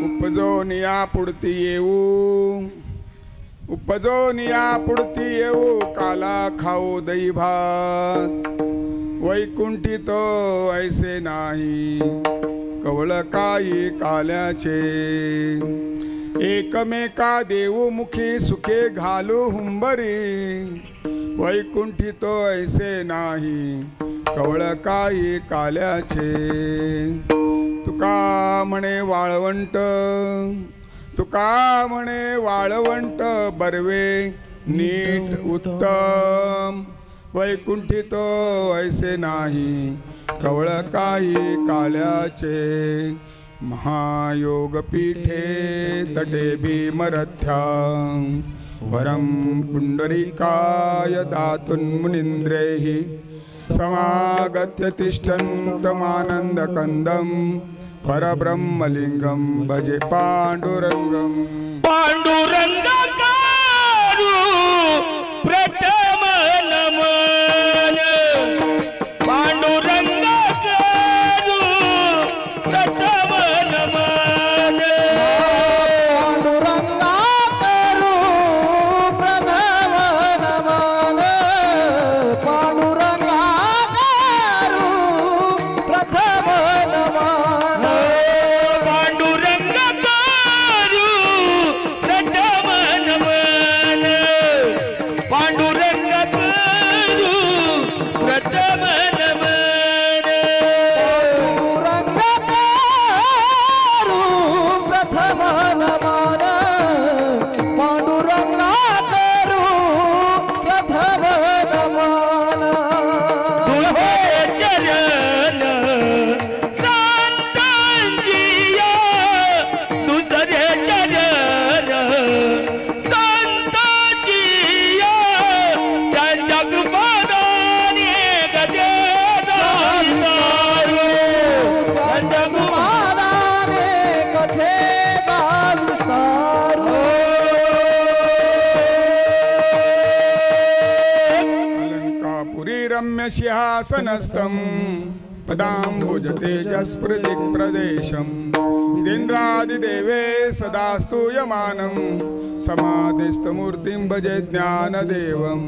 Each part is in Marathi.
उपजोन या पुढती येऊ, उपजोन या पुढती येऊ, काला खाऊ दही भात. वैकुंठी तो ऐसे नाही, कवळ काही काल्याचे. एकमेका देऊ मुखी सुखे घालू हुंबरी. वैकुंठी तो ऐसे नाही, कवळ काही काल्याचे. तुका म्हणे वाळवंट, तुका म्हणे वाळवंट, बर्वे नीट उत्तम. वैकुंठी तो ऐसे नाही, कवळ काही काल्याचे. महायोग पीठे तटे भीमरथ्या, वरम पुंडरीकाय दातुन्मुनीन्द्रैः. समागत्य तिष्ठन्तमानन्दकन्दं, परब्रह्मलिङ्गं भजे पाण्डुरङ्गम्. पांडुरंगाकारू प्रथम नमन, पांडुरंगाकारू प्रथम नमन. पांडुरंगाकारू प्रथम नमन, पांडुरंगाकारू प्रथम नमन. पांडुरंगाकारू प्रथम नमन, पांडुरंगाकारू प्रथम नमन. पांडुरंगाकारू प्रथम नमन, पांडुरंगाकारू प्रथम नमन. तुझे चरण संतांजिया, तुझे चरण संतांजिया. त्यांच्या कृपादाने गजेदारू, त्यांच्या कुमाराने कथेचा विस्तार. अलंकापुरी रम्य सिंहासनस्थं, पदाम्बुज तेजस्पृदिक् प्रदेशम्. इन्द्रादिदेवे सदा स्तूयमानं, समाधिस्थमूर्तिं भजे ज्ञानदेवम्.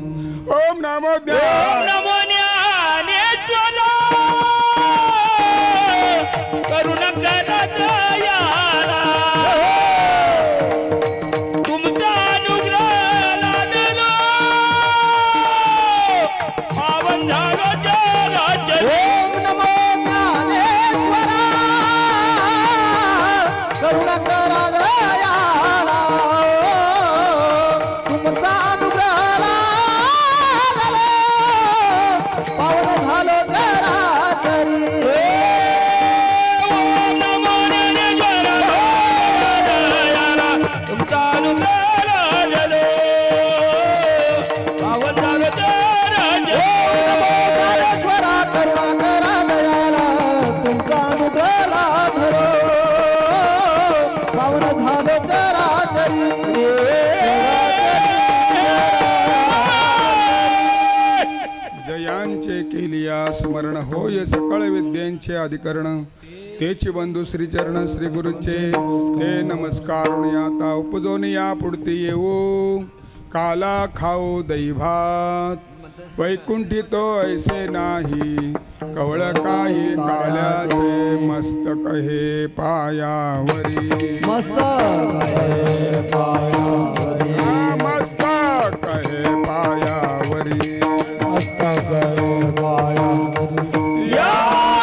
ओम नमो ज्ञान नमो ज्ञानेश्वर, करुणकर दयाळा. तुमचा अनुग्रह लादलो, पावन झालो जगाचे. ओम नमो ज्ञानेश्वरा, करुणाकरा दयाळा. तुमचा अनुग्रह लादलो, पावन झालो चराचरी. ओम नमो ज्ञानेश्वर, दयाळा. तुमचा अनुग्रह लादलो, पावन झालो जगाचे. ओम नमो ज्ञानेश्वरा, करुणाकरा दयाळा. तुमचा अनुग्रह लादलो, पावन झालो चराचरी. जयांचे केलिया स्मरण होय सकळ विद्यांचे अधिकरण. तेची बंधू श्रीचरण श्री गुरूंचे ते नमस्कारुणी. आता उपजोन या पुढती येऊ, काला खाऊ दही भात. वैकुंठी तो ऐसे नाही, कवळ काही काल्याचे. मस्तक हे पायावरी, मस्तक हे पायावरी. या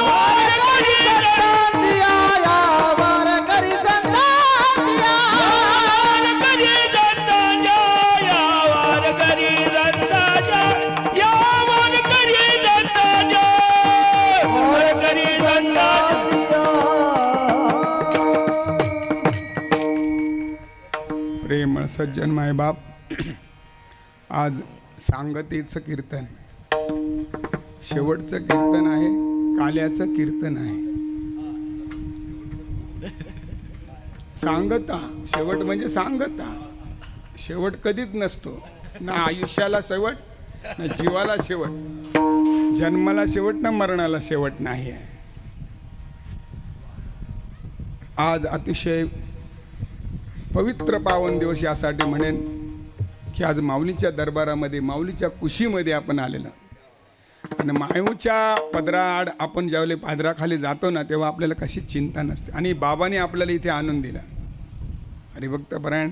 वारकरी संतांची आया, वारकरी संतांची आया. वारकरी दत्ताच्या, या वारकरी दत्ताच्या, या वारकरी दत्ताच्या, वारकरी दत्ताच्या. प्रेमळ सज्जन मायबाप, आज सांगतीचं कीर्तन, शेवटचं कीर्तन आहे, काल्याचं कीर्तन आहे. सांगता शेवट म्हणजे सांगता. शेवट कधीच नसतो, ना आयुष्याला शेवट ना जीवाला शेवट. जन्माला शेवट ना मरणाला शेवट नाही आहे. आज अतिशय पवित्र पावन दिवस यासाठी म्हणेन की आज माऊलीच्या दरबारामध्ये, माऊलीच्या कुशीमध्ये आपण आलेलं. आणि मायूच्या पदराआड आपण ज्यावेळी पादराखाली जातो ना, तेव्हा आपल्याला कशी चिंता नसते. आणि बाबाने आपल्याला इथे आणून दिला. हरिभक्त परायण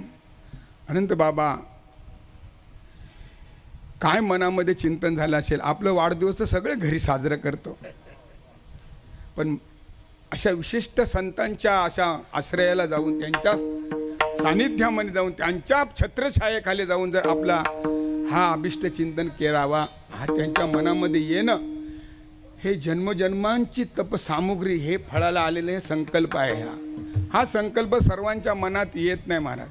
अनंत बाबा, काय मनामध्ये चिंतन झालं असेल. आपलं वाढदिवस तर सगळे घरी साजरं करतो, पण अशा विशिष्ट संतांच्या अशा आश्रयाला जाऊन, त्यांच्या सानिध्यामध्ये जाऊन, त्यांच्या छत्रछायेखाली जाऊन जर आपला हा अभिष्ट चिंतन केरावा, हा त्यांच्या मनामध्ये येणं, हे जन्मजन्मांची तपसामुग्री, हे फळाला आलेले हे संकल्प आहे. हा संकल्प सर्वांच्या मनात येत नाही महाराज.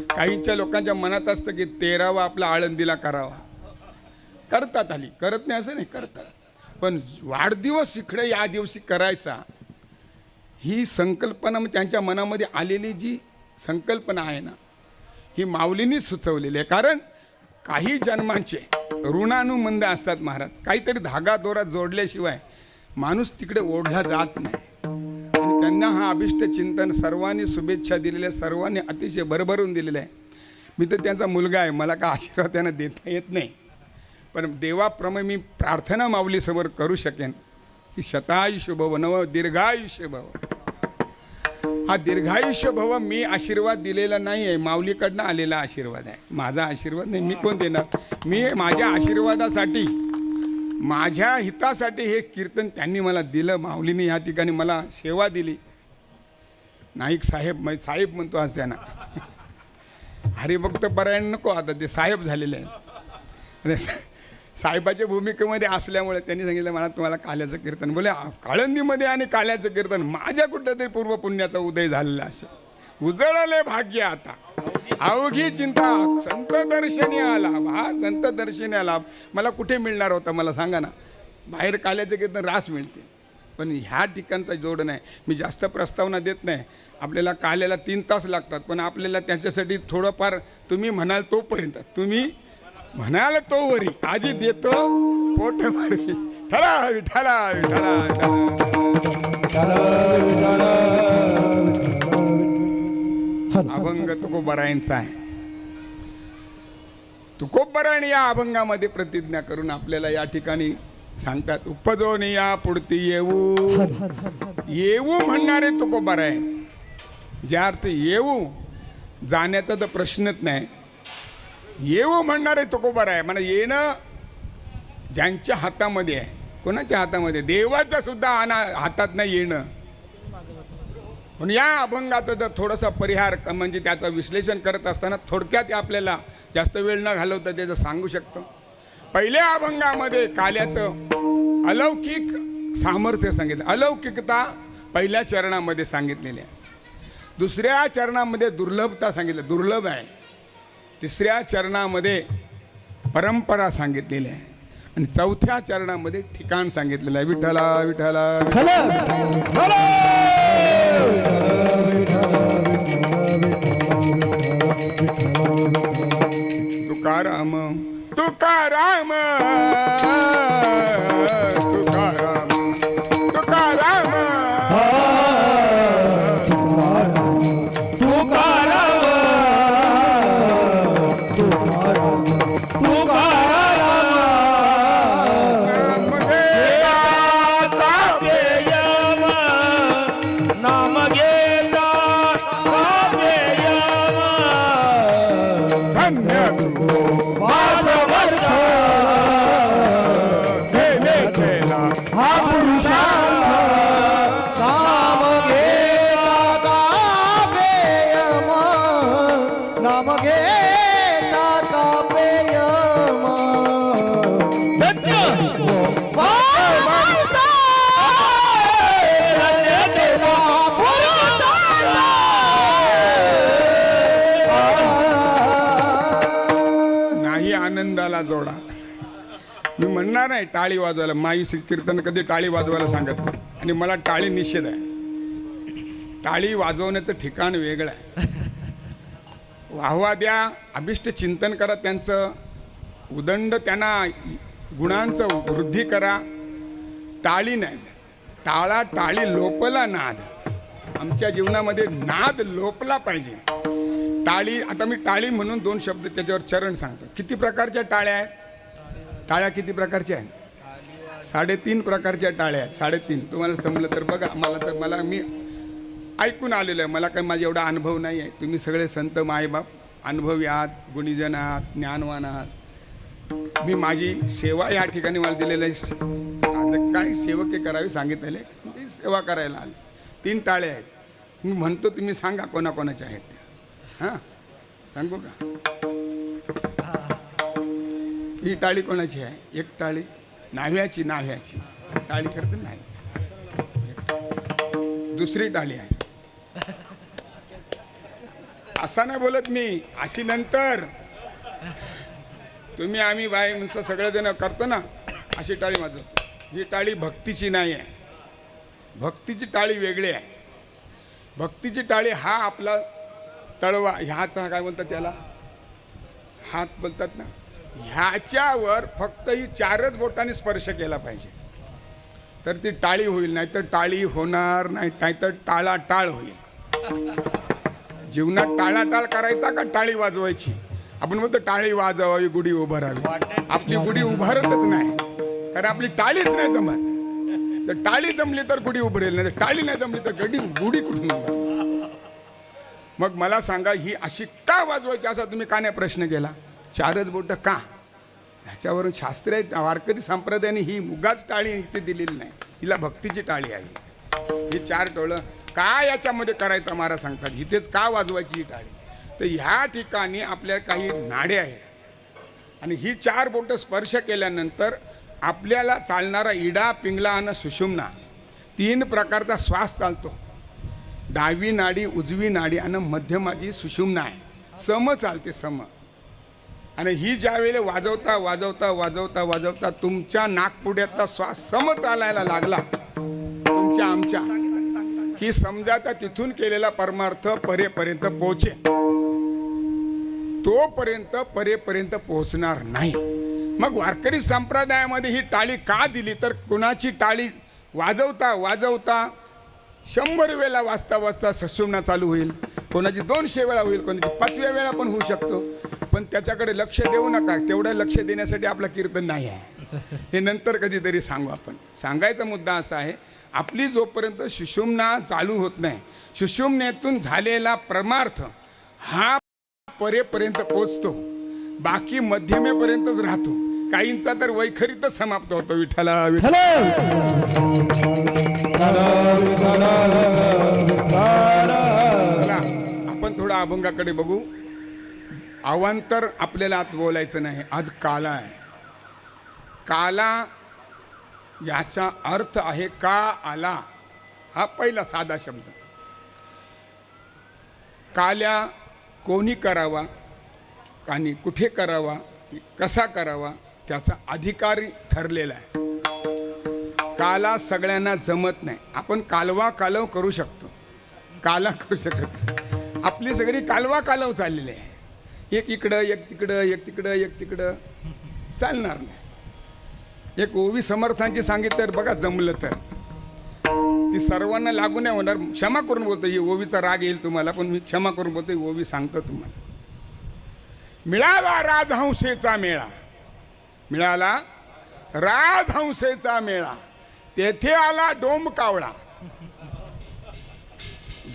काहींच्या लोकांच्या मनात असतं की 13वा आपला आळंदीला करावा. करतात, हल्ली करत नाही असं नाही, करतात. पण वाढदिवस इकडे या दिवशी करायचा, ही संकल्पना त्यांच्या मनामध्ये आलेली जी संकल्पना आहे ना, ही माऊलींनी सुचवलेली आहे. कारण काही जन्मांचे ऋणानुबंध असतात महाराज. काहीतरी धागा दोरा जोडल्याशिवाय माणूस तिकडे ओढला जात नाही. आणि त्यांना हा अभिष्ट चिंतन सर्वांनी शुभेच्छा दिलेल्या, सर्वांनी अतिशय भरभरून दिलेलं आहे. मी तर त्यांचा मुलगा आहे, मला का आशीर्वाद त्यांना देता येत नाही, पण देवाप्रमाणे मी प्रार्थना माऊलीसमोर करू शकेन की शतायुष्य भव, नव दीर्घायुष्य भव. हा दीर्घायुष्य भव मी आशीर्वाद दिलेला नाही आहे, माऊलीकडनं आलेला आशीर्वाद आहे. माझा आशीर्वाद नाही, मी कोण देणार. मी माझ्या आशीर्वादासाठी, माझ्या हितासाठी हे कीर्तन त्यांनी मला दिलं. माऊलीने ह्या ठिकाणी मला सेवा दिली. नाईक साहेब, साहेब म्हणतो आज त्यांना. हरिभक्त परायण नको, आता ते साहेब झालेले आहेत. साहेबाच्या भूमिकेमध्ये असल्यामुळे त्यांनी सांगितलं मला तुम्हाला काल्याचं कीर्तन. बोले काळंदीमध्ये आणि काल्याचं कीर्तन, माझ्या कुठं तरी पूर्वपुण्याचा उदय झालेला असेल. उजळले भाग्य आता, अवघी चिंता संत दर्शनी आला. हा संत दर्शनी आला मला कुठे मिळणार होता मला सांगा ना. बाहेर काल्याचं कीर्तन रास मिळते, पण ह्या ठिकाणचा जोड नाही. मी जास्त प्रस्तावना देत नाही. आपल्याला काल्याला 3 तास लागतात, पण आपल्याला त्याच्यासाठी थोडंफार तुम्ही म्हणाल तोपर्यंत, तुम्ही म्हणाल तो वरी आजी देतो पोट मारी. ठला विठाला विठाला अभंग तुकोबरायांचा आहे. तुकोबरायण या अभंगामध्ये प्रतिज्ञा करून आपल्याला या ठिकाणी सांगतात, उपजोन या पुढती येऊ. येऊ म्हणणारे तुकोबरायण. ज्या अर्थ येऊ, जाण्याचा तर प्रश्नच नाही. येऊ म्हणणारे तुकोबराय म्हणजे येणं ज्यांच्या हातामध्ये आहे. कोणाच्या हातामध्ये? देवाच्या सुद्धा हातात नाही येणं. पण या अभंगाचं जर थोडासा परिहार म्हणजे त्याचं विश्लेषण करत असताना थोडक्यात आपल्याला जास्त वेळ न घालवता त्याचं सांगू शकतो. पहिल्या अभंगामध्ये काल्याचं अलौकिक सामर्थ्य सांगितलं, अलौकिकता पहिल्या चरणामध्ये सांगितलेली आहे. दुसऱ्या चरणामध्ये दुर्लभता सांगितलं, दुर्लभ आहे. तिसऱ्या चरणामध्ये परंपरा सांगितलेली आहे. आणि चौथ्या चरणामध्ये ठिकाण सांगितलेलं आहे. विठ्ठला विठ्ठला तुकाराम तुकाराम तुकाराम तुकाराम आनंदाला जोडा. मी म्हणणार नाही टाळी वाजवायला, माई कीर्तन कधी टाळी वाजवायला सांगत नाही. आणि मला टाळी निषेध आहे. टाळी वाजवण्याचं ठिकाण वेगळं आहे. वाहवा द्या, अभिष्ट चिंतन करा, त्यांचं उदंड त्यांना गुणांचं वृद्धी करा. टाळी नाही, टाळा टाळी लोपला नाद. आमच्या जीवनामध्ये नाद लोपला पाहिजे. टाळी, आता मी टाळी म्हणून 2 शब्द त्याच्यावर चरण सांगतो. किती प्रकारच्या टाळ्या आहेत? टाळ्या किती प्रकारच्या आहेत? 3.5 प्रकारच्या टाळ्या आहेत. 3.5. तुम्हाला जमलं तर बघा. मला मी ऐकून आलेलं आहे, मला काही माझा एवढा अनुभव नाही आहे. तुम्ही सगळे संत मायबाप अनुभवी आहात, गुणीजन आहात, ज्ञानवान आहात. मी माझी सेवा या ठिकाणी मला दिलेलं आहे. साधक काय सेवके करावी सांगितलेले, ती सेवा करायला आले. 3 टाळ्या आहेत. मी म्हणतो तुम्ही सांगा कोणाकोणाच्या आहेत त्या. हां, सांगू का? ही टाळी कोणाची आहे? एक टाळी नाव्याची टाळी करते नाव्याची. दुसरी टाळी आहे, असा नाही बोलत मी, अशी नंतर तुम्ही आम्ही बाई नुसतं सगळेजण करतो ना, अशी टाळी वाजवतो. ही टाळी भक्तीची नाही आहे. भक्तीची टाळी वेगळी आहे. भक्तीची टाळी हा आपला तळवा, ह्याचा काय बोलतात त्याला, हात बोलतात ना, ह्याच्यावर फक्त ही 4च बोटांनी स्पर्श केला पाहिजे तर ती टाळी होईल, नाहीतर टाळी होणार नाही, नाहीतर टाळाटाळ होईल. जीवनात टाळाटाळ करायचा का टाळी वाजवायची? आपण म्हणतो टाळी वाजवावी गुढी उभारावी. आपली गुढी उभारतच नाही, कारण आपली टाळीच नाही जमत. तर टाळी जमली तर गुढी उभारेल, नाही तर टाळी नाही जमली तर गुढी कुठून उभारेल? मग मला सांगा, ही अशी का वाजवायची असा तुम्ही का नाही प्रश्न केला? 4च बोटं का? ह्याच्यावरून शास्त्र आहे. वारकरी संप्रदायाने ही उगाच टाळी इथे दिलेली नाही, हिला भक्तीची टाळी आहे. ही 4 टोळं का याच्यामध्ये करायचं महाराज सांगतात, इथेच का वाजवायची ही टाळी? तर ह्या ठिकाणी आपल्या काही नाडे आहेत आणि ही 4 बोटं स्पर्श केल्यानंतर आपल्याला चालणारा इडा, पिंगला आणि सुषुम्ना 3 प्रकारचा श्वास चालतो. डावी नाडी, उजवी नाडी आणि मध्यमाची सुषुम्ना आहे. सम चालते, सम. आणि ही ज्या वेळेला वाजवता वाजवता वाजवता वाजवता तुमच्या नाकपुड्यातला श्वास सम चालायला लागला, तुमच्या आमच्या, की समजा त्या तिथून केलेला परमार्थ परेपर्यंत पोहोचे, तोपर्यंत परेपर्यंत पोहोचणार नाही. मग वारकरी संप्रदायामध्ये ही टाळी का दिली? तर कुणाची टाळी वाजवता वाजवता 100 वेळा वाजता वाजता सुषुम्ना चालू होईल, कोणाची 200 वेळा होईल, कोणाची 5व्या वेळा पण होऊ शकतो. पण त्याच्याकडे लक्ष देऊ नका. तेवढं लक्ष देण्यासाठी आपलं कीर्तन नाही आहे. हे नंतर कधीतरी सांगू आपण. सांगायचा मुद्दा असा आहे, आपली जोपर्यंत सुषुम्ना चालू होत नाही, सुषुम्नेतून झालेला परमार्थ हा परेपर्यंत पोचतो, बाकी मध्यमेपर्यंतच राहतो. काहींचा तर वैखरीतच समाप्त होतो. विठ्ठला विठ्ठला. आपण थोडं अभंगाकडे बघू. अवांतर आपल्याला आत बोलायचं नाही. आज काला आहे. काला याचा अर्थ आहे का आला, हा पहिला साधा शब्द. काल्या कोणी करावा, आणि कुठे करावा, कसा करावा, त्याचा अधिकारी ठरलेला आहे. काला सगळ्यांना जमत नाही. आपण कालवा कालव करू शकतो, काला करू शकत नाही. आपली सगळी कालवा कालव चाललेली आहे. एक इकडं, एक तिकडं, एक तिकडं, एक तिकडं, चालणार नाही. एक ओवी समर्थांची सांगितलं बघा, जमलं तर ती सर्वांना लागू नाही होणार. क्षमा करून बोलतो, ही ओवीचा राग येईल तुम्हाला, पण मी क्षमा करून बोलतो, ही ओवी सांगतो तुम्हाला. मिळाला राजहंसेचा मेळा, मिळाला राजहंसेचा मेळा, तेथे आला डोम कावळा,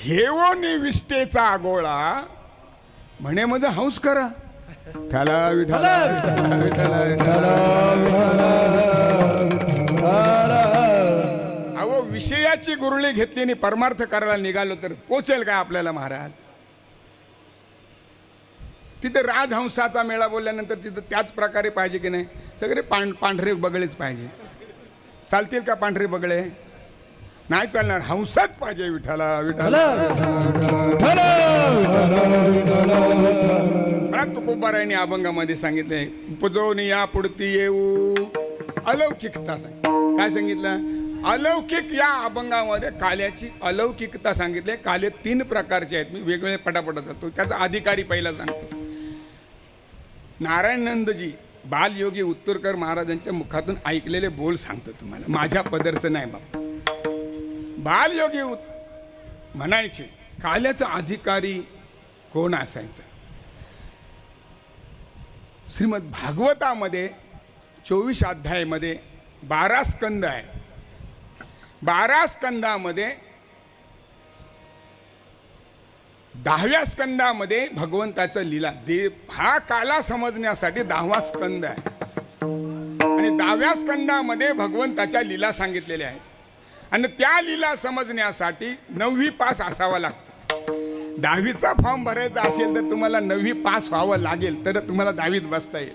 घेवोनी विष्टेचा गोळा, म्हणे माझा हंस करा. विठ्ठला विठ्ठला विठ्ठला विठ्ठला. अहो, विषयाची गुरुळी घेतली आणि परमार्थ करायला निघालो तर पोचेल काय आपल्याला महाराज? तिथे राजहंसाचा मेळा बोलल्यानंतर तिथं त्याच प्रकारे पाहिजे की नाही? सगळे पांढरे बगळेच पाहिजे. चालतील का पांढरे बगळे? नाही चालणार, हंसाच पाहिजे. विठ्ठला विठ्ठला. तुकोबारायांनी अभंगामध्ये सांगितले, उपजवून या पुढती येऊ अलौकिकता. काय सांगितलं? अलौकिक. या अभंगामध्ये काल्याची अलौकिकता सांगितली. काले 3 प्रकारचे आहेत. मी वेगवेगळे पटापट जातो, त्याचा अधिकारी पहिला सांगतो. नारायणानंदजी बालयोगी उत्तरकर महाराजांच्या मुखातून ऐकलेले बोल सांगतो तुम्हाला, माझ्या पदरचं नाही बाबा. बालयोगी म्हणायचे, काल्याचा अधिकारी कोण असायचं. श्रीमद भागवतामध्ये 24 अध्यायामध्ये 12 स्कंद आहे. 12 स्कंदामध्ये 10व्या स्कंदामध्ये भगवंताचं लीला हा काला समजण्यासाठी 10वा स्कंद आहे. आणि 10व्या स्कंदामध्ये भगवंताच्या लीला सांगितलेल्या आहेत. आणि त्या लीला समजण्यासाठी 9वी पास असावा लागतो. 10वीचा फॉर्म भरायचा असेल तर तुम्हाला 9वी पास व्हावं लागेल तर तुम्हाला 10वीत बसता येईल.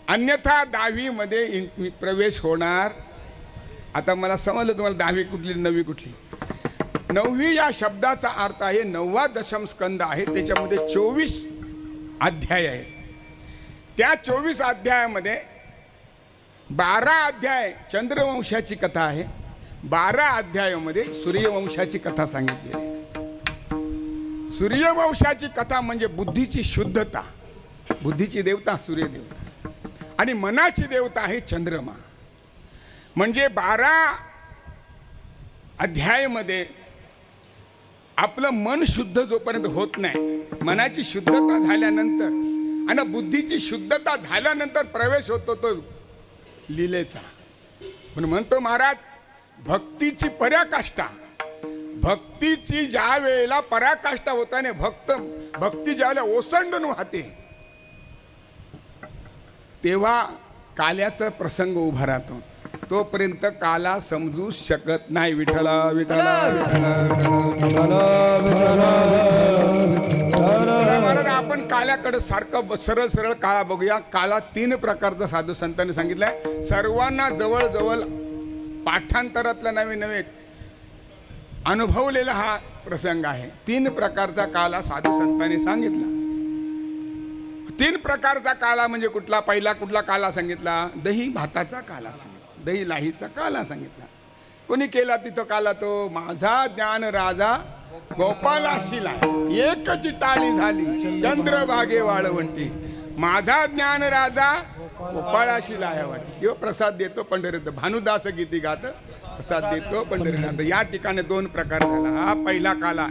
अन्यथा 10वीमध्ये प्रवेश होणार. आता मला समजलं तुम्हाला 10वी कुठली 9वी कुठली. 9वी या शब्दाचा अर्थ आहे 9वा दशम स्कंद आहे. त्याच्यामध्ये 24 अध्याय आहेत. त्या 24 अध्यायामध्ये 12 अध्याय चंद्रवंशाची कथा आहे. 12 अध्यायामध्ये सूर्यवंशाची कथा सांगितलेली आहे. सूर्यवंशाची कथा म्हणजे बुद्धीची शुद्धता. बुद्धीची देवता सूर्यदेवता आणि मनाची देवता आहे चंद्रमा. म्हणजे 12 अध्यायामध्ये आपलं मन शुद्ध जोपर्यंत होत नाही, मनाची शुद्धता झाल्यानंतर आणि बुद्धीची शुद्धता झाल्यानंतर प्रवेश होतो तो लीलेचा. पण म्हणतो महाराज, भक्तीची पराकाष्ठा, भक्तीची ज्या वेळेला पराकाष्ठा होताना भक्ती ज्या वेळेला ओसंडून वाहते तेव्हा काल्याचा प्रसंग उभा राहतो. तोपर्यंत काला समजू शकत नाही. विठ्ठला विठ्ठला महाराज, आपण काल्याकडे सारखं सरळ सरळ काळा बघूया. काला 3 प्रकारचा साधू संतांनी सांगितलंय. सर्वांना जवळजवळ पाठांतरातला नवे नवे अनुभवलेला हा प्रसंग आहे. 3 प्रकारचा काला साधू संतांनी सांगितला. 3 प्रकारचा काला म्हणजे कुठला? पहिला कुठला काला सांगितला? दही भाताचा काला सांगितला. दही लाहीचा काला सांगितला. कोणी केला तिथं काला? तो माझा ज्ञान राजा गोपालाशी लाय, एकच टाळी झाली चंद्रभागे वाळवंटी. माझा ज्ञान राजा गोपाळाशी लायावाटी. किंवा प्रसाद देतो पंढरीत. भानुदास गीती गात प्रसाद देतो पंढरीनाथ. या ठिकाणी 2 प्रकार झाला. हा पहिला काला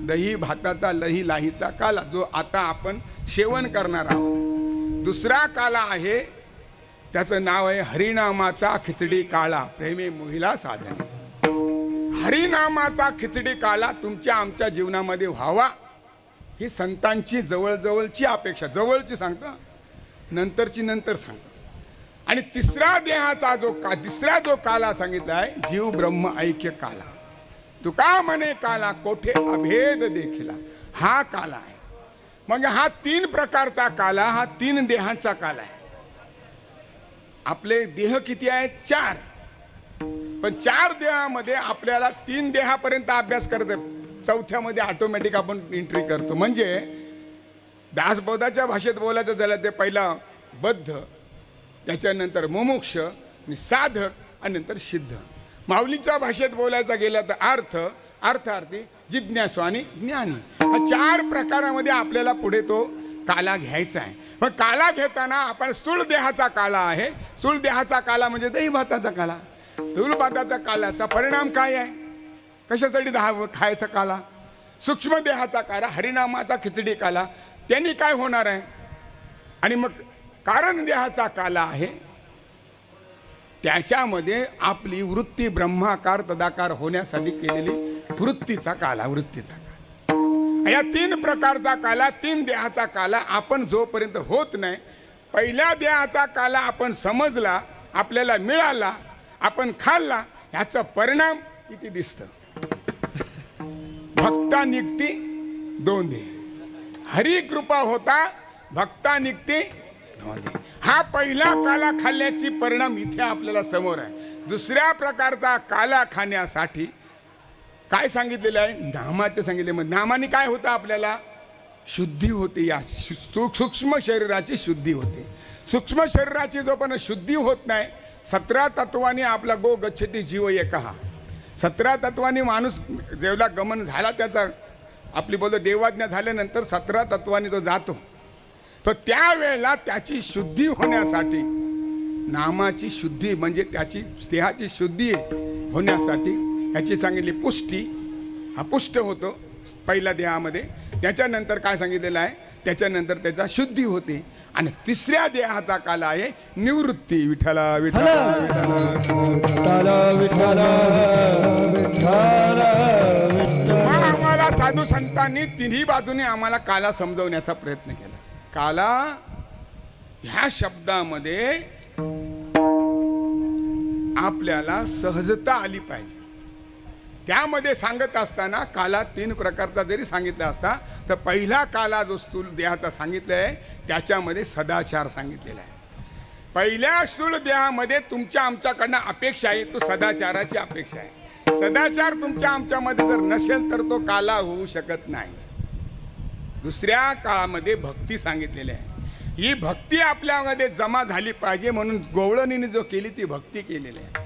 दही भाताचा लही लाहीचा काला, जो आता आपण सेवन करणार आहोत. दुसरा काला आहे, त्याचं नाव आहे हरिनामाचा खिचडी काला, प्रेमे मोहिला साधने. हरिनामाचा खिचडी काला तुमच्या आमच्या जीवनामध्ये व्हावा ही संतांची जवळजवळची अपेक्षा. जवळची सांगतो, नंतरची नंतर सांगतो. आणि तिसरा जो काला सांगितला आहे, जीव ब्रह्म ऐक्य काला. तुका म्हणे काला कोठे अभेद देखिला, हा काला आहे. मग हा 3 प्रकारचा काला, हा 3 देहांचा काला आहे. आपले देह किती आहेत? 4. पण 4 देहामध्ये आपल्याला 3 देहापर्यंत अभ्यास करतो. 4थ्यामध्ये ऑटोमॅटिक आपण एंट्री करतो. म्हणजे दासबोधाच्या भाषेत बोलायचं झालं ते पहिला बद्ध, त्याच्यानंतर मुमुक्ष आणि साधक आणि नंतर सिद्ध. माऊलीच्या भाषेत बोलायचं गेलं तर अर्थार्थी, जिज्ञासू आणि ज्ञानी. हा 4 प्रकारामध्ये आपल्याला पुढे तो काला घ्यायचा आहे. पण काला घेताना आपण स्थूल देहाचा काला आहे. स्थूल देहाचा काला म्हणजे दही भाताचा काला. स्थूल भाताच्या काल्याचा परिणाम काय आहे? कशासाठी खायचा काला? सूक्ष्म देहाचा काला, हरिनामाचा खिचडी काला, त्यांनी काय होणार आहे? आणि मग कारण देहाचा काला आहे, त्याच्यामध्ये आपली वृत्ती ब्रह्माकार तदाकार होण्यासाठी केलेली वृत्तीचा काला. या 3 प्रकारचा काला, 3 देहाचा काला आपण जोपर्यंत होत नाही, पहिल्या देहाचा काला आपण समजला, आपल्याला मिळाला, आपण खाल्ला, ह्याचा परिणाम किती दिसतं. भक्ता निघती 2 देह, हरी कृपा होता भक्ता निघते 2 देह. हा पहिला काला खाल्ल्याची परिणाम इथे आपल्याला समोर आहे. दुसऱ्या प्रकारचा काला खाण्यासाठी काय सांगितलेलं आहे? नामाचे सांगितले. मग नामाने काय होतं? आपल्याला शुद्धी होते. या सूक्ष्म शरीराची शुद्धी होते. सूक्ष्म शरीराची जोपर्यंत शुद्धी होत नाही, 17 तत्वांनी आपला गो गच्छती जीव एकहा. 17 तत्वांनी माणूस जेवढा गमन झाला, त्याचा आपली बोलतो देवाज्ञा झाल्यानंतर 17 तत्वांनी तो जातो. तर त्यावेळेला त्याची शुद्धी होण्यासाठी, नामाची शुद्धी म्हणजे त्याची देहाची शुद्धी होण्यासाठी ह्याची सांगितली पुष्टी. हा पुष्ट होतो पहिल्या देहामध्ये. त्याच्यानंतर काय सांगितलेलं आहे, त्याच्यानंतर त्याचा शुद्धी होते. आणि तिसऱ्या देहाचा काल आहे निवृत्ती. विठ्ठला विठ्ठला विठ्ठला. विठ्ठल विठ्ठल विठ्ठल. मग आम्हाला साधू संतांनी तिन्ही बाजूने आम्हाला काला समजवण्याचा प्रयत्न केला. काला ह्या शब्दामध्ये आपल्याला सहजता आली पाहिजे. त्यामध्ये सांगत असताना काला 3 प्रकारचा जरी सांगितला असता तर पहिला काला जो स्थूल देहाचा सांगितला आहे त्याच्यामध्ये सदाचार सांगितलेला आहे. पहिल्या स्थूल देहामध्ये तुमच्या आमच्याकडनं अपेक्षा आहे, तो सदाचाराची अपेक्षा आहे. सदाचार तुमच्या आमच्यामध्ये जर नसेल तर तो काला होऊ शकत नाही. दुसऱ्या काळामध्ये भक्ती सांगितलेली आहे. ही भक्ती आपल्यामध्ये जमा झाली पाहिजे म्हणून गवळणीने जो केली ती भक्ती केलेली आहे.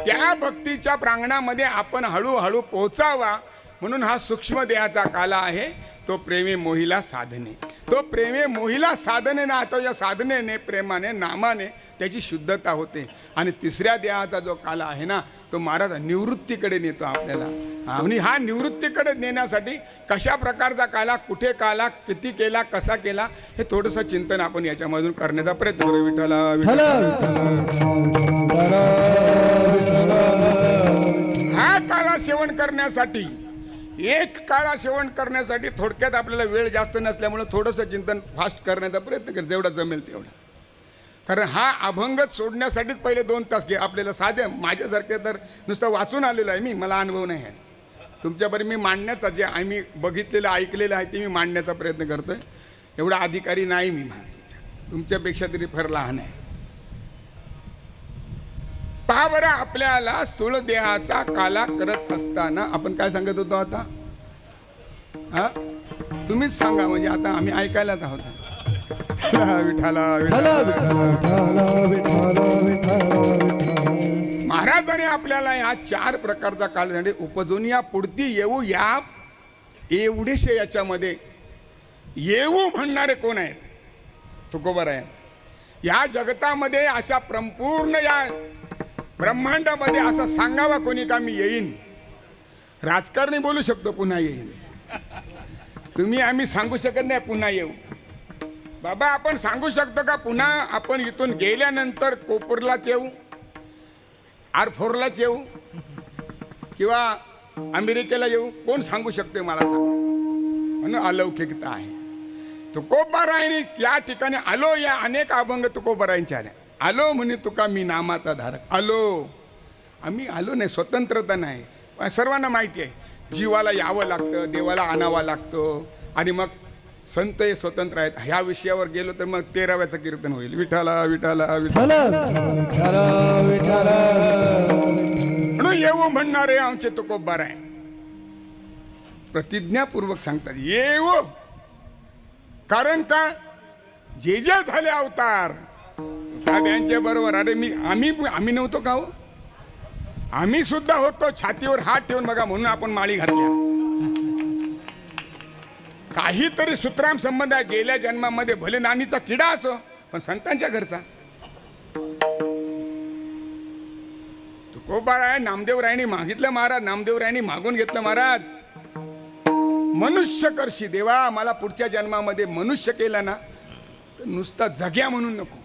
त्या भक्तीच्या प्रांगणामध्ये आपण हळूहळू पोहोचावा म्हणून हा सूक्ष्म देहाचा काला आहे. तो प्रेमे मोहिला साधने, तो प्रेमे मोहिला साधने ना, तो या साधनेने प्रेमाने नामाने त्याची शुद्धता होते. आणि तिसऱ्या देहाचा जो काला आहे ना तो महाराज निवृत्तीकडे नेतो आपल्याला. आणि हा निवृत्तीकडे नेण्यासाठी कशा प्रकारचा काला, कुठे काला, किती केला, कसा केला, हे थोडंसं चिंतन आपण याच्यामधून करण्याचा प्रयत्न करू. विठ्ठला हा काळा सेवन करण्यासाठी, एक काळा सेवन करण्यासाठी थोडक्यात आपल्याला वेळ जास्त नसल्यामुळे थोडंसं चिंतन फास्ट करण्याचा प्रयत्न कर, जेवढा जमेल तेवढा. कारण हा अभंगच सोडण्यासाठीच पहिले 2 तास घे आपल्याला. साधे माझ्यासारखे तर नुसतं वाचून आलेलं आहे मी, मला अनुभव नाही आहे. तुमच्यापर्यंत मी मांडण्याचा जे आम्ही बघितलेलं ऐकलेलं आहे ते मी मांडण्याचा प्रयत्न करतोय. एवढा अधिकारी नाही मी, तुमच्यापेक्षा तरी फार लहान आहे. पहा बरं, आपल्याला स्थूल देहाचा काला करत असताना आपण काय सांगत होतो आता? हा, तुम्हीच सांगा म्हणजे आता आम्ही ऐकायलाच आहोत. विठ्ठला महाराजांनी आपल्याला या 4 प्रकारचा काल म्हणजे उपजून या पुढती येऊ, या एवढेशे याच्यामध्ये येऊ म्हणणारे कोण आहेत? तुकोबार आहेत. या जगतामध्ये अशा संपूर्ण या ब्रह्मांडामध्ये असं सांगावा कोणी का मी येईन? राजकारणी बोलू शकतो पुन्हा येईन, तुम्ही आम्ही सांगू शकत नाही पुन्हा येऊ. बाबा आपण सांगू शकतो का पुन्हा आपण इथून गेल्यानंतर कोपरलाच येऊ, R4लाच येऊ किंवा अमेरिकेला येऊ? कोण सांगू शकते मला सांगा. म्हणून अलौकिकता आहे. तुकोबारायांनी या ठिकाणी आलो, या अनेक अभंग तुकोबारायांचे आले. आलो म्हणे तुका मी नामाचा धारक. आलो, आम्ही आलो नाही, स्वतंत्रता नाही. सर्वांना माहिती आहे जीवाला यावं लागतं, देवाला आणावं लागतं आणि मग संत हे स्वतंत्र आहेत. ह्या विषयावर गेलो तर मग 13व्याचं कीर्तन होईल. विठ्ठला विठ्ठला विठ्ठला म्हणून येऊ म्हणणारे आमचे तुकोबार आहे. प्रतिज्ञापूर्वक सांगतात येऊ. कारण का जे जे झाले अवतार त्यांच्या बरोबर. अरे आम्ही नव्हतो का हो? आम्ही सुद्धा होतो. छातीवर हात ठेवून बघा म्हणून आपण माळी घातल्या. काहीतरी सुतराम संबंध आहे. गेल्या जन्मामध्ये भले नानीचा किडा असो पण संतांच्या घरचा. तुकोबार आहे. नामदेवरायांनी मागितलं महाराज, नामदेवरायांनी मागून घेतलं महाराज. मनुष्य करशी देवा, मला पुढच्या जन्मामध्ये मनुष्य केला ना तर नुसता जग्या म्हणून नको.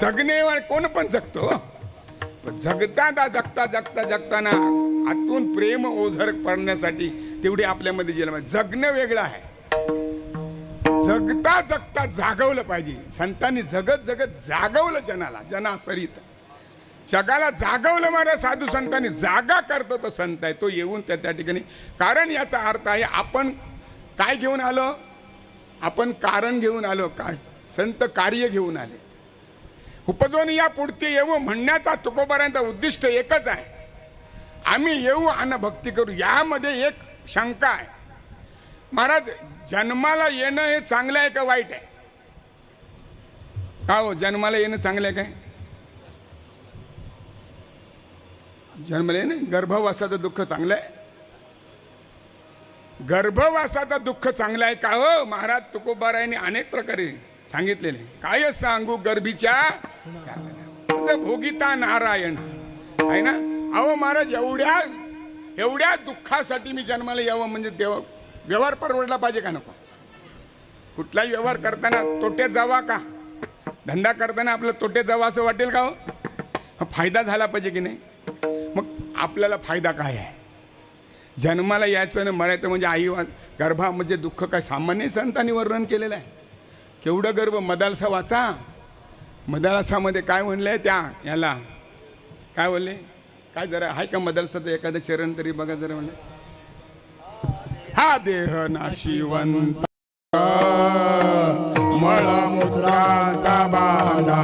जगणेवर कोण पण जगतो, पण जगता जगताना आतून प्रेम ओझर पडण्यासाठी तेवढे आपल्यामध्ये जन्म. जगणं वेगळं आहे, जगता जगता जागवलं पाहिजे. संतांनी जगत जगत जागवलं जनाला, जनासरित जगाला जागवलं. महाराज साधू संतांनी जागा करतो तो संत आहे. तो येऊन त्या ठिकाणी. कारण याचा अर्थ आहे आपण काय घेऊन आलो? आपण कारण घेऊन आलो. काय संत कार्य घेऊन आले. उपजून या पुढती येऊ म्हणण्याचा तुकोबारांचा उद्दिष्ट एकच आहे. आम्ही येऊ आणि भक्ती करू. यामध्ये एक शंका आहे महाराज, जन्माला येणं हे चांगलं आहे का वाईट आहे? का हो, जन्माला येणं चांगलं आहे काय? जन्माला येणं, गर्भवासाचं दुःख चांगलं आहे? गर्भवासाचं दुःख चांगलं आहे का हो? महाराज तुकोबारायांनी अनेक प्रकारे सांगितलेले. काय सांगू गर्भीच्या भोगिता नारायण आहे ना. अहो महाराज, एवढ्या एवढ्या दुःखासाठी मी जन्माला यावं म्हणजे व्यवहार परवडला पाहिजे का नको? कुठलाही व्यवहार करताना तोट्यात जावा का? धंदा करताना आपलं तोट्यात जावं असं वाटेल का हो? फायदा झाला पाहिजे की नाही? मग आपल्याला फायदा काय आहे? जन्माला यायचं ना मरायचं म्हणजे आई गर्भामध्ये दुःख काय सामान्य संतांनी वर्णन केलेलं आहे. केवढं गर्भ मदालसा वाचा. मदालसामध्ये काय म्हणलंय त्या याला काय बोलले? काय जरा आहे का मदालसाचं एखादं चरण तरी बघा जरा म्हणलं. हा देह नाशिवंत मळमूत्राचा बांधा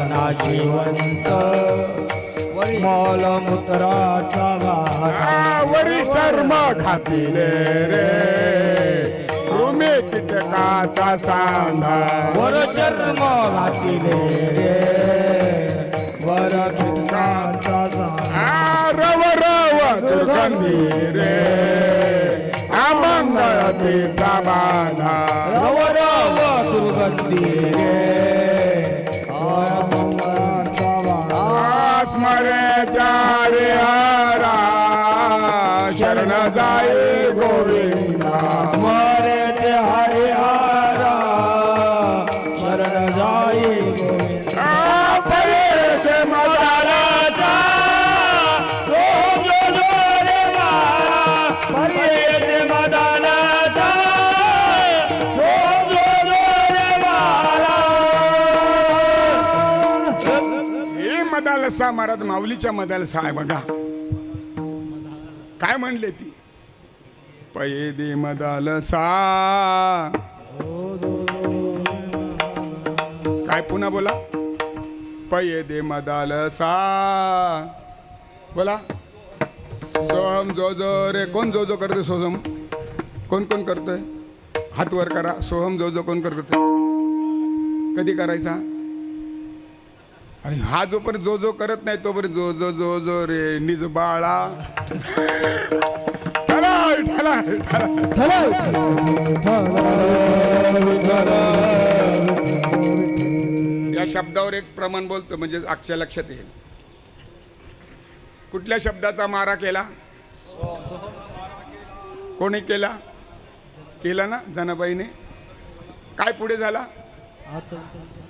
नाशिवंत मलमूत्राचा बांधा वरी चर्म खातिले रे कृमी कीटकाचा सांधा वर चर्म घातिले रे वर कीटकाचा सांधा रव रव दुर्गंधी रे अमंगळ तीचा बाधा रव रव दुर्गंधी रे अमंगळाचा बांधा स्मरे त्यावे हरा शरण जाई गोविंदा मरे ते हरे हरा शरण जाई गोविंदा परेचे मदालसा रोम जो जो रे मारा परेचे मदालसा रोम जो जो रे मारा. हे मदालसा महाराज माऊलीच्या मदालसा आहे बघा. काय म्हणले ती? पैदी मदालसा काय पुन्हा बोला. पैदे मदालसा बोला. सोहम जो जो रे कोण जो जो करतोय? सोहम कोण कोण करतोय? हात वर करा. सोहम जो जो कोण करतोय? कधी करायचा? आणि हा जोपर्यंत जो जो करत नाही तोपर्यंत जो जो जो जो रे निज बाळा ठला ठला या शब्दावर एक प्रमाण बोलतो म्हणजे अक्षर लक्षात येईल. कुठल्या शब्दाचा मारा केला? कोणी केला? केला ना जनाबाईने. काय पुढे झाला?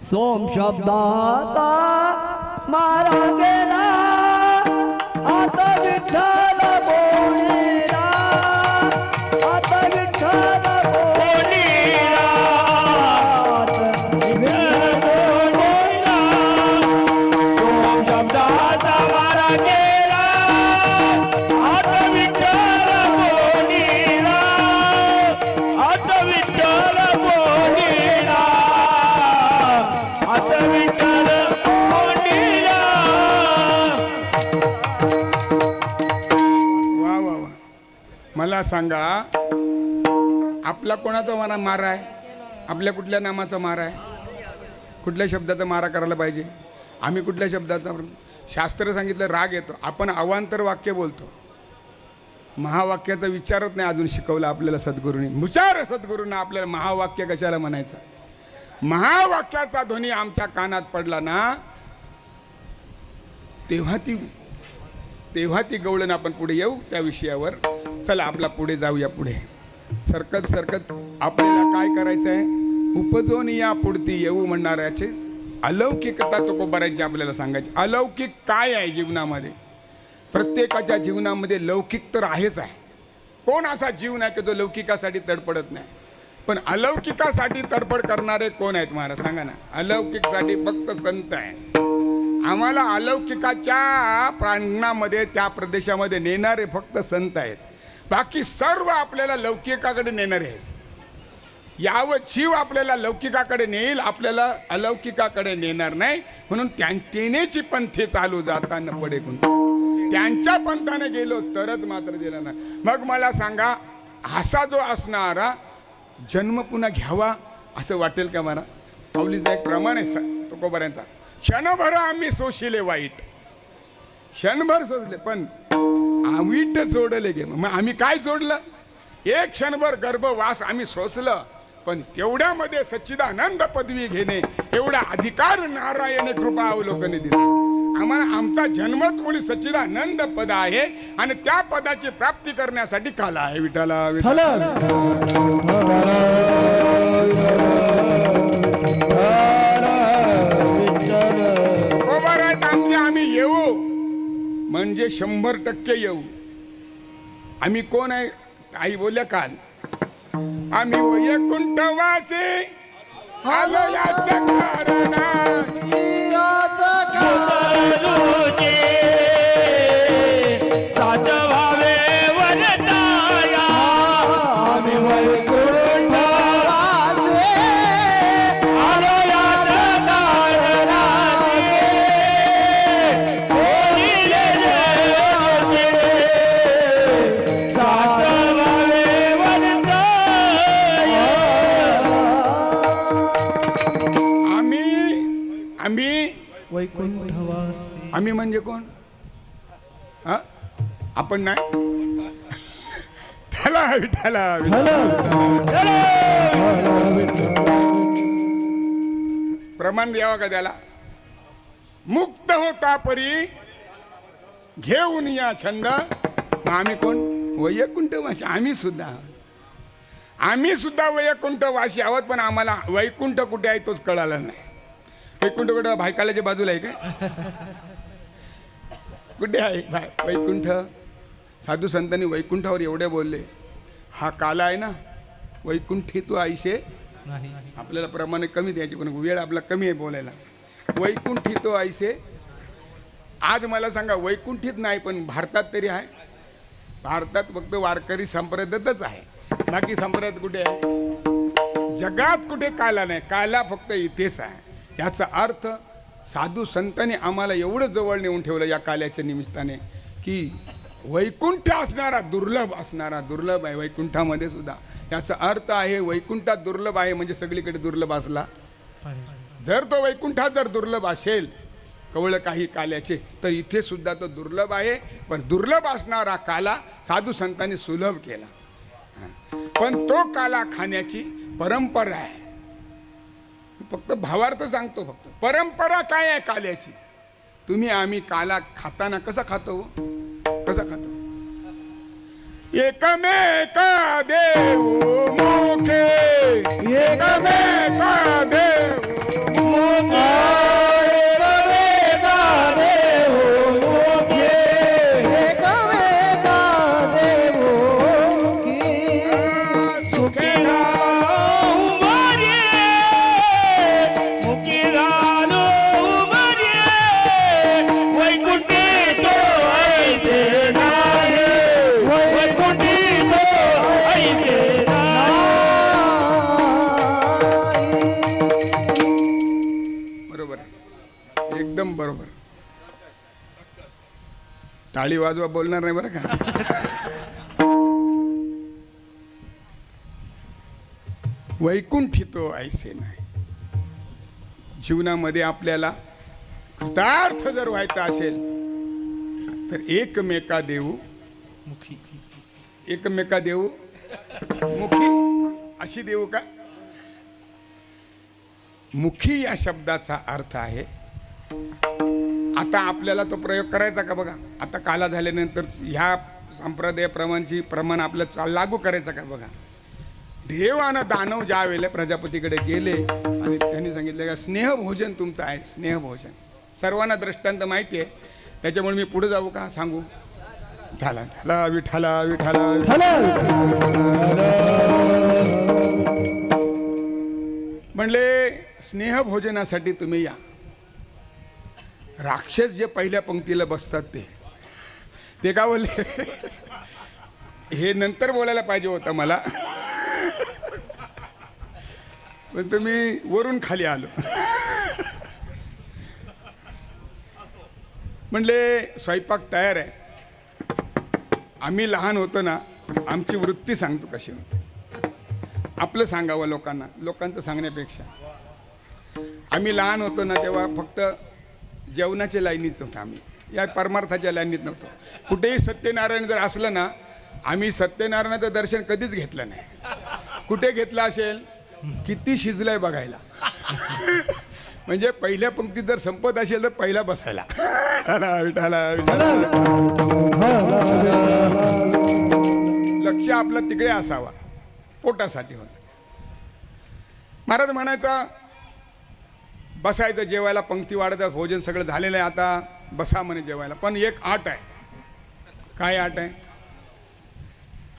सोम शब्दाचा मारा गेला आता विठ्ठल बोलिला आता विठ्ठल बोलिला सोम शब्दाचा मारा केला आता विठ्ठल बोलिला आता विठ्ठल बोलिला आता विठ्ठल बोलिला. वा वा वा. मला सांगा आपला कोणाचा मारा आहे? आपल्या कुठल्या नामाचा मारा आहे? कुठल्या शब्दाचा मारा करायला पाहिजे? आम्ही कुठल्या शब्दाचा? शास्त्र सांगितलं राग येतो. आपण अवांतर वाक्य बोलतो. महावाक्याचा विचारच नाही अजून शिकवलं आपल्याला सद्गुरूंनी. मुचार सद्गुरूंना आपल्याला महावाक्य कशाला म्हणायचं? महावाक्याचा ध्वनी आमच्या कानात पडला ना तेव्हा ती गवळण आपण पुढे येऊ त्या विषयावर. चला आपला पुढे जाऊया. पुढे सरकत सरकत आपल्याला काय करायचं आहे? उपजून या पुढती येऊ म्हणणाऱ्याचे अलौकिकता तुकोबाराची आपल्याला सांगायची. अलौकिक काय आहे जीवनामध्ये? प्रत्येकाच्या जीवनामध्ये लौकिक तर आहेच आहे. कोण असा जीव नाही की जो लौकिकासाठी तडपडत नाही? पण अलौकिकासाठी तडपड करणारे कोण आहेत महाराज सांगा ना? अलौकिकसाठी फक्त संत आहे. आम्हाला अलौकिकाच्या प्रांगणामध्ये त्या प्रदेशामध्ये नेणारे फक्त संत आहेत. बाकी सर्व आपल्याला लौकिकाकडे नेणारे आहेत. यावं जीव आपल्याला लौकिकाकडे नेईल, आपल्याला अलौकिकाकडे नेणार नाही. म्हणून त्यांचेनेची पंथे चालू जाताना पडे गुण. त्यांच्या पंथाने गेलो तरच मात्र दिला नाही. मग मला सांगा असा जो असणारा जन्म पुन्हा घ्यावा असं वाटेल का मला? माऊलीचा एक प्रमाण आहे तुकोबाऱ्यांचा. क्षणभर आम्ही सोशिले वाईट. क्षणभर सोसले पण आम्हीट सोडले गे. मग आम्ही काय सोडलं? एक क्षणभर गर्भवास आम्ही सोसलं. पण तेवढ्यामध्ये सच्चिदानंद पदवी घेणे एवढा अधिकार नारायण कृपा अवलोकने दिला. आम्हाला आमचा जन्मच मुळी सच्चिदानंद पद आहे आणि त्या पदाची प्राप्ती करण्यासाठी काला आहे. विठाला विठ्ठला. आहेत आमचे आम्ही येऊ म्हणजे 100% येऊ. आम्ही कोण आहे? आई बोलल्या काल आम्ही वैकुंठवासी आलो याचं कारण रुचे सात भावे वरदाया आम्ही वैकुंठवासी आलो याचं कारणाने बोलिले देवाचे सात भावे वरदाया आम्ही वैकुंठवासी आम्ही म्हणजे कोण? हा आपण नाही. त्याला विठाला प्रमाण द्यावा का त्याला? मुक्त होता परी घेऊन या छंद. आम्ही कोण? वैकुंठवासी. आम्ही सुद्धा वैकुंठवासी आहोत, पण आम्हाला वैकुंठ कुठे आहे तोच कळाला नाही. वैकुंठ कुठे? भायकालाच्या बाजूला आहे काय? कुठे आहे वैकुंठ? साधू संतांनी वैकुंठावर एवढे बोलले. हा काला आहे ना, वैकुंठी तू आईशे नाही. आपल्याला प्रमाणे कमी द्यायचे, पण वेळ आपला कमी आहे बोलायला. वैकुंठी तो आईशे. आज मला सांगा, वैकुंठीत नाही पण भारतात तरी आहे. भारतात फक्त वारकरी संप्रदायातच आहे, बाकी संप्रदायात कुठे आहे? जगात कुठे काला नाही. काला फक्त इथेच आहे. याचा अर्थ साधू संतांनी आम्हाला एवढं जवळ नेऊन ठेवलं या काल्याच्या निमित्ताने की वैकुंठ असणारा दुर्लभ आहे वैकुंठामध्ये सुद्धा. याचा अर्थ आहे वैकुंठात दुर्लभ आहे म्हणजे सगळीकडे दुर्लभ असला. जर तो वैकुंठात जर दुर्लभ असेल कवळ काही काल्याचे, तर इथे सुद्धा तो दुर्लभ आहे. पण दुर्लभ असणारा काला साधू संतांनी सुलभ केला. पण तो काला खाण्याची परंपरा आहे. फक्त भावार्थ सांगतो. फक्त परंपरा काय आहे काल्याची? तुम्ही आम्ही काला खाताना कसा खातो? एकमेक देव मुखे एकमेक देव एकदम बरोबर. टाळी वाजवा बोलणार नाही बरं का. वैकुंठी तो ऐसे नाही. जीवनामध्ये आपल्याला कृतार्थ जर व्हायचा असेल तर एकमेका देऊ मुखी. एकमेका देऊ मुखी अशी देऊ का? मुखी या शब्दाचा अर्थ आहे. आता आपल्याला तो प्रयोग करायचा का? बघा, आता काला झाल्यानंतर ह्या संप्रदायाप्रमाणची प्रमाण आपल्याला लागू करायचं का? बघा, देवानं दानव ज्या वेळेला प्रजापतीकडे गेले आणि त्यांनी सांगितलं का स्नेहभोजन तुमचं आहे. स्नेहभोजन सर्वांना दृष्टांत माहिती आहे, त्याच्यामुळे मी पुढे जाऊ का? सांगू. झाला विठाला म्हणले स्नेहभोजनासाठी तुम्ही या. राक्षस जे पहिल्या पंक्तीला बसतात ते का बोलले? हे नंतर बोलायला पाहिजे होतं मला, पण तुम्ही वरून खाली आलो. म्हणले स्वयंपाक तयार आहे. आम्ही लहान होतो ना, आमची वृत्ती सांगतो कशी होती. आपलं सांगावं लोकांचं सांगण्यापेक्षा. आम्ही लहान होतो ना तेव्हा फक्त जेवणाच्या लाईनीत नव्हतं. आम्ही या परमार्थाच्या लाईनीत नव्हतो. कुठेही सत्यनारायण जर असलं ना, आम्ही सत्यनारायणाचं दर्शन कधीच घेतलं नाही. कुठे घेतलं असेल? किती शिजलंय बघायला. म्हणजे पहिल्या पंक्तीत जर संपत असेल तर पहिला बसायला. विठाला विठाला लक्ष आपलं तिकडे असावा, पोटासाठी होतं. महाराज म्हणायचा बसायचं जेवायला, पंक्ती वाढत, भोजन सगळं झालेलं आहे, आता बसा म्हणे जेवायला. पण एक आट आहे. काय आट आहे?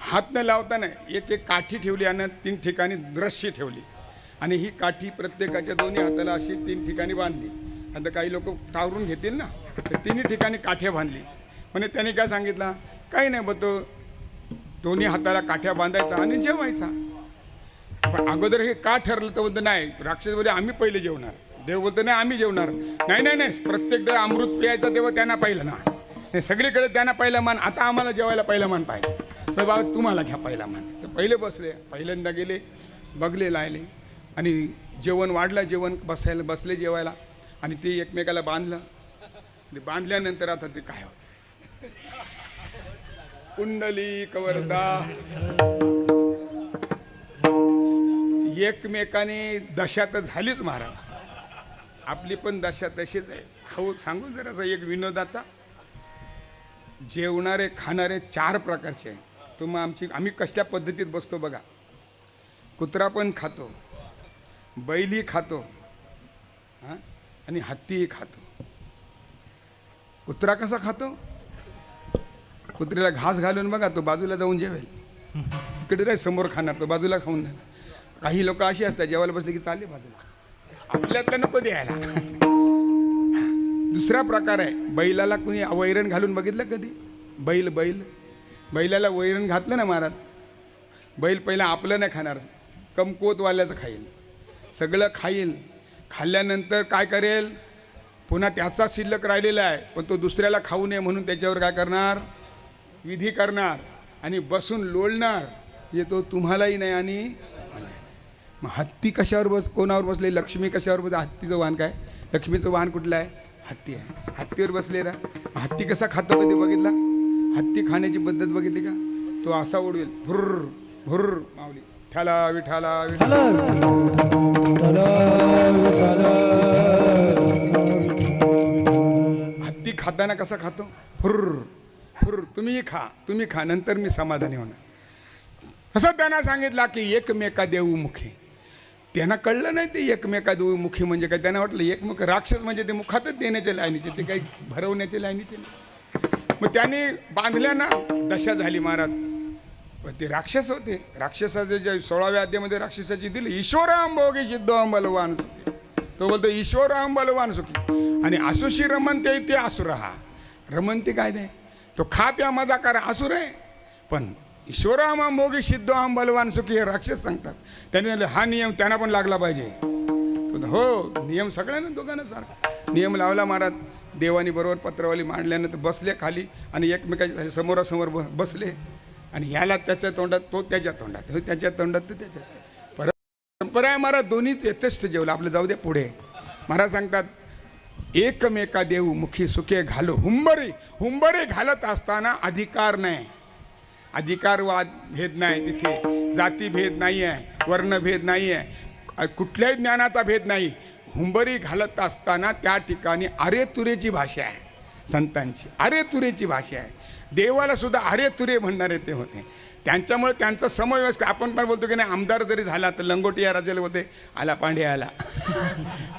हात न लावता नाही, एक एक काठी ठेवली आणि 3 ठिकाणी रस्सी ठेवली आणि ही काठी प्रत्येकाच्या दोन्ही हाताला अशी 3 ठिकाणी बांधली. आता काही लोक टावरून घेतील ना, तर 3 ठिकाणी काठ्या बांधली. म्हणजे त्याने काय सांगितलं? काही नाही बघतो, दोन्ही हाताला काठ्या बांधायचा आणि जेवायचा. पण अगोदर हे का ठरलं तर बोलतं नाही, राक्षस बोलले आम्ही पहिले जेवणार. देव बोलतो नाही आम्ही जेवणार. नाही नाही नाही, प्रत्येक वेळ अमृत प्यायचं तेव्हा त्यांना पहिलं ना, नाही सगळीकडे त्यांना पहिला मान, आता आम्हाला जेवायला पहिला मान पाहिजे. तर बाबा तुम्हाला घ्या पहिला मान. तर पहिले बसले, पहिल्यांदा गेले, बघले लायले आणि जेवण वाढलं, जेवण बसले जेवायला आणि ते एकमेकाला बांधलं आणि बांधल्यानंतर आता ते काय होतं, कुंडली कवरदा एकमेकाने दशा तर झालीच महाराज. आपली पण दशा तशीच आहे. खाऊ सांगू जरासा एक विनोद. आता जेवणारे खाणारे 4 प्रकारचे आहे. तुम्ही आम्ही कसल्या पद्धतीत बसतो बघा. कुत्रा पण खातो, बैलही खातो, हां, आणि हत्तीही खातो. कुत्रा कसा खातो? कुत्र्याला घास घालून बघा, तो बाजूला जाऊन जेवेल. तिकडे नाही समोर खाणार, तो बाजूला खाऊन जाणार. काही लोक अशी असतात, जेवायला बसले की चालले बाजूला, आपल्यातलं नको द्यायला. दुसरा प्रकार आहे, बैलाला कुणी वैरण घालून बघितलं कधी? बैलाला वैरण घातलं ना महाराज, बैल पहिला आपलं नाही खाणार, कमकुवतवाल्याचं खाईल, सगळं खाईल. खाल्ल्यानंतर काय करेल? पुन्हा त्याचा शिल्लक राहिलेला आहे, पण तो दुसऱ्याला खाऊ नये म्हणून त्याच्यावर काय करणार? विधी करणार आणि बसून लोळणार. तो तुम्हालाही नाही आणि मग हत्ती कशावर कोणावर बसले? लक्ष्मी कशावर बसले? हत्तीचं वाहन काय? लक्ष्मीचं वाहन कुठलं आहे? हत्ती आहे. हत्तीवर बसले ना. हत्ती कसा खातो कधी बघितला? हत्ती खाण्याची पद्धत बघितली का? तो असा उडवेल, भुर्र भुर्र माऊली विठाला विठाला विठाला. हत्ती खाताना कसा खातो? फुर्र फुर्र. तुम्ही खा, नंतर मी समाधानी होणार. असं त्यांना सांगितलं की एकमेका देऊ मुखी. त्यांना कळलं नाही ते एकमेका देऊ मुखी म्हणजे काय. त्यांना वाटलं एकमेक राक्षस म्हणजे ते मुखातच देण्याच्या लाईनीचे, ते काही भरवण्याच्या लाईनीचे नाही. मग त्यांनी बांधल्या ना, दशा झाली महाराज. पण ते राक्षस होते. राक्षसाचे जे 16व्या अध्यायामध्ये राक्षसाची दिली, ईश्वराम भोगी सिद्धोहम बलवान सुखी. तो बोलतो ईश्वराम बलवान सुखी. आणि असुशी रमनते ते असुर. हा रमनते काय ते? तो खा प्या मजा करा, असुर आहे. पण ईश्वरामा मोगी सिद्धोहम बलवान सुखी हे राक्षस सांगतात. त्याने हा नियम त्यांना पण लागला पाहिजे. हो, नियम सगळ्यांना दोघांना सारखा नियम लावला महाराज. देवानी बरोबर पत्रवाली मांडल्यानंतर बसले खाली आणि एकमेकाच्या समोरासमोर बसले आणि ह्याला त्याच्या तोंडात, तो त्याच्या तोंडात, त्याच्या तोंडात तर त्याच्यात. परंपरा आहे महाराज, दोन्ही यथेष्ट जेवलं. आपलं जाऊ दे पुढे. महाराज सांगतात एकमेका देऊ मुखी सुखे घालो हुंबरी. हुंबरी घालत असताना अधिकार नाही, अधिकारवाद भेद नाही तिथे, जाती भेद नाही आहे, वर्णभेद नाही आहे, कुठल्याही ज्ञानाचा भेद नाही. हुंबरी घालत असताना त्या ठिकाणी अरे तुरेची भाषा आहे संतांची, अरे तुरेची भाषा आहे. देवाला सुद्धा अरे तुरे म्हणणारे ते होते. त्यांच्यामुळे त्यांचा समव्यवस्था. आपण पण बोलतो की नाही, आमदार जरी झाला तर लंगोटी या राजाला बोलते आला पांड्या आला.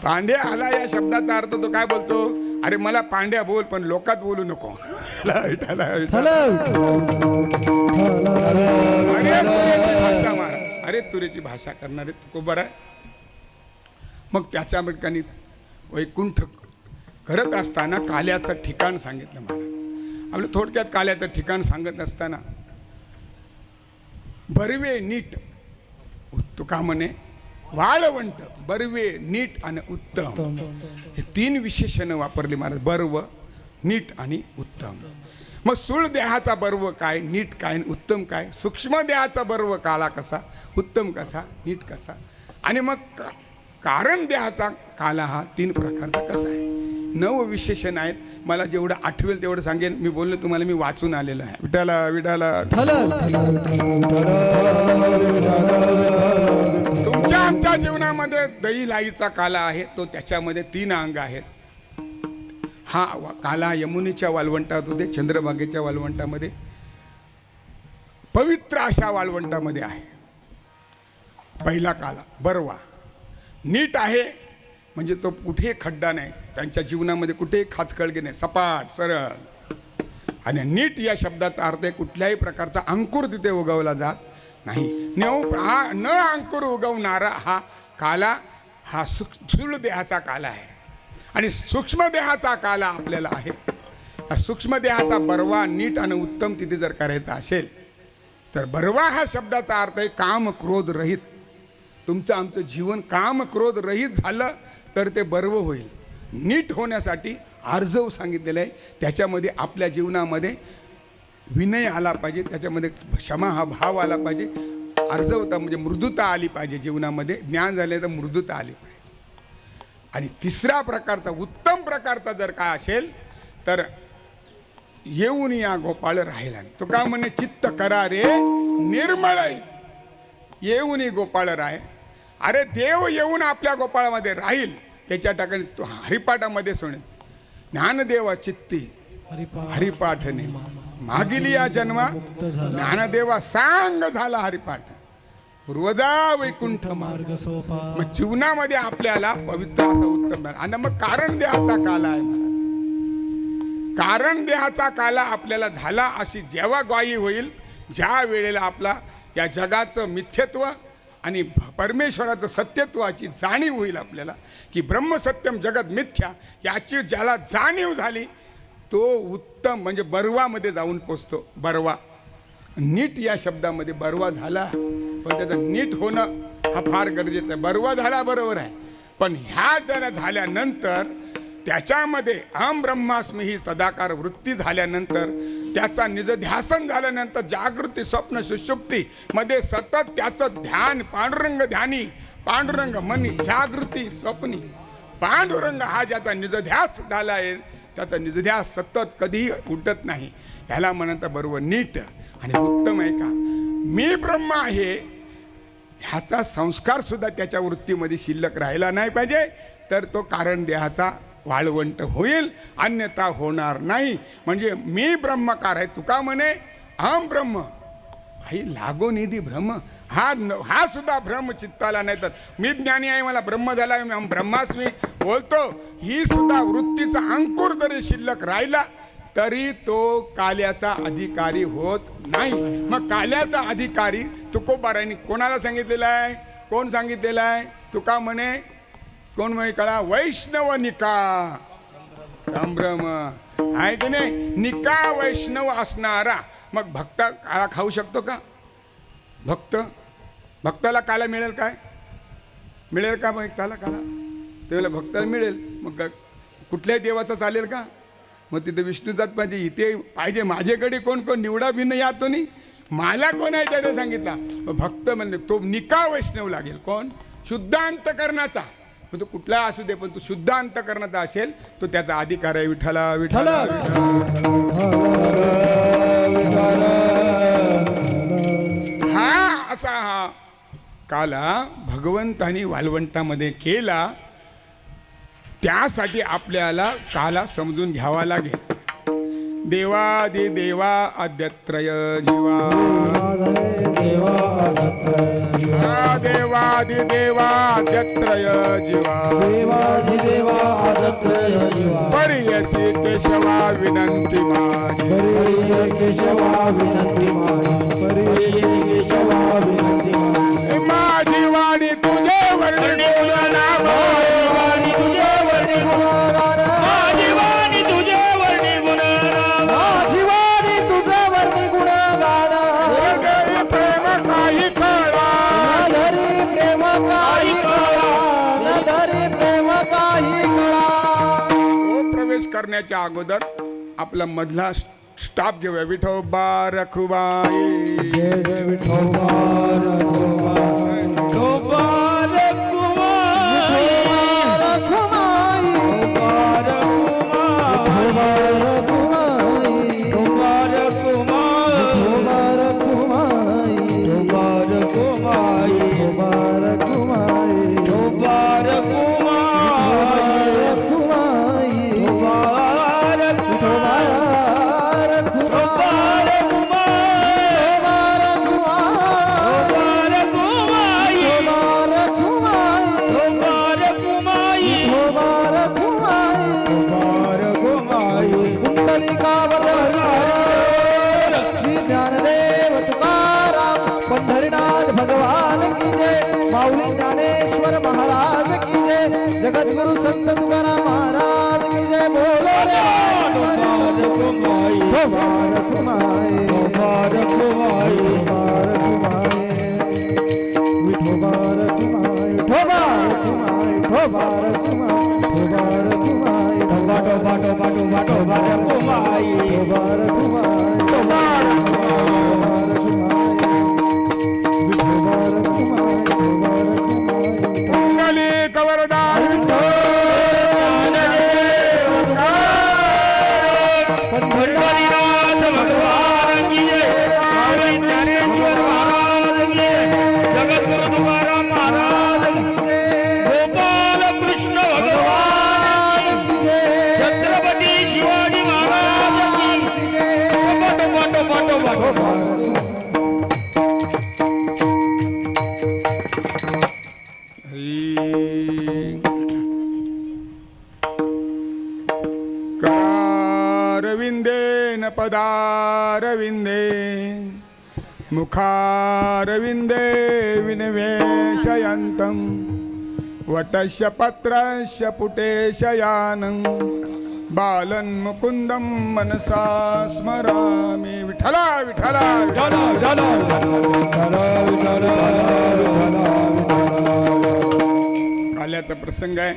पांड्या आला या शब्दाचा अर्थ तो काय बोलतो? अरे मला पांड्या बोल, पण लोकात बोलू नको. अरे तुरेची भाषा महाराज, अरे तुरेची भाषा करणारे तुकोबर आहे. मग त्याच्या ठिकाणी वैकुंठ करत असताना काल्याचं ठिकाण सांगितलं महाराज. आपलं थोडक्यात काल्याचं ठिकाण सांगत असताना बर्वे नीट, तुका म्हणे वाळवंट, बर्वे नीट आणि उत्तम हे 3 विशेषणं वापरली महाराज. बर्व, नीट आणि उत्तम. मग स्थूळ देहाचा बर्व काय, नीट काय, उत्तम काय. सूक्ष्म देहाचा बर्व काला कसा, उत्तम कसा, नीट कसा. आणि मग कारण देहाचा काला हा 3 प्रकारचा कसा आहे. 9 विशेषण आहेत. मला जेवढं आठवेल तेवढं सांगेन. मी बोललो तुम्हाला, मी वाचून आलेलं आहे. विठाला विठाला. तुमच्या आमच्या जीवनामध्ये दही लाईचा काला आहे, तो त्याच्यामध्ये 3 अंग आहेत. हा काला यमुनेच्या वाळवंटात होते, चंद्रभागेच्या वाळवंटामध्ये, पवित्र अशा वाळवंटामध्ये आहे. पहिला काला बरवा नीट आहे, म्हणजे तो कुठेही खड्डा नाही, त्यांच्या जीवनामध्ये कुठेही खाचखळगे नाही, सपाट सरळ. आणि नीट या शब्दाचा अर्थ आहे कुठल्याही प्रकारचा अंकुर तिथे उगवला जात नाही. न अंकुर उगवणारा हा काला हा स्थूल देहाचा काला आहे. आणि सूक्ष्म देहाचा काला आपल्याला आहे. हा सूक्ष्म देहाचा बरवा नीट आणि उत्तम तिथे जर करायचा असेल तर बरवा हा शब्दाचा अर्थ आहे काम क्रोध रहित. तुमचं आमचं जीवन काम क्रोध रहित झालं तर ते बर्व होईल. नीट होण्यासाठी आर्जव सांगितलेलं आहे. त्याच्यामध्ये आपल्या जीवनामध्ये विनय आला पाहिजे, त्याच्यामध्ये क्षमा हा भाव आला पाहिजे, आर्जवता म्हणजे मृदुता आली पाहिजे जीवनामध्ये. ज्ञान झाले तर मृदुता आली पाहिजे. आणि तिसरा प्रकारचा उत्तम प्रकारचा जर काय असेल तर येऊन या गोपाळ राहिला. तो का म्हणे चित्त करा रे निर्मळ येऊन गोपाळ राय. अरे देव येऊन आपल्या गोपाळामध्ये राहील. त्याच्या ठिकाणी तो हरिपाठामध्ये सुनेल ज्ञानदेवा चित्ती हरिपाठने मागिली या जन्मा ज्ञानदेवा सांग झाला हरिपाठ पूर्वजा वैकुंठ मार्ग सोपा. मग जीवनामध्ये आपल्याला पवित्र असं उत्तम. आणि मग कारण देहाचा काला आहे मला. कारण देहाचा काला आपल्याला झाला अशी जेव्हा ग्वाही होईल, ज्या वेळेला आपला या जगाचं मिथ्यत्व आणि परमेश्वराचं सत्यत्वाची जाणीव होईल आपल्याला, की ब्रह्मसत्यम जगत मिथ्या याची ज्याला जाणीव झाली तो उत्तम म्हणजे बरवामध्ये जाऊन पोचतो. बरवा नीट या शब्दामध्ये बरवा झाला, पण त्याचं नीट होणं हा फार गरजेचं आहे. बरवा झाला बरोबर आहे, पण ह्या जर झाल्यानंतर त्याच्यामध्ये अहम ब्रह्मास्मी ही सदाकार वृत्ती झाल्यानंतर, त्याचा निजध्यासन झाल्यानंतर जागृती स्वप्न सुषुप्ती मध्ये सतत त्याचं ध्यान पांडुरंग ध्यानी पांडुरंग मनी जागृती स्वप्नी पांडुरंग हा ज्याचा निजध्यास झाला आहे, त्याचा निजध्यास सतत कधीही उठत नाही. ह्याला म्हणतात बरोबर नीट आणि उत्तम आहे का मी ब्रह्म आहे ह्याचा संस्कार सुद्धा त्याच्या वृत्तीमध्ये शिल्लक राहिला नाही पाहिजे, तर तो कारण देहाचा वाळवंट होईल, अन्यथा होणार नाही. म्हणजे मी ब्रह्मकार आहे. तुका म्हणे अहम ब्रह्म आई लागो निधी भ्रम हा सुद्धा भ्रम चित्ताला नाही. तर मी ज्ञानी आहे मला ब्रह्म झाला मी ब्रह्मास्मी बोलतो, ही सुद्धा वृत्तीचा अंकुर जरी शिल्लक राहिला तरी तो काल्याचा अधिकारी होत नाही. मग काल्याचा अधिकारी तुकोबारांनी कोणाला सांगितलेला आहे? कोण सांगितलेला आहे? तुका म्हणे कोण म्हणे कळा वैष्णव निका संभ्रम आहे की नाही. निका वैष्णव असणारा मग भक्त काला खाऊ शकतो का? भक्ताला काला मिळेल काय? मिळेल का भक्ताला काला? त्यावेळेला भक्ताला मिळेल. मग कुठल्याही देवाचा चालेल का? मग तिथे विष्णूचाच पाहिजे, इथे पाहिजे. माझ्याकडे कोण कोण निवडा भिन्न या तो नाही, मला कोण आहे त्याने सांगितला. भक्त म्हणजे तो निका वैष्णव लागेल. कोण? शुद्ध अंतकरणाचा. तो कुठला असू दे, पण तो शुद्ध अंतकरणाचा असेल तो त्याचा अधिकार आहे. विठ्ठला विठ्ठला हा असा हा काला भगवंतानी वाळवंटामध्ये केला. त्यासाठी आपल्याला काला समजून घ्यावा लागेल. देवादि देवा अद्यत्रय जीवा देवादि देवा अद्यत्रय जीवा परियसी केशवा विनंती माझी वाणी तुझे वर्णी करण्याच्या अगोदर आपला मधला स्टॉप घेऊया. विठोबा रखुबाई जय जय विठोबा पंढरीनाथ भगवान की जय, माऊली ज्ञानेश्वर महाराज की जय, जगद्गुरु संत तुकाराम महाराज की जय. बोलो रे मुबारक माई, मुबारक माई, मुबारक माई, मुबारक माई, मुबारक माई, मुबारक माई, मुबारक माई, मुबारक माई, बाटो बाटो बाटो बाटो बाटो माई, मुबारक माई, मुबारक मंगली कवरदार पंढरीनाथ भगवान की जय, माऊली ज्ञानेश्वर महाराज की जय, जगद्गुरु तुकाराम महाराज की जय, गोपाल कृष्ण भगवान की जय, छत्रपती शिवाजी महाराज की जय. बाटो बाटो बाटो बाटो करारविंदेन पदारविंदे मुखारविंदे विनिवेशयन्तं वटस्य पत्रस्य पुटेशयानं बालं मुकुन्दं मनसा स्मरामि. विठला विठला काल्याचा प्रसंग आहे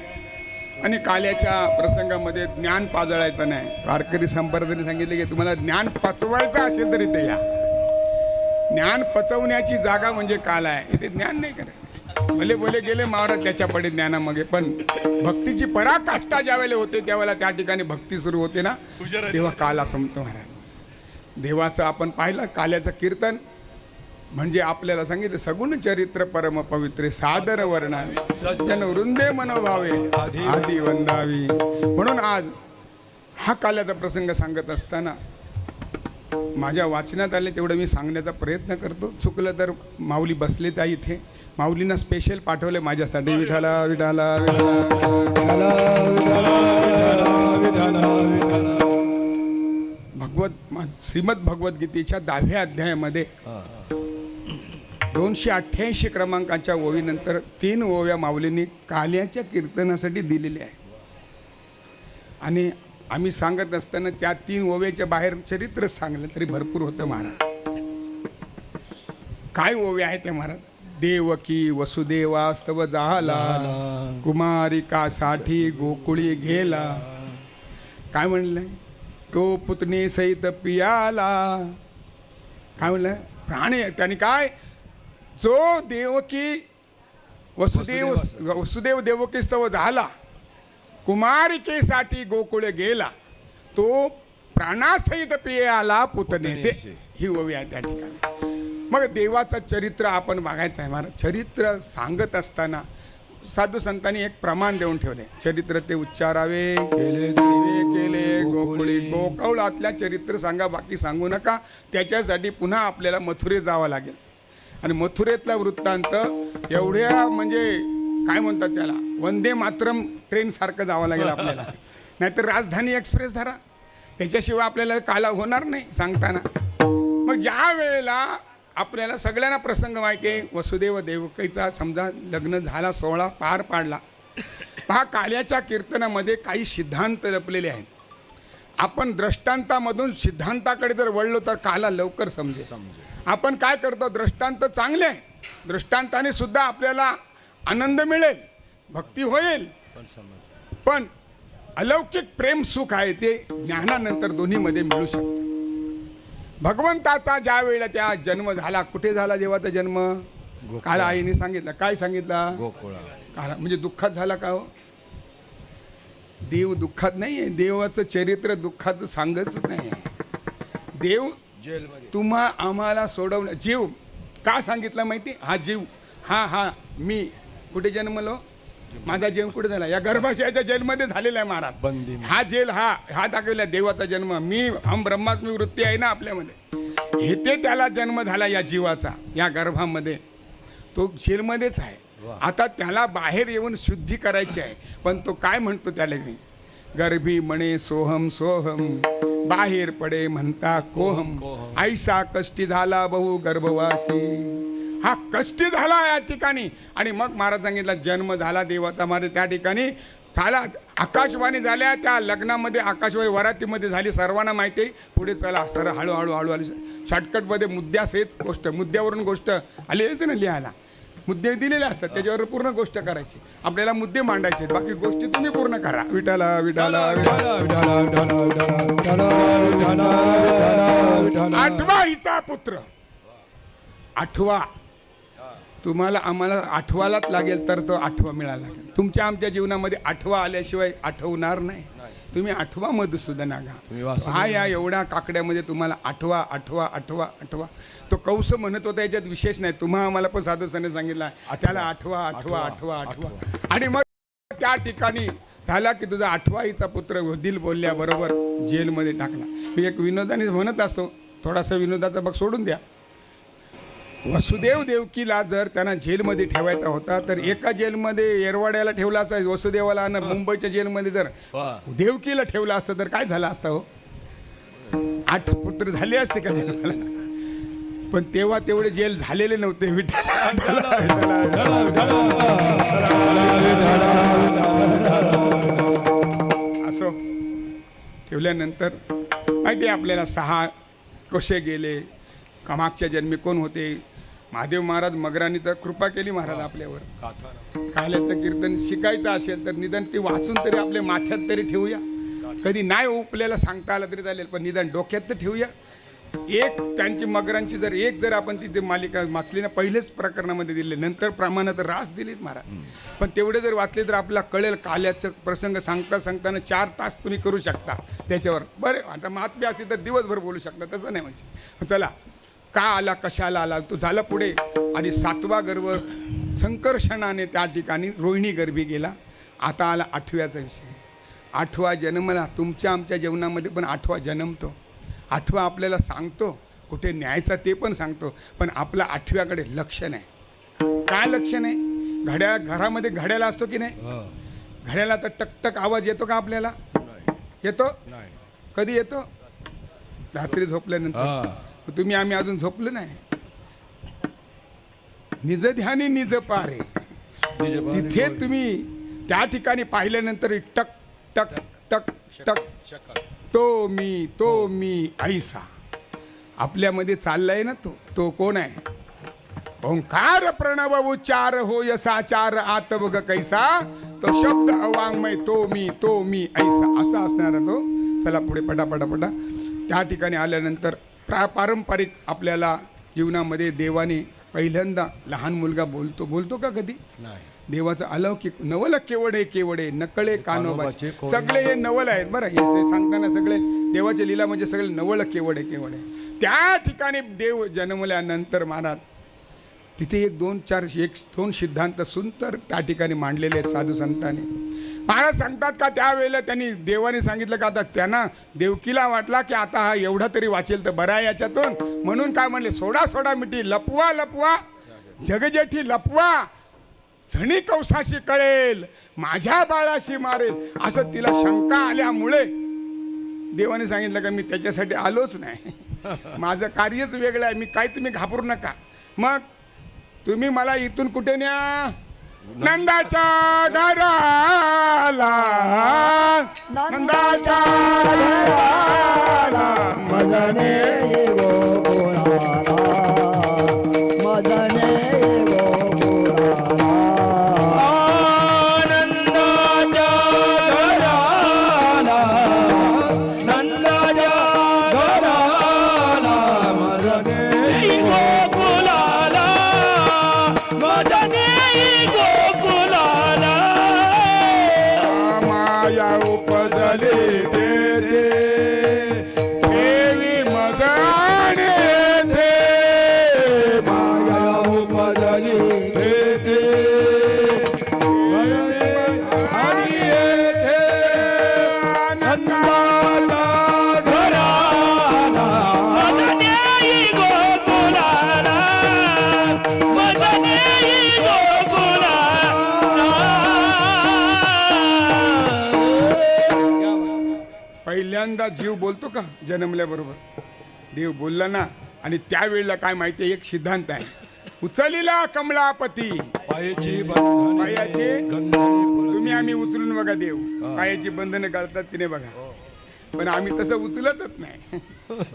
आणि काल्याच्या प्रसंगामध्ये ज्ञान पाजळायचं नाही. वारकरी संप्रदायाने सांगितले की तुम्हाला ज्ञान पचवायचं असेल तर इथे या. ज्ञान पचवण्याची जागा म्हणजे काल आहे, इथे ज्ञान नाही करायचं. भले भले गेले महाराज त्याच्या पडे ज्ञानामागे, पण भक्तीची पराकाष्ठा ज्या वेळेला होते त्यावेळेला त्या ठिकाणी भक्ती सुरू होते ना, तेव्हा काला संपतो महाराज. देवाचं आपण पाहिलं काल्याचं कीर्तन म्हणजे आपल्याला सांगितलं सगुण चरित्र परम पवित्रे सादर वर्णावे सज्जन वृंदे मनोभावे आदी वंदावी. म्हणून आज हा काल्याचा प्रसंग सांगत असताना माझ्या वाचनात आले तेवढं मी सांगण्याचा प्रयत्न करतो. चुकलं तर माऊली बसले त्या इथे, माऊलींना स्पेशल पाठवले माझ्यासाठी. विठाला विठाला श्रीमद भगवद्गीतेच्या 10व्या अध्यायामध्ये 288 क्रमांकाच्या ओवीनंतर 3 ओव्या माऊलींनी काल्याच्या कीर्तनासाठी दिलेल्या आहे. आणि आम्ही सांगत असताना त्या 3 ओव्याच्या बाहेर चरित्र सांगलं तरी भरपूर होतं महाराज. काय ओव्या आहेत ते महाराज? देवकी वसुदेवास्तव झाला, कुमारिकासाठी गोकुळी गेला. काय म्हणलंय? तो पुतणी सहित पियाला. काय म्हणलंय? प्राणी त्याने काय जो देवकी वसुदेव देवकीस्तव झाला, कुमारिकेसाठी गोकुळ गेला, तो प्राणासहित पिये आला पुतणे ते. ही ओवी आहे त्या ठिकाणी. मग देवाचं चरित्र आपण बघायचं आहे महाराज. चरित्र सांगत असताना साधू संतांनी एक प्रमाण देऊन ठेवले. चरित्र ते उच्चारावे, केले गोकुळी. गोकुळातल्या चरित्र सांगा, बाकी सांगू नका. त्याच्यासाठी पुन्हा आपल्याला मथुरे जावं लागेल. आणि मथुरेतला वृत्तांत एवढ्या म्हणजे काय म्हणतात त्याला, वंदे मातरम ट्रेन सारखं जावं लागेल आपल्याला. नाहीतर राजधानी एक्सप्रेस धरा, त्याच्याशिवाय आपल्याला काला होणार नाही सांगताना. मग ज्या वेळेला आपल्याला सगळ्यांना प्रसंग माहिती आहे, वसुदेव देवकीचा समजा लग्न झाला, सोहळा पार पाडला. पहा काल्याच्या कीर्तनामध्ये काही सिद्धांत लपलेले आहेत. आपण दृष्टांतामधून सिद्धांताकडे जर वळलो तर काला लवकर समजेल. आपण काय करतो, दृष्टांत चांगले आहे, दृष्टांताने सुद्धा आपल्याला आनंद मिळेल, भक्ती होईल, पण अलौकिक प्रेम सुख आहे ते ज्ञानानंतर दोन्हीमध्ये मिळू शकते. भगवंताचा ज्या वेळेला त्या जन्म झाला, कुठे झाला देवाचा जन्म? काला आईने सांगितलं. काय सांगितलं? काला म्हणजे दुःखात झाला का हो? देव दुःखात नाही आहे. देवाचं चरित्र दुःखाचं सांगच नाही. देव तुम्हा आम्हाला सोडवलं. जीव का सांगितलं माहिती? हा जीव हा मी कुठे जन्मलो, माझा जन्म कुठे झाला? या गर्भाशयाच्या जेलमध्ये झालेला आहे महाराज. हा जेल हा दाखवला देवाचा जन्म. मी हम ब्रह्मास्मी वृत्ती आहे ना आपल्यामध्ये, हे ते त्याला जन्म झाला या जीवाचा, या गर्भामध्ये. तो जेलमध्येच आहे. आता त्याला बाहेर येऊन शुद्धी करायची आहे. पण तो काय म्हणतो त्याला, गर्भी म्हणे सोहम सोहम बाहेर पडे म्हणता कोहम ऐसा कष्टी झाला बहु गर्भवासी. हा कष्टी झाला या ठिकाणी. आणि मग महाराज सांगितलं जन्म झाला देवाचा महाराज त्या ठिकाणी झाला. आकाशवाणी झाल्या त्या लग्नामध्ये, आकाशवाणी वरातीमध्ये झाली, सर्वांना माहिती आहे. पुढे चला सर हळूहळू हळूहळू शॉर्टकटमध्ये मुद्द्यासहित गोष्ट, मुद्द्यावरून गोष्ट आली असते ना लिहायला, मुद्दे दिलेले असतात त्याच्यावर पूर्ण गोष्ट करायची. आपल्याला मुद्दे मांडायचे, बाकी गोष्टी तुम्ही पूर्ण करा. विठाला विठाला आठवा हिचा पुत्र, आठवा तुम्हाला आम्हाला आठवालाच लागेल तर तो आठवा मिळाला लागेल. तुमच्या आमच्या जीवनामध्ये आठवा आल्याशिवाय आठवणार नाही. तुम्ही आठवा मधुसूदना गा. हा या एवढ्या काकड्यामध्ये तुम्हाला आठवा आठवा आठवा आठवा. तो कौस म्हणत होता याच्यात विशेष नाही, तुम्हा आम्हाला पण साधूसाने सांगितलं त्याला आठवा आठवा आठवा आठवा. आणि मग त्या ठिकाणी झाला की तुझा आठवाईचा पुत्र दिल बोलल्याबरोबर जेलमध्ये टाकला. मी एक विनोदाने म्हणत असतो, थोडासा विनोदाचा भाग सोडून द्या. वसुदेव देवकीला जर त्यांना जेलमध्ये ठेवायचा होता तर एका जेलमध्ये येरवाड्याला ठेवला असता वसुदेवाला, आणि मुंबईच्या जेलमध्ये जर देवकीला ठेवलं असतं तर काय झालं असतं हो? 8 पुत्र झाले असते का जन्माला? पण तेव्हा तेवढे जेल झालेले नव्हते. असो ठेवल्यानंतर माहिती आहे आपल्याला 6 कसे गेले, कामागच्या जन्मी कोण होते. महादेव महाराज मगरांनी तर कृपा केली महाराज आपल्यावर. काल्याचं कीर्तन शिकायचं असेल तर निदान ते वाचून तरी आपल्या माथ्यात तरी ठेवूया. कधी नाही उपल्याला सांगता आलं तरी चालेल, पण निदान डोक्यात तर ठेवूया. एक त्यांची मगरांची जर आपण तिथे मालिका वाचली पहिलेच प्रकरणामध्ये दिले, नंतर प्रमाणात रास दिलीत महाराज. पण तेवढे जर वाचले तर आपल्याला कळेल. काल्याचं प्रसंग सांगताना 4 तास तुम्ही करू शकता त्याच्यावर. बरं आता महात्म्य असते तर दिवसभर बोलू शकता, तसं नाही म्हणजे. चला का आला, कशाला आला, तो झाला पुढे. आणि 7वा गर्भ संकर्षणाने त्या ठिकाणी रोहिणी गर्भी गेला. आता आला 8व्याचा विषय. 8वा जन्मला. तुमच्या आमच्या जीवनामध्ये पण 8वा जन्मतो. 8वा आपल्याला सांगतो कुठे न्यायचा ते पण सांगतो, पण आपला 8व्याकडे लक्ष नाही. काय लक्ष नाही? घरामध्ये घड्याला असतो की नाही? घड्याला तर टकटक आवाज येतो का आपल्याला? येतो? कधी येतो? रात्री झोपल्यानंतर. तुम्ही आम्ही अजून झोपलो नाही. निज ध्यानी निज पारे. तिथे तुम्ही त्या ठिकाणी पाहिल्यानंतर टक टक टक टक तो मी ऐसा आपल्यामध्ये चाललाय ना. तो कोण आहे? ओंकार प्रणव उच्चार हो यसाचार आत बघ कैसा. तो शब्द अवांगमय तो मी ऐसा असा असणारा तो. चला पुढे पटापटा. त्या ठिकाणी आल्यानंतर पारंपरिक आपल्याला जीवनामध्ये देवाने पहिल्यांदा लहान मुलगा बोलतो का कधी? नाही. देवाचं अलौकिक नवल केवढे नकळे कानोबाचे. सगळे हे नवल आहेत बरं. हे सांगताना सगळे देवाचे लीला म्हणजे सगळे नवल केवढे. त्या ठिकाणी देव जन्मल्यानंतर महाराज तिथे 1-2 सिद्धांत सुंदर त्या ठिकाणी मांडलेले आहेत साधू संतांनी. महाराज सांगतात का त्यावेळेला त्यांनी देवाने सांगितलं का आता त्यांना देवकीला वाटला की आता हा एवढा तरी वाचेल तर बरा आहे याच्यातून, म्हणून काय म्हणले सोडा मिठी लपवा जगजेठी लपवा. झणी कौसाशी कळेल माझ्या बाळाशी मारेल. असं तिला शंका आल्यामुळे देवाने सांगितलं का मी त्याच्यासाठी आलोच नाही. माझं कार्यच वेगळं आहे. मी काय तुम्ही घाबरू नका. मग तुम्ही मला इथून कुठे न्या? नंदाच्या घराला. नंदाच्या घराला मदने पहिल्यांदा जीव बोलतो का जन्मल्याबरोबर? देव बोलला ना, आणि त्यावेळेला काय माहिती आहे, एक सिद्धांत आहे, उचलिला कमलापती पायाची बंधने पायाचे गंधने तुम्ही आम्ही उचलून बघा, देव पायाची बंधनं गळतात तिने बघा, पण आम्ही तसं उचलतच नाही.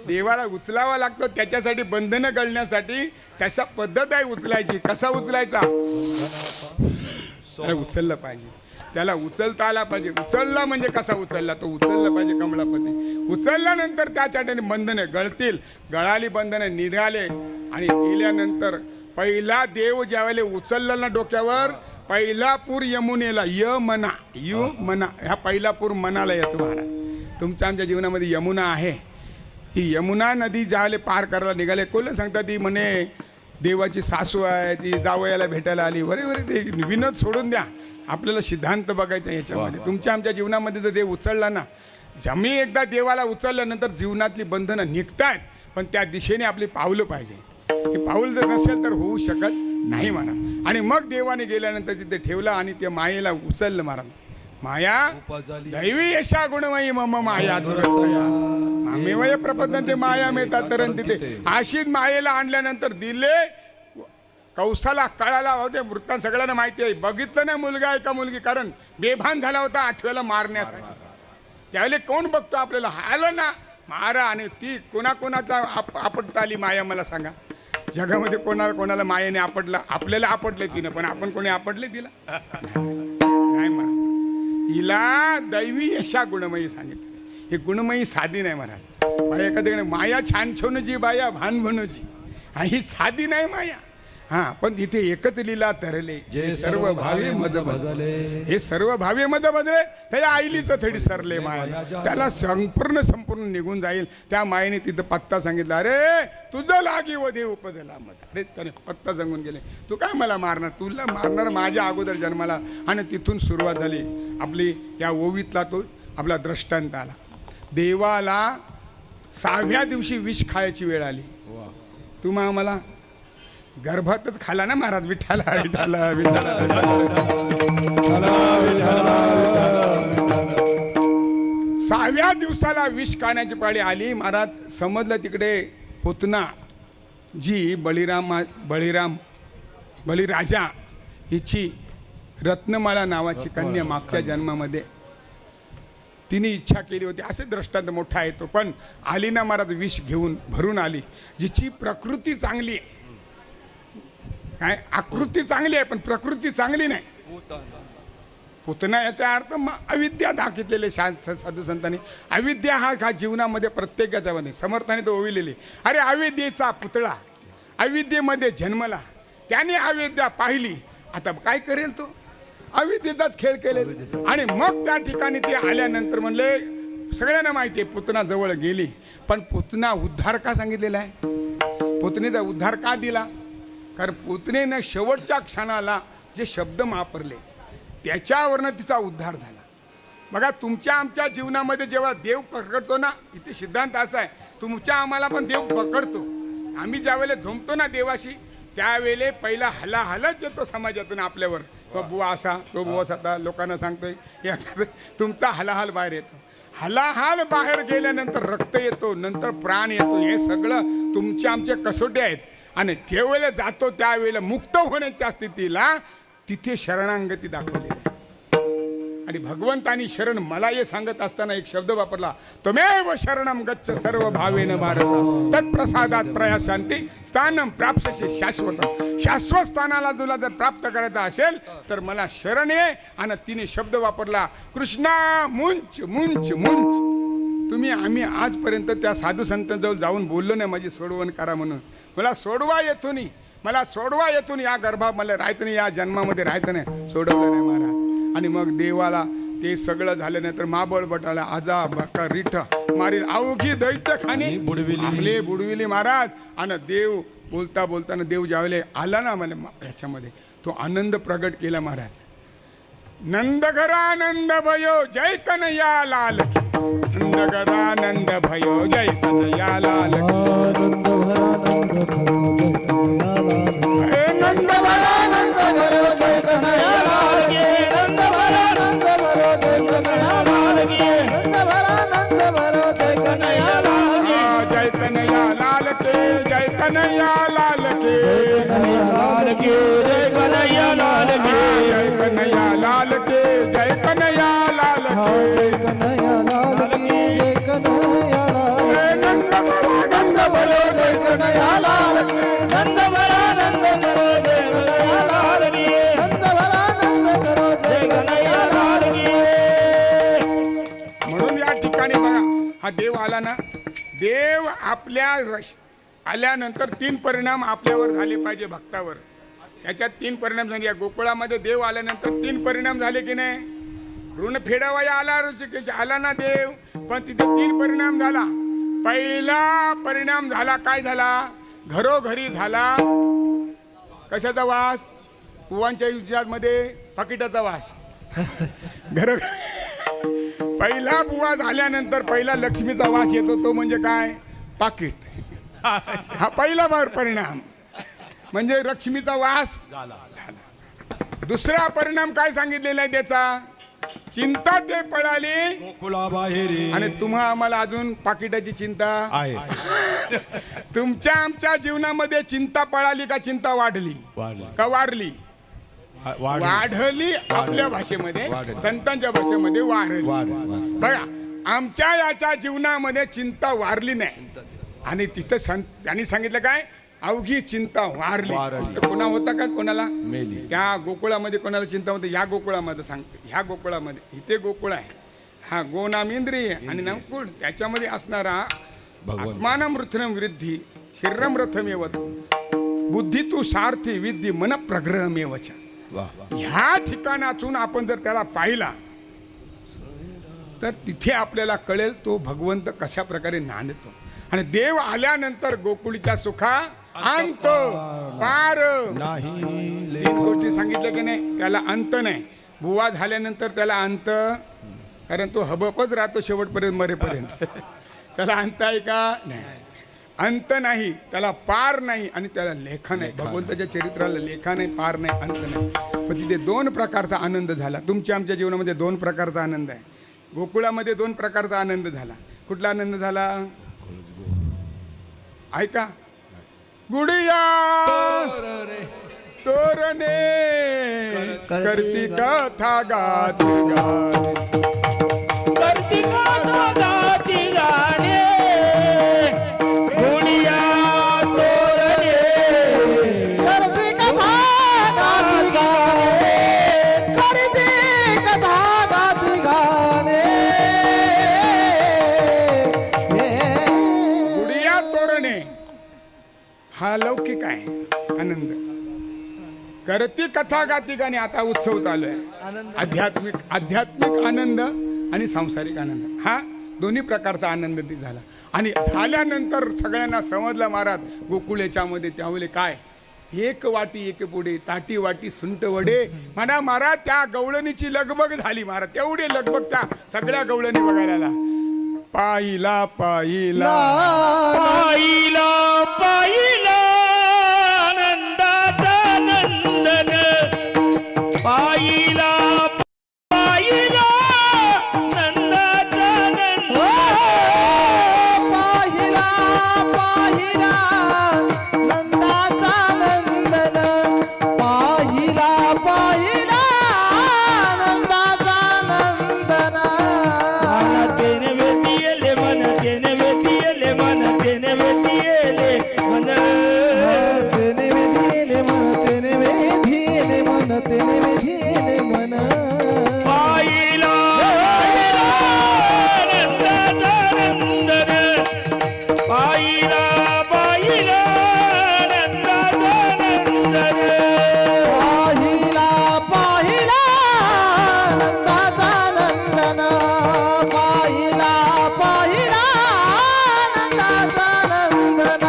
देवाला उचलावा लागतो, त्याच्यासाठी बंधनं गळण्यासाठी कशा पद्धत आहे उचलायची, कसा उचलायचा, त्याला उचललं पाहिजे, त्याला उचलता आला पाहिजे. उचलला म्हणजे कसा उचलला, तो उचलला पाहिजे कमलापती. उचलल्यानंतर त्याच्या बंधने गळतील, गळाली बंधने निघाले, आणि गेल्यानंतर पहिला देव ज्यावेळेला उचलला ना डोक्यावर, पहिला पूर यमुनेला, यमना यू मना, ह्या पहिला पूर मनाला येतो महाराज. तुमच्या आमच्या जीवनामध्ये यमुना आहे. ही यमुना नदी ज्यावेळेला पार करायला निघाले, कोण सांगतात ती म्हणे देवाची सासू आहे, ती जावयाला भेटायला आली, वरे वरे ते विनोद सोडून द्या, आपल्याला सिद्धांत बघायचा याच्यामध्ये. तुमच्या आमच्या जीवनामध्ये जर देव उचलला ना, जमी एकदा देवाला उचलल्यानंतर जीवनातली बंधनं निघतायत, पण त्या दिशेने आपली पावलं पाहिजे. हे पाऊल जर नसेल तर होऊ शकत नाही म्हणा. आणि मग देवाने गेल्यानंतर तिथे ठेवलं आणि ते मायेला उचललं महाराज. माया दैवी यशा गुणमयी मम माया दुरतया मामेवय प्रपंचे माया मिळतात तर तिथे आशीत मायेला आणल्यानंतर दिले कौसाला कळाला होते. वृत्तांत सगळ्यांना माहिती आहे. बघितलं नाही मुलगा आहे का मुलगी, कारण बेभान झाला होता आठव्याला मारण्यासाठी. त्यावेळेला कोण बघतो आपल्याला, आलं ना मारा. आणि ती कोणाकोणाचा आपटता आली माया, मला सांगा. जगामध्ये कोणाला कोणाला मायेने आपटलं, आपल्याला आपटले तिनं, पण आपण कोणी आपटले तिला नाही महाराज. हिला दैवी यशा गुणमयी सांगितले. हे गुणमयी साधी नाही महाराज. एखाद्याकडे माया छान छोन जी बाया भान म्हणूची, ही साधी नाही माया. हा, पण इथे एकच लीला तरले जे सर्व भावे मज भजले, हे सर्व भावे मज भजले, त्याच्या आईलीच थडी सरले माया, त्याला संपूर्ण निघून जाईल. त्या मायेने तिथं पत्ता सांगितला, अरे तुझं लागी व देव उपजला मजा. अरे त्याने पत्ता सांगून गेले, तू काय मला मारणार, तुला मारणार माझ्या अगोदर जन्माला. आणि तिथून सुरुवात झाली आपली. या ओवीतला तो आपला दृष्टांत आला. देवाला 6व्या दिवशी विष खायची वेळ आली. तुम्हा आम्हाला गर्भातच खाला ना महाराज. विठ्ठला विठ्ठला विठ्ठला 6व्या दिवसाला विष खाण्याची पाळी आली महाराज. समजलं तिकडे पुतना जी बळीराजा हिची रत्नमाला नावाची कन्या मागच्या जन्मामध्ये तिने इच्छा केली होती. असे दृष्टांत मोठा आहे तो. पण आली ना महाराज विष घेऊन भरून आली. जिची प्रकृती चांगली आहे, काय आकृती चांगली आहे पण प्रकृती चांगली नाही. पुतना याचा अर्थ अविद्या दाखवलेले साधू संतांनी. अविद्या हा जीवनामध्ये प्रत्येकाच्या मध्ये समर्थाने तो ओविलेली. अरे अविद्येचा पुतळा अविद्येमध्ये जन्मला, त्याने अविद्या पाहिली, आता काय करेल तो, अविद्येचाच खेळ केले. आणि मग त्या ठिकाणी ते आल्यानंतर म्हणले, सगळ्यांना माहिती आहे पुतना जवळ गेली, पण पुतना उद्धार का सांगितलेला आहे, पुतनेचा उद्धार का दिला, कारण पुतनेनं शेवटच्या क्षणाला जे शब्द वापरले त्याच्यावरनं तिचा उद्धार झाला. बघा तुमच्या आमच्या जीवनामध्ये जेव्हा देव पकडतो ना, इथे सिद्धांत असा आहे, तुमच्या आम्हाला पण देव पकडतो. आम्ही ज्या वेळेला झोंबतो ना देवाशी, त्यावेळे पहिला हलाहलच येतो समाजातून आपल्यावर. तो बुवा असा, तो बुवा असा, लोकांना सांगतोय, तुमचा हलाहल बाहेर येतो. हलाहल बाहेर गेल्यानंतर रक्त येतो, नंतर प्राण येतो. हे सगळं तुमच्या आमच्या कसोटे आहेत. आणि त्यावेळेला जातो त्यावेळेला मुक्त होण्याच्या स्थितीला तिथे शरणांगती दाखवली आहे. आणि भगवंतानी शरण मला हे सांगत असताना एक शब्द वापरला, त्वमेव शरणम गच्छ सर्व भावेन भारत तत्प्रसादात प्रयाशांती स्थानम प्राप्स्यसे शाश्वतम. शाश्वत स्थानाला तुला जर प्राप्त करायचं असेल तर मला शरण ये. आणि तिने शब्द वापरला, कृष्णा मुंच मुंच मुंच. तुम्ही आम्ही आजपर्यंत त्या साधू संतांजवळ जाऊन बोललो नाही माझी सोडवण करा म्हणून. मला सोडवा येथून, मला सोडवा येथून, या गर्भा मला राहायचं नाही, या जन्मामध्ये राहायचं नाही. सोडवलं नाही महाराज. आणि मग देवाला ते सगळं झाल्यानंतर माबळ बटाला आजा बका रिठ मारील अवघी दैत्य खाणी बुडविली महाराज. आणि देव बोलता बोलताना देव ज्यावेळेला आला ना मला ह्याच्यामध्ये, तो आनंद प्रगट केला महाराज. नंदघरानंद भयो जय कन्हैया लाल की, नंदघरानंद भयो जय कन्हैया लाल की, नंदभरानंद घरो जय कन्हैया लाल की, नंदभरानंद घरो जय कन्हैया लाल की, नंदभरानंद घरो कन्हैया लाल के जय कन्हैया लाल के लाल की जय कन्हैया लाल की जय कन्हैया लाल के जय कन्हैया लाल के कन्हैया लाल की जय कन्हैया लाल नंद बोलो जय कन्हैया लाल की नंद भरा नंद करो जय कन्हैया लाल की नंद भरा नंद करो जय कन्हैया लाल की म्हणून या ठिकाणी बघा हा देव आला ना, देव आपल्या आल्यानंतर 3 परिणाम आपल्यावर झाले पाहिजे भक्तावर. याच्यात 3 परिणाम झाले. या गोकुळामध्ये देव आल्यानंतर 3 परिणाम झाले की नाही. ऋण फेडावया आला ऋषिकेश आला ना देव, पण तिथे 3 परिणाम झाला. पहिला परिणाम झाला काय झाला, घरोघरी झाला कशाचा वास, बुवांच्या युद्धामध्ये पाकिटाचा वास. पहिला बुवा झाल्यानंतर पहिला लक्ष्मीचा वास येतो, तो म्हणजे काय, पाकिट. हा पहिला परिणाम म्हणजे लक्ष्मीचा वास झाला. दुसरा परिणाम काय सांगितलेला आहे त्याचा, चिंता ते पळाली गोकुळाबाहेरी आणि तुम्हा आम्हाला अजून पाकिटाची चिंता आहे. तुमच्या आमच्या जीवनामध्ये चिंता पळाली का चिंता वाढली का वाढली, वाढली आपल्या भाषेमध्ये, संतांच्या भाषेमध्ये वाढली. बघा आमच्या याच्या जीवनामध्ये चिंता वारली नाही. आणि तिथं त्यांनी सांगितलं काय, अवघी चिंता वारली. तर कोणा होता का कोणाला मेली. त्या गोकुळामध्ये कोणाला चिंता होती, ह्या गोकुळामध्ये सांगते, ह्या गोकुळामध्ये इथे गोकुळ आहे, हा गोनाम इंद्रिय आणि नकुळ त्याच्यामध्ये असणारा आत्मानम रथनम वृद्धी शरीरम रथमेव तू बुद्धी तू सारथी विद्धी मन प्रग्रहमेवच. ह्या ठिकाणातून आपण जर त्याला पाहिला तर तिथे आपल्याला कळेल तो भगवंत कशा प्रकारे नांदतो. आणि देव आल्यानंतर गोकुळीच्या सुखा अंत पार नाही. 3 गोष्टी सांगितल्या की नाही, त्याला अंत नाही. बुवा झाल्यानंतर त्याला अंत, कारण तो हबपच राहतो शेवटपर्यंत मरेपर्यंत. त्याला अंत आहे का नाही, अंत नाही. त्याला पार नाही आणि त्याला लेखा नाही. भगवंताच्या चरित्राला लेखा नाही, पार नाही, अंत नाही. पण तिथे 2 प्रकारचा आनंद झाला. तुमच्या आमच्या जीवनामध्ये 2 प्रकारचा आनंद आहे. गोकुळामध्ये 2 प्रकारचा आनंद झाला. कुठला आनंद झाला ऐका, गुडिया तोरणे करती कथा गाती गाणे, करती कथा गाती गाणे, गुडिया तोरणे करती कथा गाती गाणे, करती कथा गाती गाणे. गुडिया तोरणे हा लौकिक आहे आनंद. करती कथा गाती गाणे आता उत्सव चालू आहे. आध्यात्मिक आनंद आणि सांसारिक आनंद, हा दोन्ही प्रकारचा आनंद ती झाला. आणि झाल्यानंतर सगळ्यांना समजलं महाराज गोकुळेच्या मध्ये त्यावेळी काय, 1 वाटी 1 पुढे ताटी वाटी सुंट वडे म्हणा महाराज. त्या गवळणीची लगबग झाली महाराज, तेवढी लगबग त्या सगळ्या गवळणी बघायला आला. पाहिला पाहिला पाहिला पाहिला नंदाचा नंदन, पाहिला पाहिला नंदाचा नंदन, पाहिला पाहिला नंदाचा नंदन, पाहिला पाहिला नंदाचा नंदन. तेने वेतीयले मन, तेने वेतीयले मन, तेने वेतीयले मन, तेने वेधीले मन, तेने वेधीले मन, तेने वेधीले मन. पाहिला पाहिला नंदाचा नंदन, पाहिला पाहिला नंदाचा नंदन, पाहिला पाहिला नंदाचा नंदन, पाहिला पाहिला नंदाचा नंदन.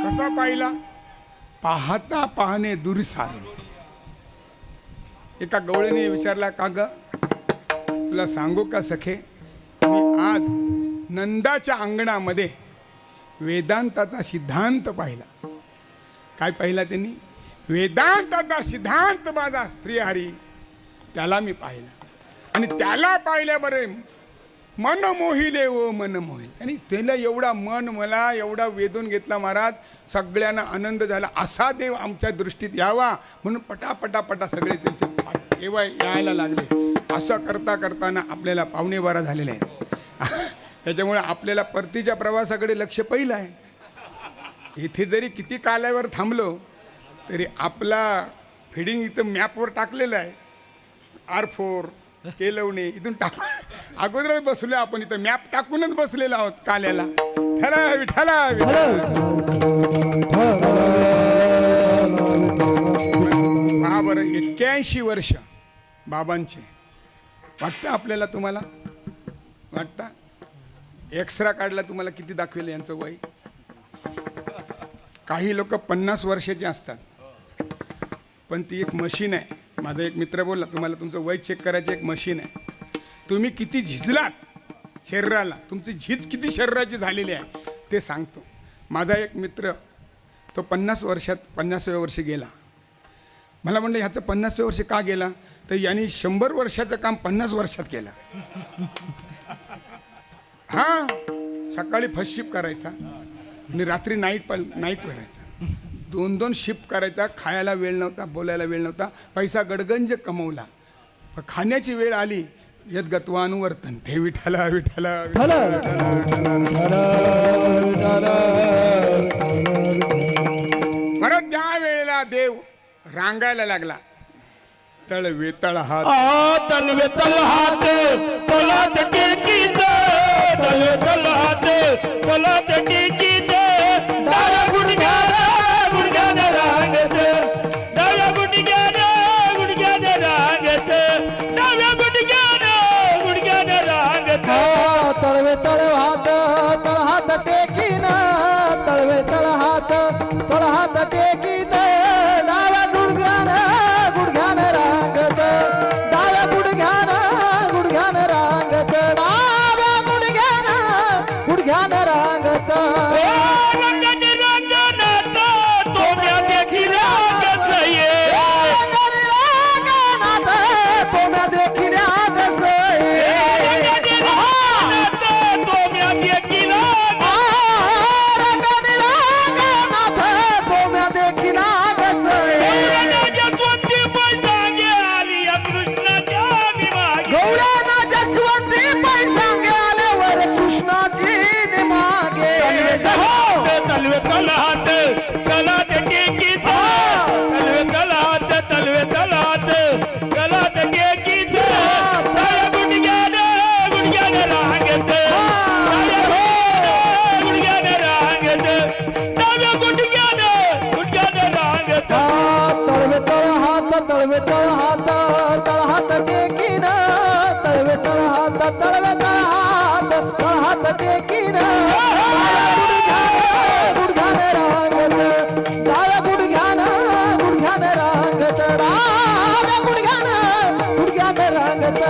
कसा पाहिला, पाहता पाहणे दुर्सारणे. एका गवळीने विचारला, का ग तुला सांगू का सखे, मी आज नंदाच्या अंगणामध्ये वेदांताचा सिद्धांत पाहिला. काय पाहिला त्यांनी, वेदांताचा सिद्धांत माझा श्रीहरी त्याला मी पाहिला. आणि त्याला पाहिल्याबरे मन मोहिले व मन मोहिले. आणि त्याला एवढा मन मला एवढा वेधून घेतला महाराज, सगळ्यांना आनंद झाला. असा देव आमच्या दृष्टीत यावा म्हणून पटापटा सगळे त्यांचे पाठ यायला लागले. असं करता करताना आपल्याला 11:15 झालेले आहेत. त्याच्यामुळे आपल्याला परतीच्या प्रवासाकडे लक्ष पहिलं आहे. इथे जरी किती कालावर थांबलो तरी आपला फिडिंग इथं मॅपवर टाकलेलं आहे. R4 केलवणे इथून टाक अगोदरच बसलो आपण, इथं मॅप टाकूनच बसलेलो आहोत काल्याला. ठला विठला पहा बरं, 81 वर्ष बाबांचे. वाटतं आपल्याला, तुम्हाला वाटतं? एक्सरा काढला तुम्हाला किती दाखवेल यांचं वय? काही लोक 50 वर्षाचे असतात, पण ती एक मशीन आहे. माझा एक मित्र बोलला, तुम्हाला तुमचं वय चेक करायची एक मशीन आहे. तुम्ही किती झिजलात शरीराला, तुमची झीज किती शरीराची झालेली आहे ते सांगतो. माझा एक मित्र तो 50व्या वर्षी गेला. मला म्हणलं ह्याचं 50व्या वर्षी का गेला, तर यांनी 100 वर्षाचं काम 50 वर्षात केलं. हां, सकाळी फर्स्ट शिफ्ट करायचा आणि रात्री नाईट करायचा. 2-2 शिफ्ट करायचा. खायला वेळ नव्हता, बोलायला वेळ नव्हता, पैसा गडगंज कमवला. पण खाण्याची वेळ आली, यद गत्वानुवर्तन ते विठला विठला परत त्या वेळेला देव रांगायला लागला. तळवे तळ हात तलवे तल हात तलात टेकीत, तलवे तल हात तलात टेकीत, डाव्या गुडघ्याने रांगत, डाव्या गुडघ्याने रांगत, डाव्या गुडघ्याने रांगत. तळवे तळ हात टेकीन, तळवे तळ हात टेकीन, डाव्या गुडघ्याने रांगत, डाव्या गुडघ्याने रांगत, डाव्या गुडघ्याने रांगत. रंगाने रंगनात तोम्या देखील रांगत ये, रंगाने रंगनात तोम्या देखील रांगत ये. रंगाने रंगनात तोम्या देखील रंगाने रंगनात तोम्या देखील रांगत ये. जसवंती पैसांगे आली या कृष्णाच्या विमागे, गवळ्याना जसवंती पैसांगे आल्यावर कृष्णाची निमागे. तलवे तलात तलात टेकीत, तलवे तलात तलात टेकीत, डाव्या गुडघ्याने रांगत, गुडघ्याने रांगत, डाव्या गुडघ्याने रांगत. तळवे तळ हात टेकीन, तळवे तळ हात टेकीन, गुडघ्याने रांगत, डाव्या गुडघ्याने रांगत, डाव्या गुडघ्याने रांगत.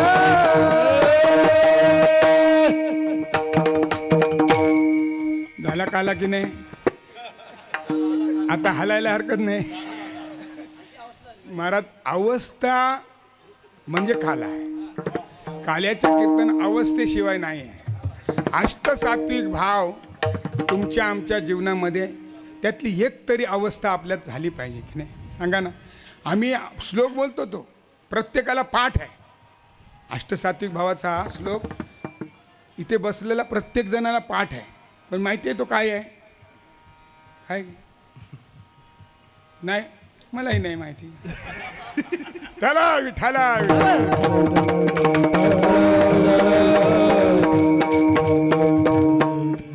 झाला काला की नाही? आता हलायला हरकत नाही महाराज. अवस्था म्हणजे काला आहे. काल्याचं कीर्तन अवस्थेशिवाय नाही आहे. अष्टसात्विक भाव तुमच्या आमच्या जीवनामध्ये त्यातली एक तरी अवस्था आपल्यात झाली पाहिजे की नाही? सांगा ना. आम्ही श्लोक बोलतो, तो प्रत्येकाला पाठ आहे. अष्टसात्विक भावाचा हा श्लोक इथे बसलेला प्रत्येक जणाला पाठ आहे. पण माहिती आहे तो काय आहे? काय नाही, मलाही नाही माहिती. चला विठाला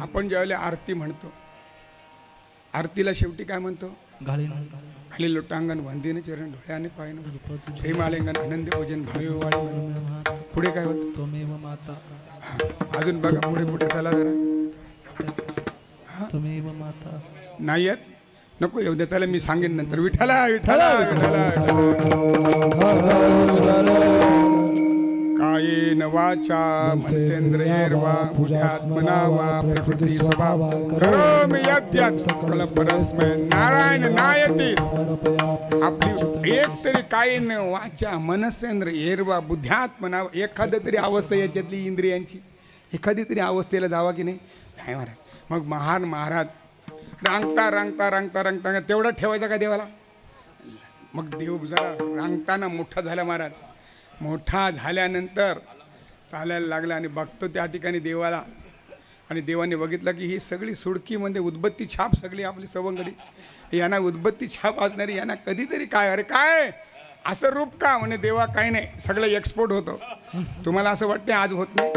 आपण ज्यावेळेला आरती म्हणतो, आरतीला शेवटी काय म्हणतो? खाली लोटांगण वंदीन चरण डोळ्याने पायन प्रेमालिंगन आनंद पूजन भावी वाळी. पुढे काय होतं? अजून बघा पुढे चला जरा. नाही येत? नको येऊ दे, चला मी सांगेन नंतर. विठाला विठाला विठाला कायेन वाचा मनसेंद्रियैर्वा बुद्ध्यात्मना वा प्रकृती स्वभाव करोमि यद्यत् सकलं परस्मै नारायण नायती. आपली एक तरी कायेन वाचा मनसेंद्रियैर्वा बुद्ध्यात्मना, एखादं तरी अवस्था याच्यातली इंद्रियांची एखादी तरी अवस्थेला जावा की नाही. नाही महाराज. मग महान महाराज रांगता रांगता रांगता रांगता तेवढा ठेवायचा का देवाला. मग देव जरा रांगताना मोठा झाला महाराज. मोठा झाल्यानंतर चालायला लागला आणि बघतो त्या ठिकाणी देवाला. आणि देवाने बघितलं की ही सगळी सुडकीमध्ये उदबत्ती छाप सगळी आपली सवंगडी, यांना उदबत्ती छाप असणारी यांना कधीतरी काय अरे काय असं रूप का. म्हणे देवा काही नाही, सगळं एक्सपोर्ट होतं. तुम्हाला असं वाटते आज होत नाही.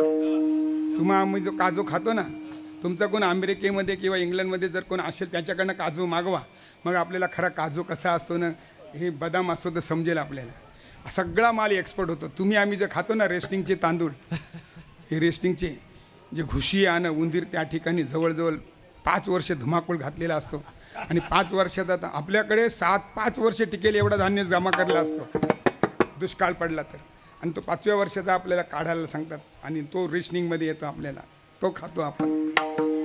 तुम्हा आम्ही जो काजू खातो ना, तुमचा कोण अमेरिकेमध्ये किंवा इंग्लंडमध्ये जर कोण असेल त्याच्याकडनं काजू मागवा, मग आपल्याला खरा काजू कसा असतो ना, हे बदाम असतो तर समजेल आपल्याला. सगळा माल एक्सपोर्ट होतो. तुम्ही आम्ही जे खातो ना रेशनिंगचे तांदूळ, हे रेशनिंगचे जे घुशी आणि उंदीर त्या ठिकाणी जवळजवळ 5 वर्ष धुमाकूळ घातलेला असतो. आणि 5 वर्षात आता आपल्याकडे 5 वर्ष टिकेल एवढा धान्य जमा करला असतो दुष्काळ पडला तर. आणि तो 5व्या वर्षाचा आपल्याला काढायला सांगतात आणि तो रेशनिंगमध्ये येतो आपल्याला, तो खातो आपण.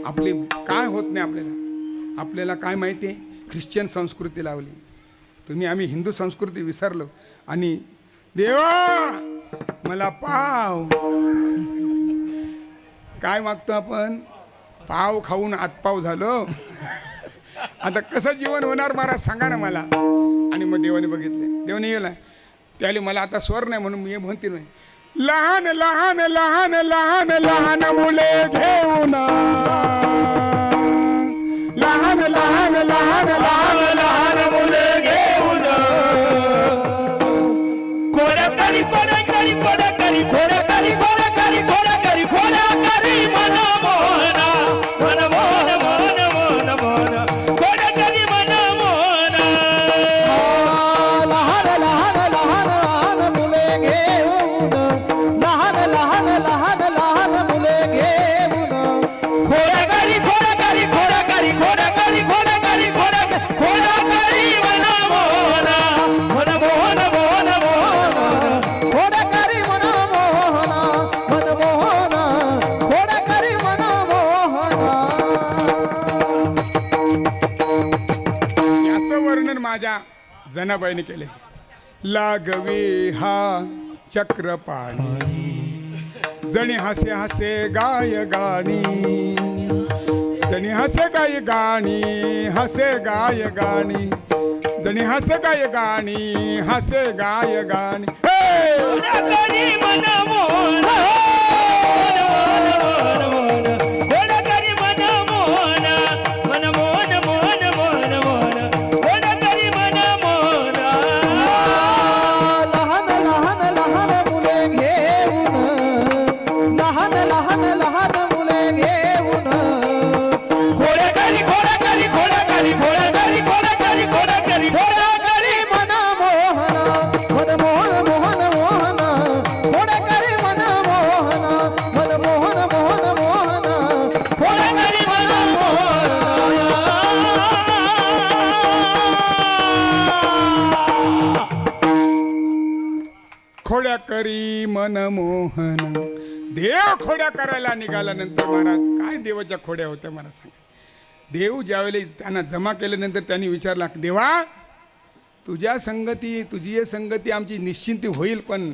आपली काय होत नाही आपल्याला. आपल्याला काय माहिती आहे, ख्रिश्चन संस्कृती लावली. तुम्ही आम्ही हिंदू संस्कृती विसरलो आणि देवा मला पाव काय मागतो आपण. पाव खाऊन आतपाव झालो. आता कसं जीवन होणार महाराज सांगा ना मला. आणि मग देवाने बघितले, देवाने गेला त्याला मला आता स्वर नाही म्हणून मी म्हणते नाही. लहान लहान लहान लहान लहान मुले घेऊन लहान लहान लहान लहान लहान मुले घेऊन खोड्या करी खोड्या करी खोड्या करी खोड्या करी खोड्या करी खोड्या करी खोड्या करी मन मोहना मन मोहन मोहन मोहन मोहन खोड्या करी मन मोहना. लहान लहान लहान लहान मुले घेऊन लहान लहान लहान लहान मुले घेऊन खोड्या करी खोड्या करी खोड्या करी खोड्या करी खोड्या करी खोड्या खोड्या करी मन मोहना मन मोहन मोहन मोहन खोड्या करी मन मोहना मन मोहना खोड्या करी मन मोहना. याचं वर्णन माझ्या जनाबाईने केले. लागवी हा चक्रपाणी जणी हसे हसे गाय गाणी जणी हसे गाय गाणी हसे गाय गाणी जणी हसे गाय गाणी हसे गाय गाणी. खोड्या करी मन मोहन खोड्या करी मन मोहन मन मोहन मोहन मोहन मोहन खोड्या करी मन मोहन. लहान लहान लहान मुले घेऊन लहान लहान लहान मुले घेऊन खोड्या करी खोड्या करी खोड्या करी खोड्या करी खोड्या करी खोड्या करी खोड्या करी मन मोहना मन मोहन मोहन मोहन खोड्या करी मन मोहना मन मोहन मोहन मोहन खोड्या करी मन खोड्या करी मनमोहन. देव खोड्या करायला निघाल्यानंतर महाराज काय देवाच्या खोड्या होत्या मला सांगा. देव ज्यावेळेला त्यांना जमा केल्यानंतर त्यांनी विचारला, देवा तुझ्या संगती तुझी संगती आमची निश्चिंती होईल, पण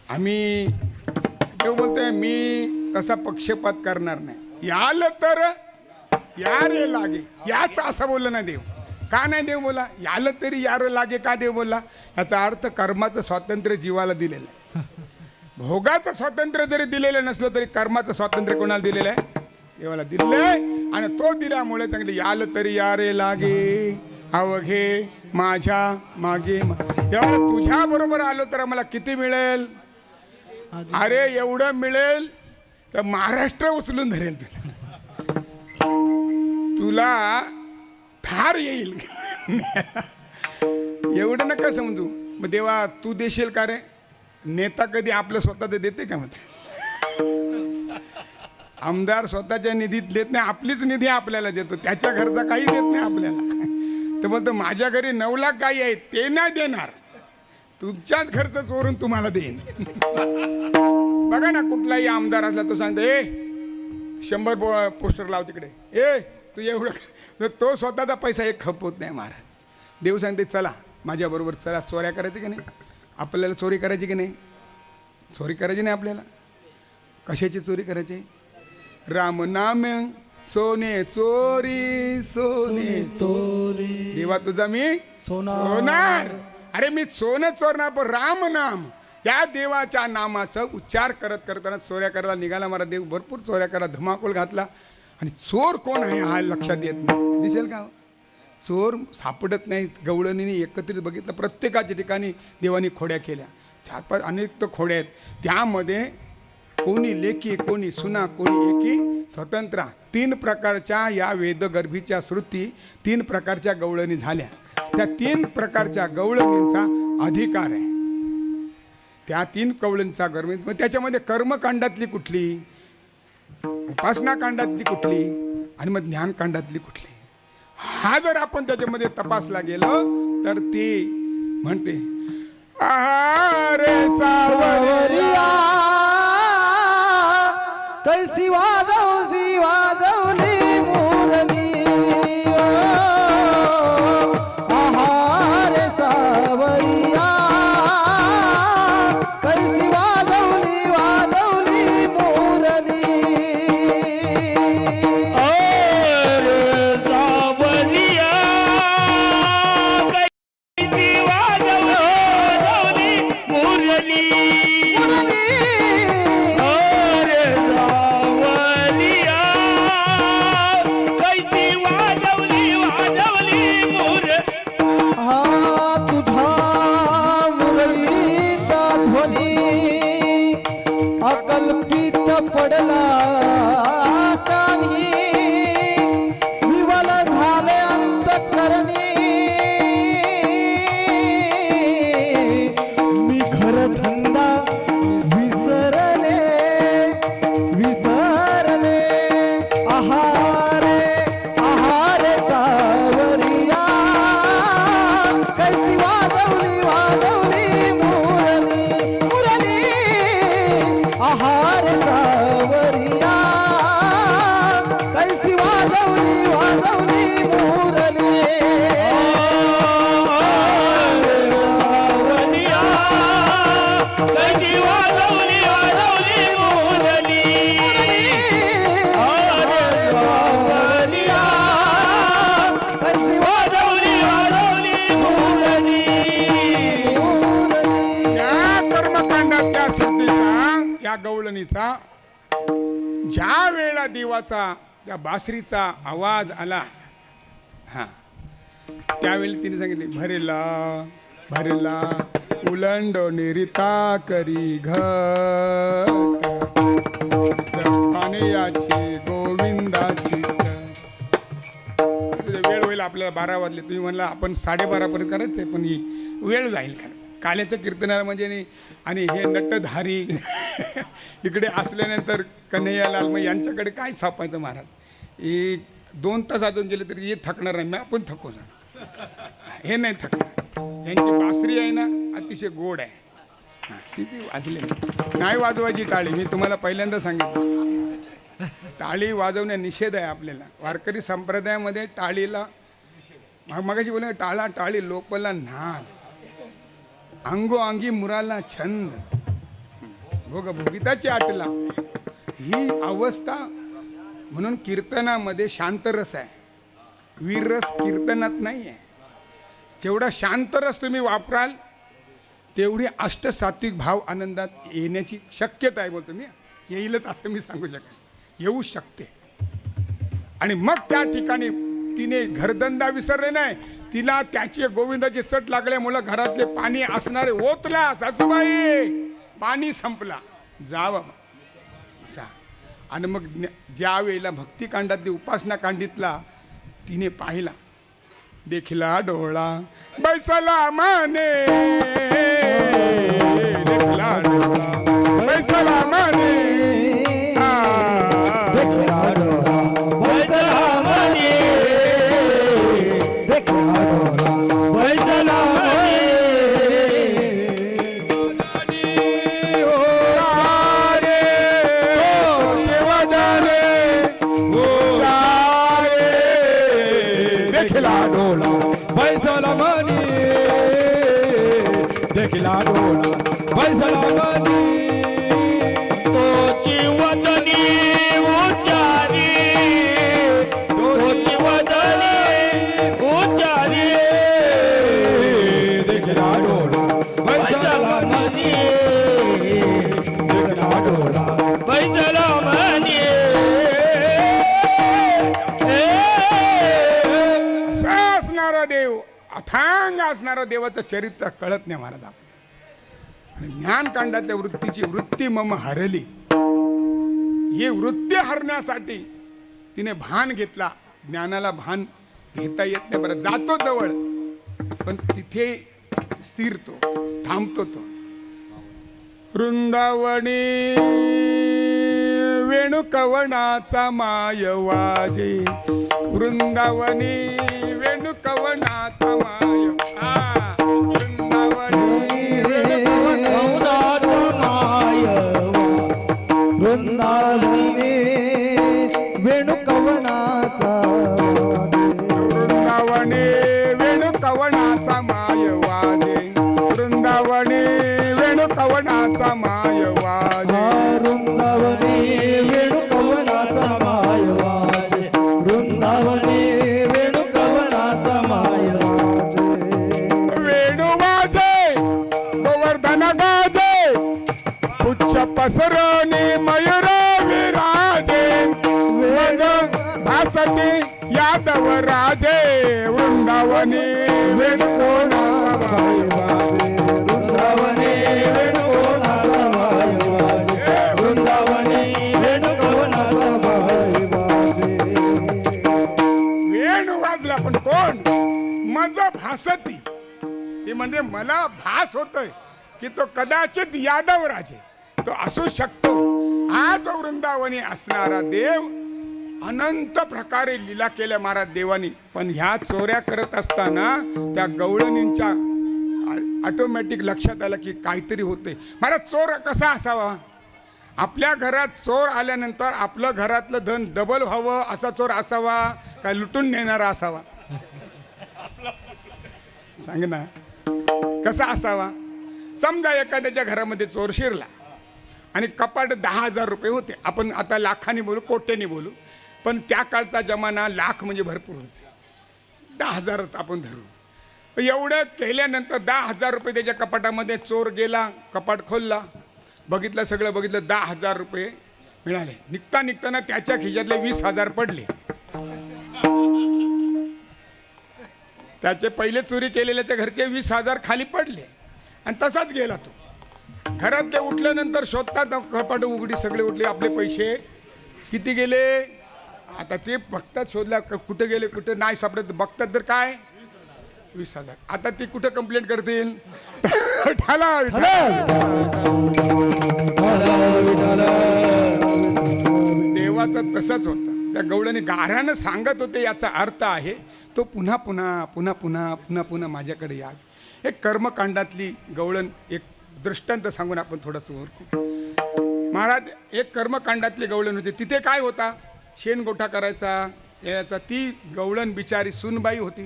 आम्ही देव बोलतोय मी तसा पक्षपात करणार नाही. याल तर या रे लागे याच असं बोललं ना देव. का नाही देव बोला याल तरी यार लागे का देव बोलला. याचा अर्थ कर्माचं स्वातंत्र्य जीवाला दिलेलं आहे. भोगाचं स्वातंत्र्य जरी दिलेलं नसलं तरी कर्माचं स्वातंत्र्य कोणाला दिलेलं आहे, देवाला दिलेलं आहे. आणि तो दिल्यामुळे चांगले याल तरी या रे लागे अवघे माझ्या मागे. देवाला तुझ्या बरोबर आलो तर मला किती मिळेल. अरे एवढं मिळेल तर महाराष्ट्र उचलून धरेल तुला थार येईल. एवढं नका समजू. मग देवा तू देशील का रे. नेता कधी आपलं स्वतःचं देते का. मग आमदार स्वतःच्या निधीत देत नाही, आपलीच निधी आपल्याला देतो. त्याच्या घरचा काही देत नाही आपल्याला. तर बोलतो माझ्या घरी 9 लाख गायी आहेत ते नाही देणार, तुमच्याच घरचं चोरून तुम्हाला देईन. बघा ना, कुठलाही आमदार असला तो सांगतो, 100 पोस्टर लाव तिकडे, तू एवढं. तो स्वतःचा पैसा एक खपवत नाही महाराज. देव सांगते चला माझ्याबरोबर, चला चोऱ्या करायची की नाही. आपल्याला चोरी करायची की नाही? चोरी करायची नाही आपल्याला. कशाची चोरी करायची? राम नाम सोने चोरी, सोने चोरी. देवा तुझा मी सोनार. अरे मी सोनं चोरणार, पण राम नाम, त्या देवाच्या नामाचा उच्चार करत करताना चोऱ्या करायला निघाला. मला देव भरपूर चोऱ्या करा धमाकूल घातला. आणि चोर कोण आहे हा लक्षात येत नाही. दिसेल का? चोर सापडत नाहीत. गवळणीने एकत्रित बघितलं, प्रत्येकाच्या ठिकाणी देवानी खोड्या केल्या. 4-5 अनेक तर खोड्या आहेत. त्यामध्ये कोणी लेकी, कोणी सुना, कोणी एकी स्वतंत्र. 3 प्रकारच्या या वेदगर्भीच्या श्रुती 3 प्रकारच्या गवळणी झाल्या. त्या 3 प्रकारच्या गवळणींचा अधिकार आहे. त्या 3 गवळणींचा गर्मी. मग त्याच्यामध्ये कर्मकांडातली कुठली, उपासना कांडातली कुठली, आणि मग ज्ञानकांडातली कुठली, हा जर आपण त्याच्यामध्ये तपासला गेलो तर ती म्हणते रे सावरिया कैसी वाजवली वाजवली मुरली. रे सावरिया कैसी वाजवली वाजवली मुरली. अकल्पित पडला कानी, विवल झाले अंतकरणी. मी घर धंदा विसरले विसरले. आहारे आहारे सावरिया कैसी वाजवली वाजवली मुरली मुरली. आहार सावरिया कैसी वाजवली वाजवली मुरली. कैसी वाजवली वाजवली मुरली. कैसी वाजवली वाजवली मुरली. त्या कर्मकांडात त्या श्रुतीचा, या गवळणीचा ज्या वेळेला देवाचा त्या बासरीचा आवाज आला, हा त्यावेळी तिने सांगितले भरेला भरेला उलंडो निरिता करी घट याची गोविंदाची. वेळ होईल आपल्याला 12 वाजले. तुम्ही म्हणला आपण 12:30 पर्यंत करायचं आहे, पण ही वेळ जाईल का? काल्याचं कीर्तनाला म्हणजे नाही. आणि हे नटधारी इकडे असल्यानंतर कन्हैयालाल मग यांच्याकडे काय सापायचं महाराज. 1-2 तास अजून गेले तरी हे थकणार नाही. आपण थकू जाणार, हे नाही थकणार. यांची बासरी आहे ना अतिशय गोड आहे. किती वाजले नाही वाजवायची टाळी. मी तुम्हाला पहिल्यांदा सांगितलं, टाळी वाजवण्या निषेध आहे आपल्याला. वारकरी संप्रदायामध्ये टाळीला मगाशी बोलले टाळा टाळी लोपला नाद, अंगोअंगी मुराला छंद, भोग भोगिताची आटला. ही अवस्था म्हणून कीर्तनामध्ये शांतरस आहे. वीररस कीर्तनात नाही आहे. जेवढा शांतरस तुम्ही वापराल तेवढी अष्टसात्विक भाव आनंदात येण्याची शक्यता आहे. बोलतो मी येईलच असं मी सांगू शकेल, येऊ शकते. आणि मग त्या ठिकाणी तिने घरधंदा विसरले नाही. तिला त्याची गोविंदाची चट लागल्यामुळं घरातले पाणी असणारे ओतला. सासूबाई पाणी संपला, जावं जा. आणि मग ज्या वेळेला भक्तिकांडातली उपासना कांडीतला तिने पाहिला, देखला डोळा बैसला माने, देखला डोळा बैसला माने, देखला डोळा बैसला माने, देखला डोळा बैसला माने. डोळा बैसला मनी देखला डोळा बैसला मनी तोची वदनी उच्चारी तोची वदनी उच्चारी देखला डोळा बैसला मनी देखला डोळा बैसला म्हणे असा असणारा देव अथांग असणारा देवाचं चरित्र कळत नाही महाराज आपल्याला. आणि ज्ञानकांडातल्या वृत्तीची वृत्ती मम हरली. ही वृत्ती हरण्यासाठी तिने भान घेतला. ज्ञानाला भान घेता येत नाही बरं, जातो जवळ पण तिथे स्थिरतो, थांबतो तो. वृंदावनी वेणुकवनाचा माय वाजे वृंदावनी वेणुकवनाचा माय वृंदावनी कवनाचा मायवा वृंदावनी वेणुकवनाचा वृंदावनी वेणुकवनाचा माय वाजे वृंदावनी वेणुकवनाचा माय वाजे वृंदावनी वेणुकवनाचा मायवाचे वृंदावनी वेणुकवनाचा मायवाचे वेणू वाजे गोवर्धन गाजे पुच्छ पसरणी मयूर विराजे वेद भासती यादव राजे वृंदावनी वेणुकोणाचा वृंदावनी वेणुकवनाचा मायवाचे वृंदावनी वेणुकवनाचा मायवाचे वेणू वाजला पण कोण मज भासती. ते म्हणजे मला भास होतोय की तो कदाचित यादव राजे तो असू शकतो. हा जो वृंदावनी असणारा देव अनंत प्रकारे लीला केल्या महाराज देवानी. पण ह्या चोऱ्या करत असताना त्या गवळणींच्या ऑटोमॅटिक लक्षात आलं की काहीतरी होते. महाराज चोर कसा असावा? आपल्या घरात चोर आल्यानंतर आपलं घरातलं धन डबल व्हावं असा चोर असावा का लुटून नेणारा असावा? सांग ना कसा असावा? समजा एखाद्याच्या घरामध्ये चोर शिरला आणि कपाट 10,000 रुपये होते. आपण आता लाखांनी बोलू, कोट्यानी बोलू, पण त्या काळचा जमाना लाख म्हणजे भरपूर होते. 10,000 आपण धरू. एवढं केल्यानंतर 10,000 रुपये त्याच्या कपाटामध्ये चोर गेला, कपाट खोलला, बघितलं, सगळं बघितलं, 10,000 रुपये मिळाले. निघताना त्याच्या खिशातले 20,000 पडले. त्याचे पहिले चोरी केलेल्याच्या घरचे 20,000 खाली पडले आणि तसाच गेला तो. घरातले उठल्यानंतर शोधतात, कपाट उघडी, सगळे उठले, आपले पैसे किती गेले. आता ते बघतात, शोधल्या कुठे गेले, कुठे नाही सापडत, बघतात तर काय 20,000. आता ती कुठे कंप्लेंट करतील? ठाला देवाचं तसंच होतं. त्या गवळणी गाऱ्यानं सांगत होते याचा अर्थ आहे तो पुन्हा पुन्हा पुन्हा पुन्हा पुन्हा पुन्हा माझ्याकडे या. एक कर्मकांडातली गवळण एक दृष्टांत सांगून आपण थोडंसं ओळखू. महाराज एक कर्मकांडातली गवळण होती. तिथे काय होता? शेणगोठा करायचा याचा. ती गवळण बिचारी सूनबाई होती,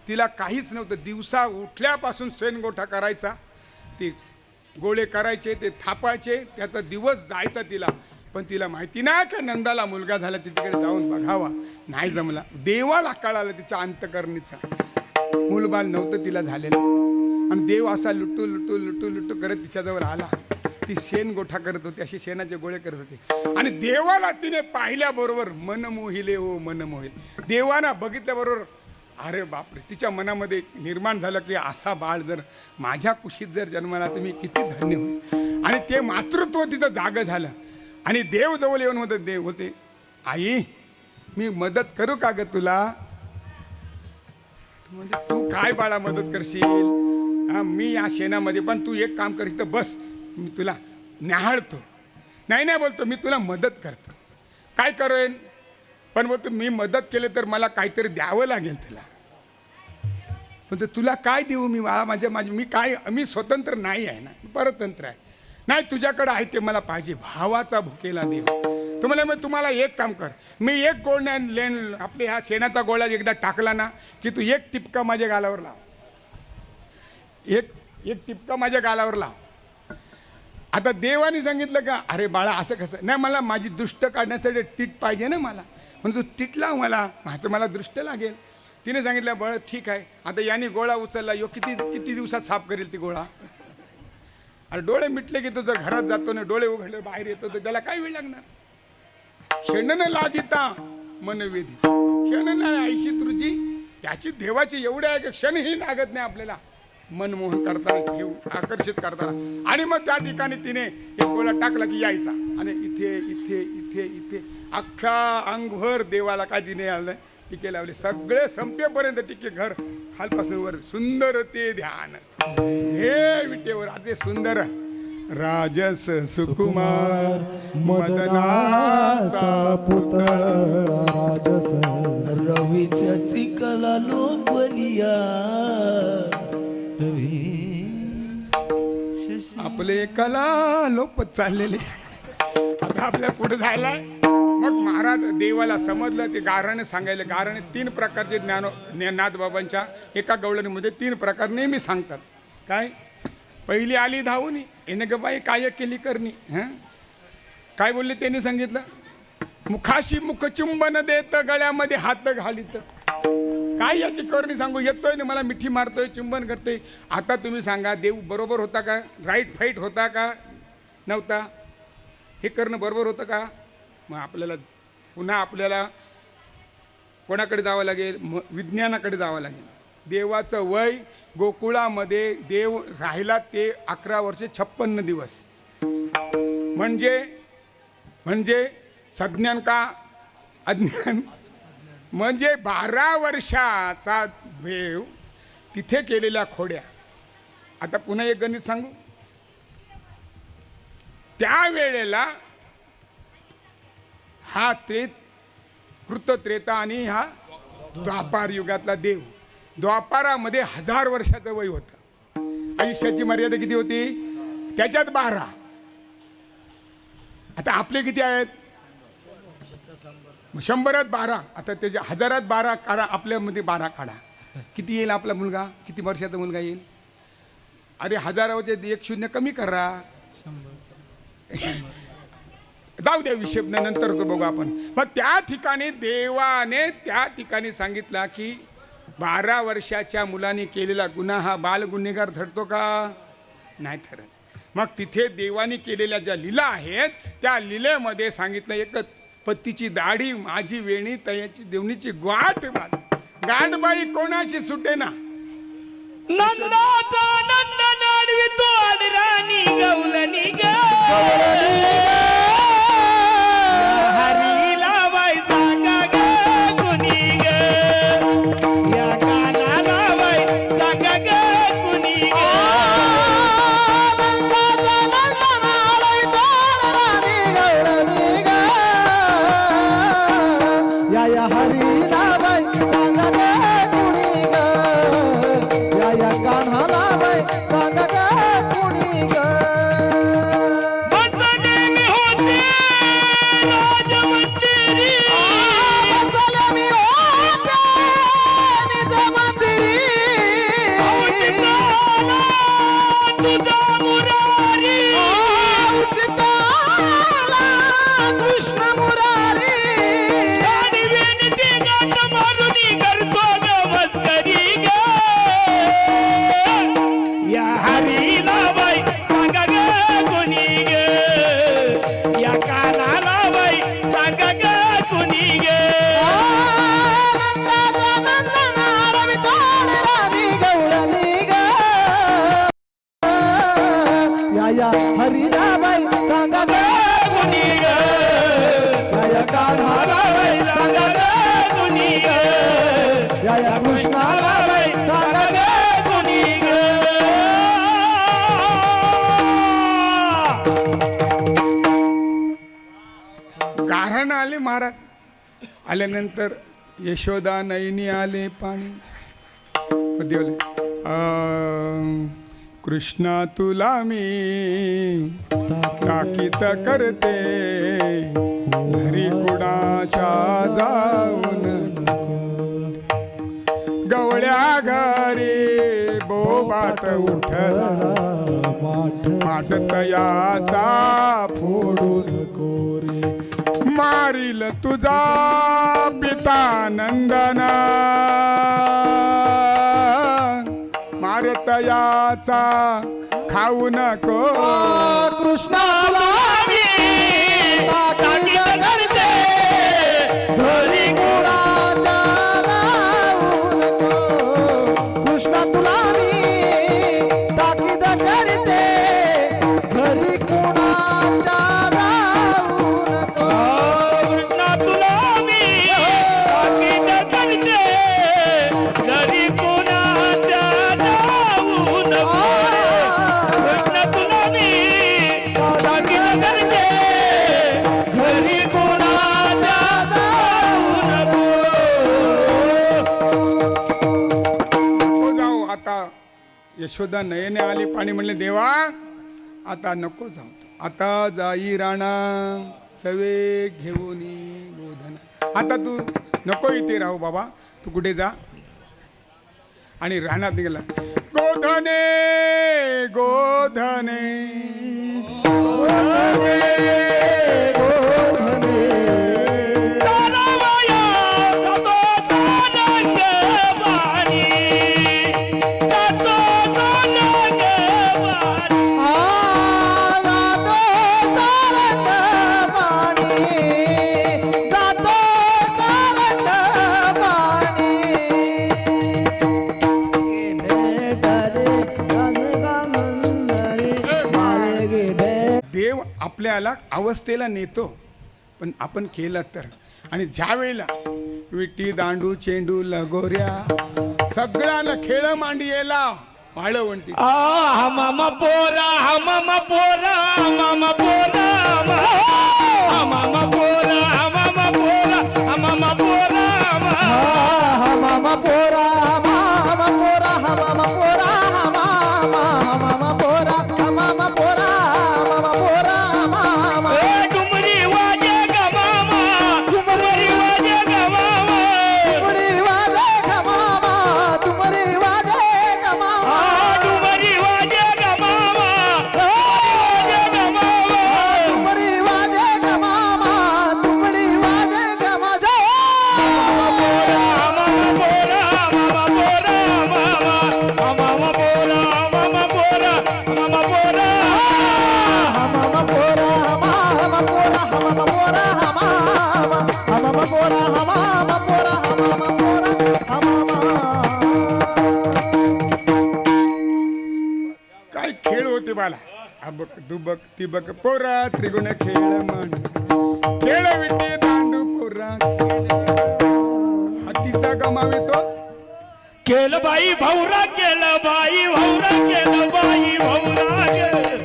तिला काहीच नव्हतं. दिवसा उठल्यापासून शेणगोठा करायचा, ते गोळे करायचे, ते थापायचे, त्याचा दिवस जायचा तिला. पण तिला माहिती नाही का नंदाला मुलगा झाला, तिकडे जाऊन बघावा, नाही जमला. देवाला कळालं तिच्या अंतकरणीचा मूलबाल नव्हतं तिला झालेलं. आणि देव असा लुटू लुटू लुटू लुटू करत तिच्याजवळ आला. ती शेण गोठा करत होती, असे शेणाचे गोळे करत होते. आणि देवाला तिने पाहिल्याबरोबर मन मोहिले, हो मन मोहिले. देवाना बघितल्याबरोबर अरे बापरे, तिच्या मनामध्ये निर्माण झालं की असा बाळ जर माझ्या कुशीत जर जन्माला तर मी किती धन्य होईल. आणि ते मातृत्व तिचं जागं झालं. आणि देव जवळ येऊन होतं. देव होते, आई मी मदत करू का ग तुला? म्हणजे तू काय बाळा मदत करशील? हा मी या शेणामध्ये, पण तू एक काम कर, इथं बस, मी तुला न्याहाळतो. नाही नाही बोलतो, मी तुला मदत करतो. काय करेन? पण बोलतो मी मदत केलं तर मला काहीतरी द्यावं लागेल तिला. बोलतो तुला काय देऊ मी? मी स्वतंत्र नाही आहे ना, परतंत्र आहे. नाही तुझ्याकडे आहे ते मला पाहिजे. भावाचा भुकेला देव. तुम्हाला मग तुम्हाला एक काम कर, मी एक गोळ लेन आपले ह्या शेणाचा गोळा एकदा टाकला ना की तू एक टिपका माझ्या गालावर लाव, एक एक टिपका माझ्या गालावर लाव. आता देवाने सांगितलं का अरे बाळा असं कसं नाही, मला माझी दृष्ट काढण्यासाठी टीट पाहिजे ना मला, म्हणून तू टीट लाव मला, आता मला दृष्ट लागेल. तिने सांगितलं बरं ठीक आहे. आता याने गोळा उचलला, यो किती किती दिवसात साफ करेल ती गोळा. अरे डोळे मिटले की तो जर घरात जातो ना, डोळे उघडले बाहेर येतो तर त्याला काय वेळ लागणार. क्षण न लागिता मनवेधी, क्षण नाही ऐशी तुझी, त्याची देवाची एवढे आहे की क्षणही लागत नाही आपल्याला मनमोहन करताना, हे आकर्षित करताना. आणि मग त्या ठिकाणी तिने एक गोळा टाकला की यायचा आणि इथे इथे इथे इथे अख्खा अंगभर देवाला काय तिने आलं टिके लावले. सगळे संपेपर्यंत टिके घर खालपासून वर. सुंदर ते ध्यान हे विटेवर अति सुंदर. राजस सुकुमार मदनाचा पुतळा, राजस रवीच्या चिकला लोपलिया आपले कला लोपत चाललेले. आता आपल्या पुढे जायला मग महाराज देवाला समजलं ते गाराने सांगायला. गाराने 3 प्रकारचे नाथबाबांच्या एका गवळणीमध्ये 3 प्रकार नेहमी सांगतात. काय पहिली आली धावून येणे ग बाई काय केली करणी. काय बोलले त्यांनी सांगितलं, मुखाशी मुखचुंबन देत गळ्यामध्ये हात घालीत. काय याची करणी सांगू, येतोय ना मला मिठी मारतोय चुंबन करते. आता तुम्ही सांगा देव बरोबर होता का, राईट फाईट होता का नव्हता, हे करणं बरोबर होतं का. मग आपल्याला पुन्हा आपल्याला कोणाकडे जावं लागेल, विज्ञानाकडे जावं लागेल. देवाचं वय गोकुळामध्ये देव राहिला ते 11 वर्षे 56 दिवस. म्हणजे सज्ञान का अज्ञान, म्हणजे 12 वर्षाचा देव तिथे केलेल्या खोड्या. आता पुन्हा एक गणित सांगू, त्या वेळेला हा कृतत्रेता आणि हा द्वापार युगातला देव. द्वापारामध्ये 1000 वर्षाचं वय होतं. आयुष्याची मर्यादा किती होती, त्याच्यात 12. आता आपले किती आहेत, 100त 12. आता त्याच्या 1000त 12 काढा, आपल्यामध्ये 12 काढा. किती येईल आपला मुलगा, किती वर्षाचा मुलगा येईल. अरे 1000चे 1 शून्य कमी करा. जाऊ द्या विषय नंतर तो बघू आपण. मग त्या ठिकाणी देवाने त्या ठिकाणी सांगितला की 12 वर्षाच्या मुलाने केलेला गुन्हा हा बाल गुन्हेगार ठरतो का, नाही ठरत. मग तिथे देवाने केलेल्या ज्या लीला आहेत त्या लीलेमध्ये सांगितलं, एक पत्तीची दाढी माझी वेणी तयाची देवणीची गाठ गाठबाई कोणाशी सुटे ना. नंदाचा नंद नाडवी तो राणी गवलनी ग हरीला बाई सांगा ग कुणी ग, या कानाला बाई सांगा ग कुणी ग. या हरीला बाई सांगा ग कुणी ग, या कान्हाला बाई सांगा ग कुणी ग. बसले मी होते राजमंदिरी, बसले मी होते निज मंदिरी, औचित्याला तुझा मुरारी, औचित्याला कृष्ण मुरारी. आणि विनती गाठ मारुनी करतो ग मस्करी ग, या हरीला बाई सांगा ग कुणी ग, या कानाला बाई सांगा ग कुणी ग. या हरीला बाई सांगा ग कुणी ग, या कान्हाला बाई सांगा ग, कुणी ग, या कृष्णाला बाई सांगा ग. कुणी ग. गारण आले महाराज. आल्यानंतर यशोदा नयनी आले पाणी देवले कृष्णा तुला मी ताकीत करते घरी कुणाच्या जाऊन गवळ्या घरी बोबाट उठला माठ तयाचा फोडून कोरी मारील तुझा पिता नंदना मारतयाचा खाऊ नको कृष्णा तुला मी ताकीद करते घरी कुणाच्या जाऊ नको कृष्णा तुला मी ताकीद करते घरी कुणाच्या जाऊ नको कृष्णा तुला मी ताकीद करते घरी कोणाच्या जाऊ नको कृष्ण तुला मी ताकीद करते घरी कोणाच्या जाऊ नको नको जाऊ आता. यशोदा नयने आली पाणी म्हणले देवा आता नको जाऊ आता जाई राणा सवे घेऊन गोधना. आता तू नको इथे राहू बाबा, तू कुठे जा. आणि रानात निघाला गोधने गोधने चालवाया जातो चालंग वाणी जातो चालंग वाणी जातो सारंग पाणी जातो सारंग पाणी देव आपल्याला अवस्थेला नेतो, पण आपण केलं तर. आणि ज्या वेळेला विटी दांडू चेंडू लगोऱ्या सगळ्याला खेळ मांडियेला वाळवंटी मामा पोरा मामा पोरा मामा पोरा मामा पोरा मामा पोरा मामा पोरा मामा पोरा मामा पोरा मामा पोरा मामा पोरा मामा पोरा मामा पोरा मामा डुमरी वाजे ग मामा डुमरी वाजे ग मामा तुमरी वाजे ग मामा तुमरी वाजे ग मामा डुमरी वाजे ग मामा वाजे ग मामा तुमरी वाजे ग मामा तुमरी वाजे ग माझा मामा पोरा मामा पोरा मामा पोरा मामा पोरा मामा पोरा मामा पोरा मामा पोरा मामा पोरा मामा पोरा मामा पोरा मामा पोरा काय खेळ होते बाला. अबक दुबक तिबक पोरा त्रिगुण खेळ मांडू खेळ विटी दांडू पोरा खेळ. हातीचा गमावितो केलं बाई भाऊरा केलं बाई भाऊरा केलं बाई भाऊरा केलं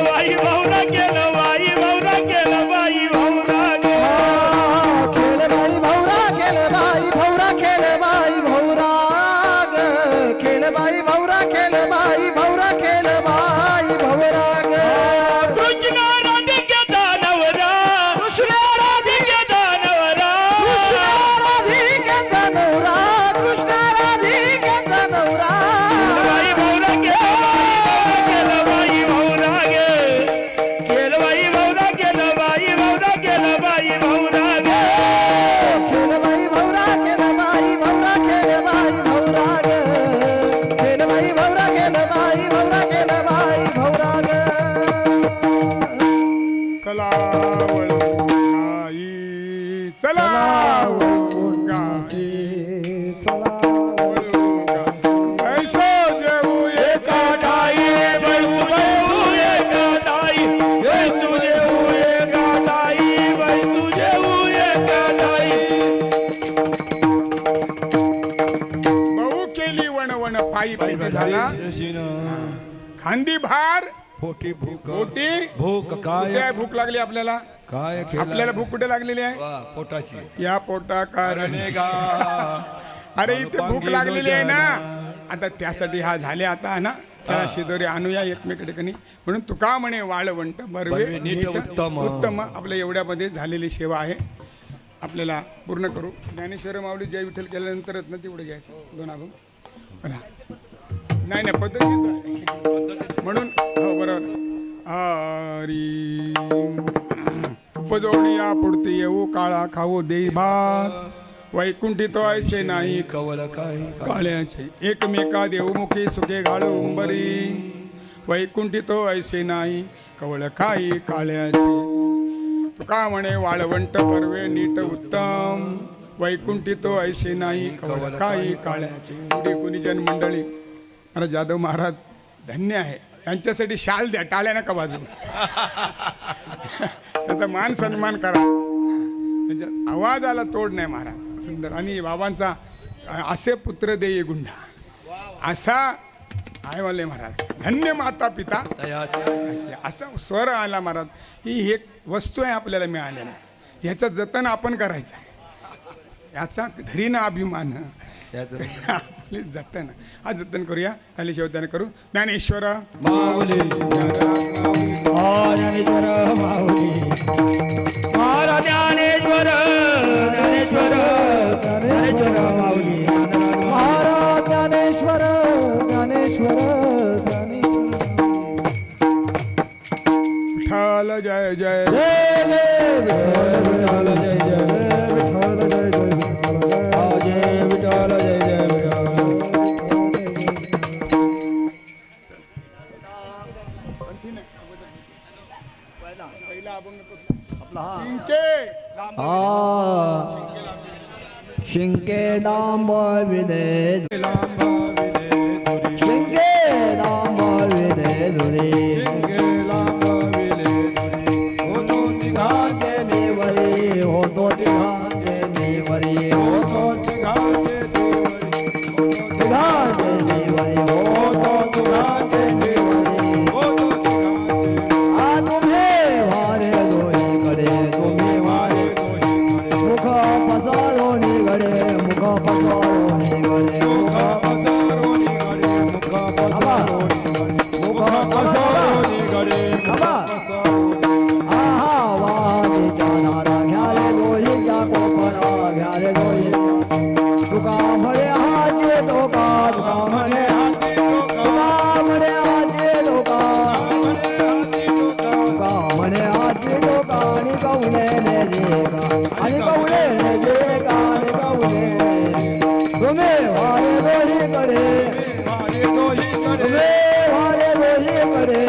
बाई भाऊरा केलं बाई भाऊरा केलं बाई भाऊरा खेळ बाई भौरा खेळ बाई भौरा खेळ बाई भौरा ग खेळ बाई भौरा खेळ बाई भौरा खेळ बाई भौरा ग कृष्ण राधिके दानवरा कृष्ण राधिके दानवरा कृष्ण राधिकेचा नवरा कृष्ण राधिकेचा नवरा बाई भाऊरा केलं बाई भाऊरा केलं बाई भाऊरा केलं बाई भाऊरा केलं बाई भाऊरा खेळ बाई भौरा खेळ बाई भौरा खेळ बाई भौरा ग खेळ बाई भौरा खेळ बाई भौरा खेळ बाई भौरा ग चला वळगाई चला वळगाई ऐसो जेऊ एका डाई बैसू एका डाई बैसू एका डाई बैसू एका डाई बहु केली वण पायी पायी झाला खांदी भार पोटी भूक पोटी भूक कुठे काय आहे भूक लागली आपल्याला. काय आपल्याला भूक कुठे लागलेली आहे वा, पोटाची या पोटा कारण नेगा अरे इथे भूक लागलेली आहे ना. आता त्यासाठी हा झाले आता ना चला शिदोरी आणूया एकमेक ठिकाणी. म्हणून तुका म्हणे वाळवंट बरवे बरवे नीट उत्तम. उत्तम. आपल्या एवढ्यामध्ये झालेली सेवा आहे, आपल्याला पूर्ण करू. ज्ञानेश्वर माऊली जय विठ्ठल केल्यानंतरच ना तेवढं घ्यायचं 2 अभंग. नाही पद्धतीचं आहे म्हणून. हो बरोबर. हरी उपजोणी या पुढती येऊ काळा खाऊ देई भात वैकुंठी तो ऐसे नाही कवल काही काळ्याचे एकमेका देवमुखी सुखे घालू उंबरी वैकुंठी तो ऐसे नाही कवळ काही काळ्याचे. तुका म्हणे वाळवंट परवे नीट उत्तम वैकुंठी तो ऐसे नाही कवळ काही काळ्याचे. पुढे गुणीजन मंडळी मला जाधव महाराज धन्य आहे, यांच्यासाठी शाल द्या, टाळ्या नका बाजू. त्याचा मान सन्मान करा. त्यांच्या आवाजाला तोड नाही महाराज. सुंदर. आणि बाबांचा असे पुत्र देई गुंडा असा आहे म्हणले महाराज. धन्य माता पिता असा स्वर आला महाराज. ही एक वस्तू आहे आपल्याला मिळालेला, ह्याचं जतन आपण करायचं आहे. याचा धरीना अभिमान आपले जतन. हा जतन करूया. खाली शेवटाने करू. ज्ञानेश्वर माऊली ज्ञानेश्वर माऊली महाराज ज्ञानेश्वर ज्ञानेश्वर ज्ञानेश्वर माऊली महाराज ज्ञानेश्वर ज्ञानेश्वर विठ्ठल जय जय जय जय विठ्ठल जय जय विठ्ठल जय जय जय विठ्ठल जय जय शिंके लांब विदे शिंके लांब विदे धुरी होतो तिघांचे नेवरी होतो तिघांचे नेवरी होतो तिघांचे नेवरी होतो तिघांचे नेवरी आ तुम्ही वारे दोहीकडे तुम्ही वारे मुख पसारो निगडे मुख पसारो निगडे मुख पसारो निगडे मुख पसारो मुख पसारो निगडे मुख आहा वादीच्या नारा घ्याले दोहीच्या कोपरा घ्याले दोही तुका म्हणे हाती लोका तुका म्हणे हाती तुका म्हणे हाती लोका तुका म्हणे हाती लोका आणि कवणे ने देका आणि कवणे ने देका आणि कवणे तुम्ही वारे दोही कडे तुम्ही वारे दोही कडे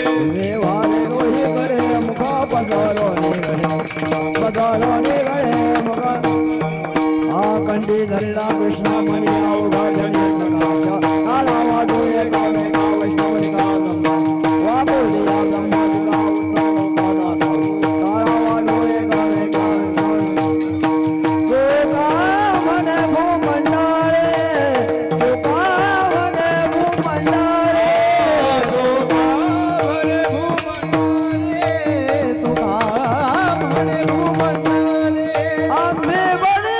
तुम्ही वारे दोही कडे मुख पसारो निगडे पसारो निगडे मुख कंठी धरला कृष्णा मणी अवघा जनी प्रकाश काला वाढूये कामे का वैष्णवनी का संभा वाबोलिया संभाजिका उत्तम पादा काला वाढूये कामे का तुका म्हणे भूमंडारे तुका म्हणे भूमंडारे तुका म्हणे भूमंडारे आम्ही बने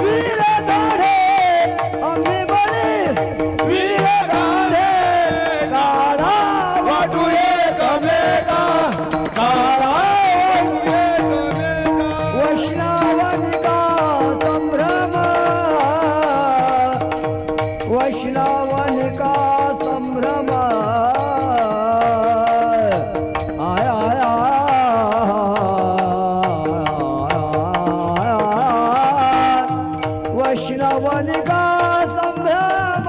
वीर गाढे आम्ही बने वीर गाढे काळा वाटुये कमे का काळा वाटुये कमे का वैष्णवनिका संभ्रम वैष्णवनिका संभ्रम आय आय वैष्णवनिका संभ्रम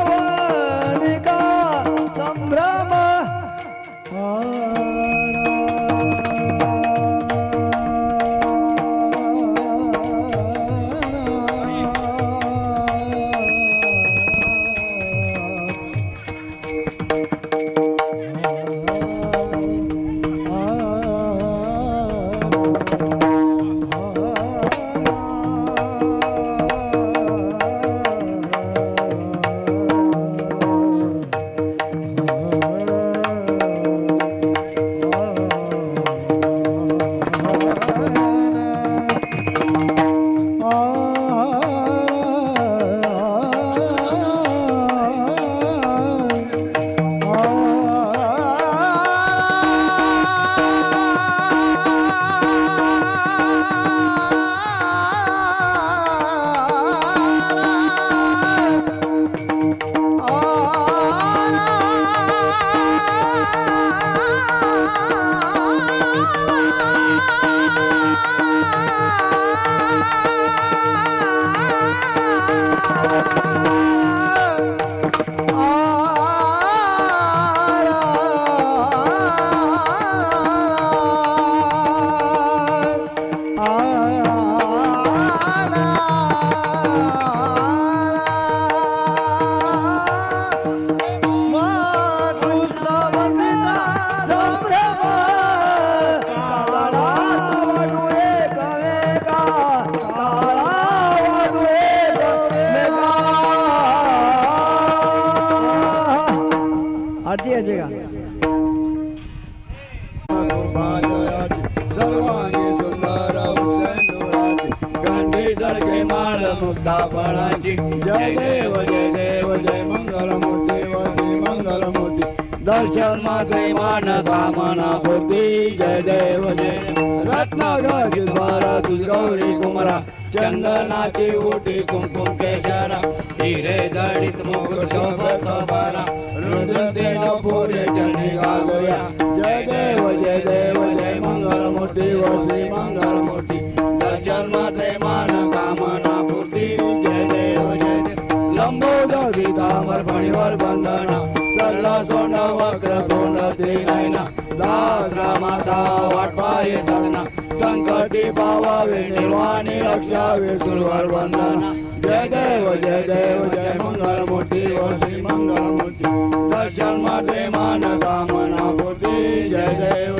वैष्णवनिका संभ्रम या सर्वांगी सुंदर सेंदुराची कंठी जळके माळ मुक्ता फळाची जय देव जय मंगलमूर्ती वसी मंगलमूर्ती दर्शन मात्रे मान कामना पूर्ती जय देव रत्नागाची द्वारा तुझ गौरी कुमरा चंदनाची ओटी कुंकुम केशरा हिरे जडित मुकुट शोभत बारा रुद्रतेन पूर्य चरणी गागोया जय देव जय मंगलमूर्ती वसी मंगलमूर्ती दर्शन मात्रे मान कामना पूर्ती जय देव लंबोदरी दामर फणीवर बंधना सरला सोंड वक्र सोंड त्रिनयना दास रामाचा वाटपाये सगना संकटी पावावे निर्वाणी रक्षावे सुरवर वंदना जय देव जय मंगलमूर्ती वसी मंगलमूर्ती दर्शन मात्रे मान कामना पूर्ती जय देव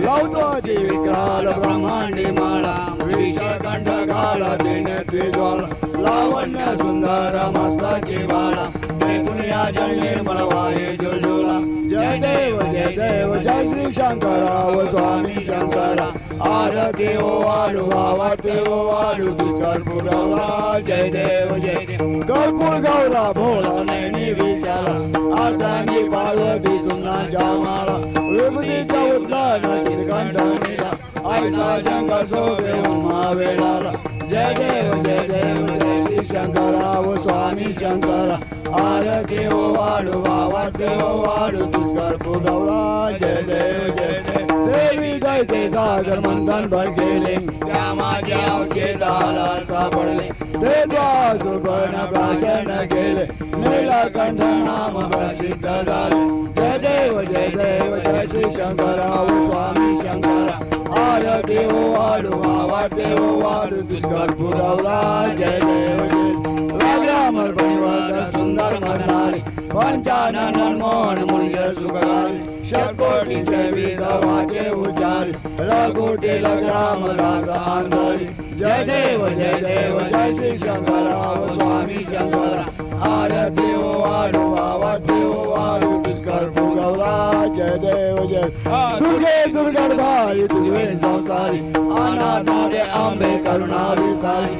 लवतो अति विक्राल ब्रह्मांडी माळा विषकंठ काळ दिनेत्री ज्वाला लावण्य सुंदर मस्तकी बाळा पुण्या जल निर्मल वाये जुलजुला जय देव जय श्री शंकरा व स्वामी शंकरा आरती ओ वाळू आवाडते ओ वाळू तू कर्पूर गौरा जय देव कर्पूर गौरा भोळा नैनी विशाला अर्धांगी पार्वती सुनाच्या माळा विभूतीच्या उद्धार श्रीकंठ नीला ऐसा शंकर शोभे उमा वेळाला जय देव जय श्री शंकरा व स्वामी शंकरा आरती ओ वाळू आवाडते ओ वाळू तू कर्पूर गौरा जय देव देवी दैते सागर मंथन भर गेले त्या माझ्या अवचेताला सापडले ते द्वार कर्ण प्राशन केले नीलकंठ नाम प्रसिद्ध झाले जय देव जय श्री शंकरा व स्वामी शंकरा आरती ओ वाळू आवाडते ओ वाळू तू कर्पूर गौरा जय देव राग्रामर परिवार सुंदर मधारी पंचानन मोहन मुंज सुखकारी शतकोटी जय विध वाचे उचारी रघुटी लग्राम दास आंधरी जय देव जय श्री शंकरा स्वामी शंकरा आरती ओ वाळू आवाडते ओ वाळू कर्पूर गौरा जय देव दुर्गे भारी तुझे संसारी अनाथ नादे आंबे करुणा विस्तारी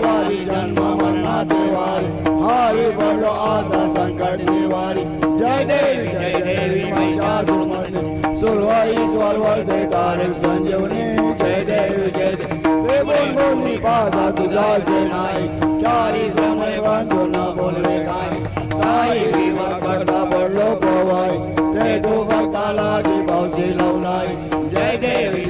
वारी जन्म मरणाते वारी हारी पडलो आता संकट निवारी जय देवी महिषासुरमर्दिनी सुरवाईश्वर वर्धे तारक संजीवनी जय देव बोलनी पासा तुझा से नाही चारी समय बंधू न बोलवे काय साई विवाह करता पडलो पवाई ते तू भक्ताला दिपावशी लावलाई जय देवी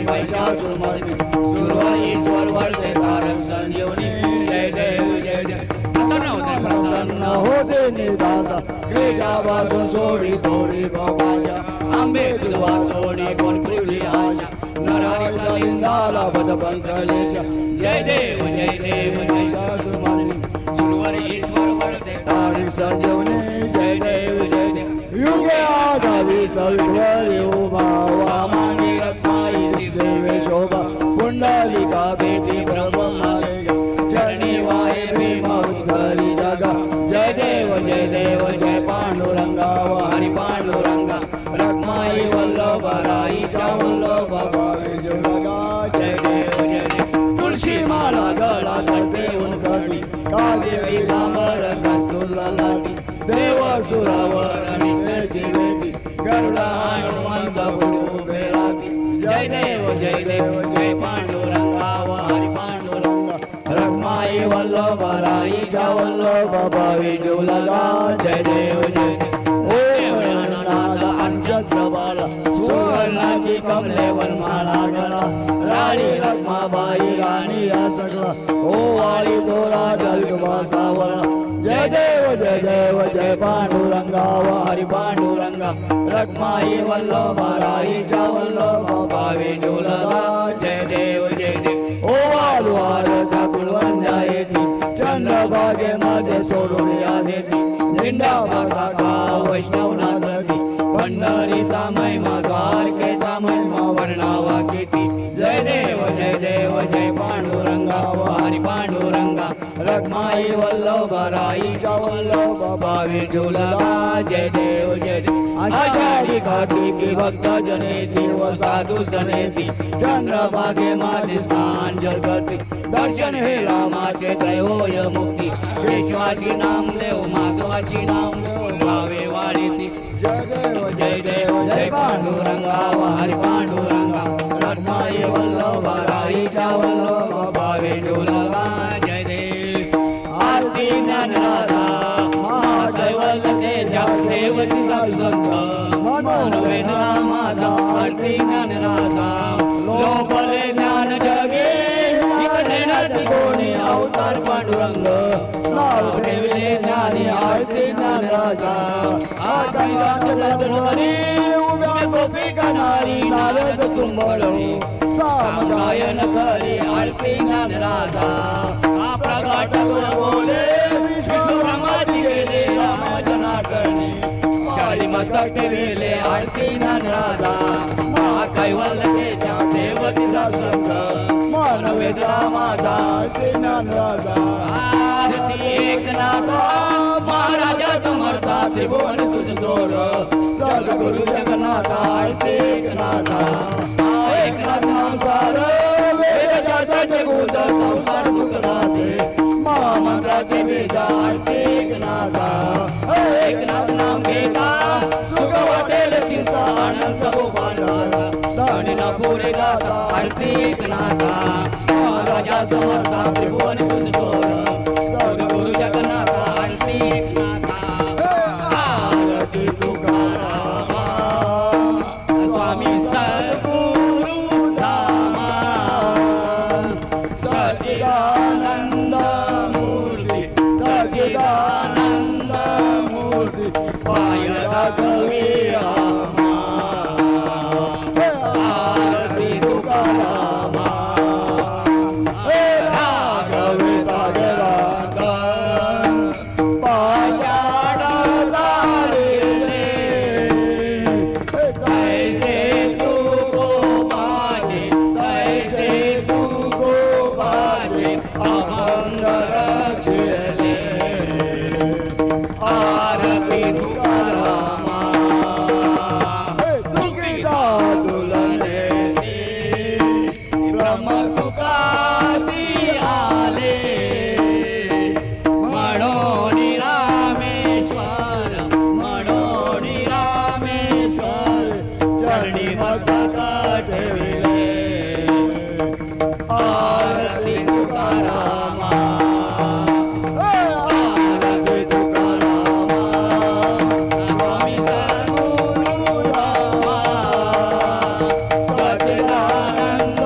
महिषासुरमर्दिनी सुरवाईश्वर वर्धे तारक संजीवनी जय देव प्रसन्न होते निदासा क्लेशापासून सोडी थोडी बाबाच्या आंबे तुझवा चोडी कोण पुरली आशा नराचा इंदाला बद पंकलेशा जय देव महिषासुरमर्दिनी सुरवाईश्वर वर्धे तारक संजीवनी जय देव युगे आगावी सविवर उभा वामानी रत्नाई देवे शोभा पुंडलिका बेटी ब्रह्मालेगा चरणी वाये भीमा उद्धरी जगा जय देव जय पांडुरंगा व हरि पांडुरंगा रखमाई वल्लभ राईच्या वल्लभ भावे जगा जय देव तुळशी माला गळा कटे उनकटी कासे पीतांबर कस्तुला लाटी देव सुरावर निश्चेती बेटी गरुडा हनुमंत उभे राहती जय देव जय पांडुरंगा व हरि पांडुरंगा रखमाई वल्लभ राईच्या वल्लभ भावे जुलगा जय देव ओ गणनाथ अंचत्र बाला सुवर्णाची कमले वनमाळा गला राणी रखमाबाई राणी या सगळा ओ वाली तोरा जलवा सावळा जय देव जय पांडुरंगा व हरि पांडुरंगा रखमाई वल्लभ राईच्या वल्लभ भावे जुलगा जय देव ओ वालू आरता कुलवंजा येती चंद्रभागेमध्ये सोडून या देती निंदा बागा का वैष्णवनाथी पंढरीचा महिमा द्वारकेचा महिमा वर्णावा किती जय देव जय पांडुरंगा व हरि पांडुरंगा रखमा रमाई वल्लभ राईच्या वल्लभ भावी झुलला जय देव जय देव आषाढी कार्तिकी भक्त जनेती व साधू सनेती चंद्रभागे माझे स्नान जल करते दर्शन हे रामाचे त्रयोय मुक्ती विश्वासी नामदेव माधवाची नामदेव भावे वाढीती जय देव जय देव जय पांडुरंगा हरी पांडुरंगा रत्नाई वल्लभ राईच्या वल्लभ भावे झुलला जय देव आरती ज्ञान राधा महादैवल तेजा सेवती साधू संत मनोवेदना माझा आरती ज्ञान राधा लोकले ज्ञान जगे इकडे नदी कोणी अवतार पांडुरंग नाव ठेवले ज्ञानी आरती ज्ञान राधा आकाई राजरी उभ्या गोपिका नारी नारद तुंबळी सामगायन करी आरती ज्ञान राधा आपला गाठव बोले विष्णू ब्रह्माची गेले रामाच्या नाटणी चाळी मस्तक ठेवले आरती ज्ञान राधा महाकैवल तेजा सेवती संत मानवेदा माझा आरती ज्ञान राधा आरती एकनाथा महाराजा समर्था त्रिभुवन तुझ जोर सद्गुरु जगन्नाथा आरती एकनाथा एकनाथ नाम सार वेद शास्त्राचे गुण संसार दुःखनाचे महामंत्राचे बीज आरती एकनाथा एकनाथ नाम घेता सुख वाटेल चिंता अनंत गोपाळाचा दाणी ना पुरे गाता आरती एकनाथा महाराजा समर्था त्रिभुवन तुझ तोर सद्गुरु जगन्नाथा आरती एकनाथा आरती तुकारामा स्वामी सद्गुरु धामा सच्चिदानंद मूर्ती सच्चिदानंद मूर्ती पाय राघवी रामा आरती तुकारामा राघवी सागरात पाषाण तारिले तैसे तू गोपाचे तैसे तू गोपाचे अभंग रक्षले आरती तुकारामा तुकिता तुलनेसी ब्रह्म तुकासी आले म्हणोनी रामेश्वर म्हणोनी रामेश्वर चरणी मस्तक ठेविले आरती तुकारामा आरती तुकारामा स्वामी सद्गुरु धामा सच्चिदानंद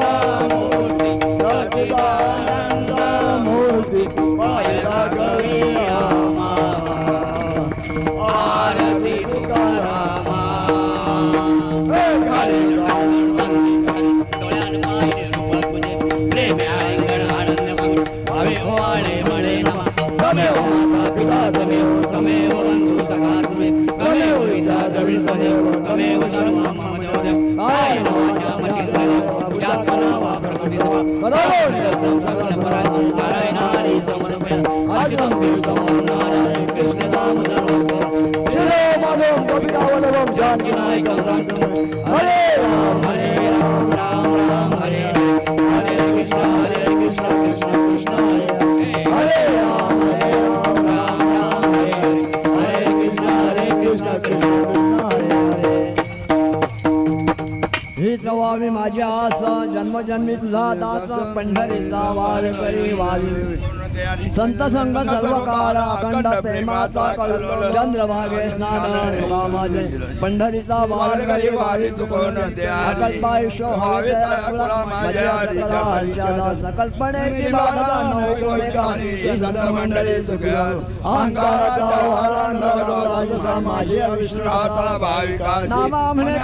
मूर्ती सच्चिदानंद मूर्ती पाय राघवी रामा आरती तुकारामा घाले डोळ्यान पाहिले रूप तुझे प्रेम अंगण आनंद फुल भावे ओवाळे मळे नमा तमेव माता पिता तमेव बंधू सखा तमेव विद्या द्रविड तमेव सर्व मम देव काय नवाच्या मचिंतन पूजात्मना वा प्रकृती सभा करोडि सकल पराजय नारायण हरी समर्पय आजितम देवतम नारायण कृष्ण दामोदर वस्तु श्री माधव गोपिका वल्लभम जानकी नायकम राम हरे राम राम राम हरे हरे कृष्ण कृष्ण कृष्ण हरे हरे राम राम राम हरे हरे कृष्ण कृष्ण कृष्ण हरे हरे ही चवावी माझी आस जन्मजन्मी तुझा दास पंढरीचा वार करी वारी संत संग सर्व काळ अखंड प्रेमाचा कळलो चंद्रभागे स्नान माझे पंढरीचा वार करी वारी चुकवून अकल्पायुष्य हवे सकल्पनेची बाधा नवकोणी श्री संत मंडळी सुखिया अहंकाराचा वारा नवलो राजसा माझे अविश्वासा भाविका नामा म्हणे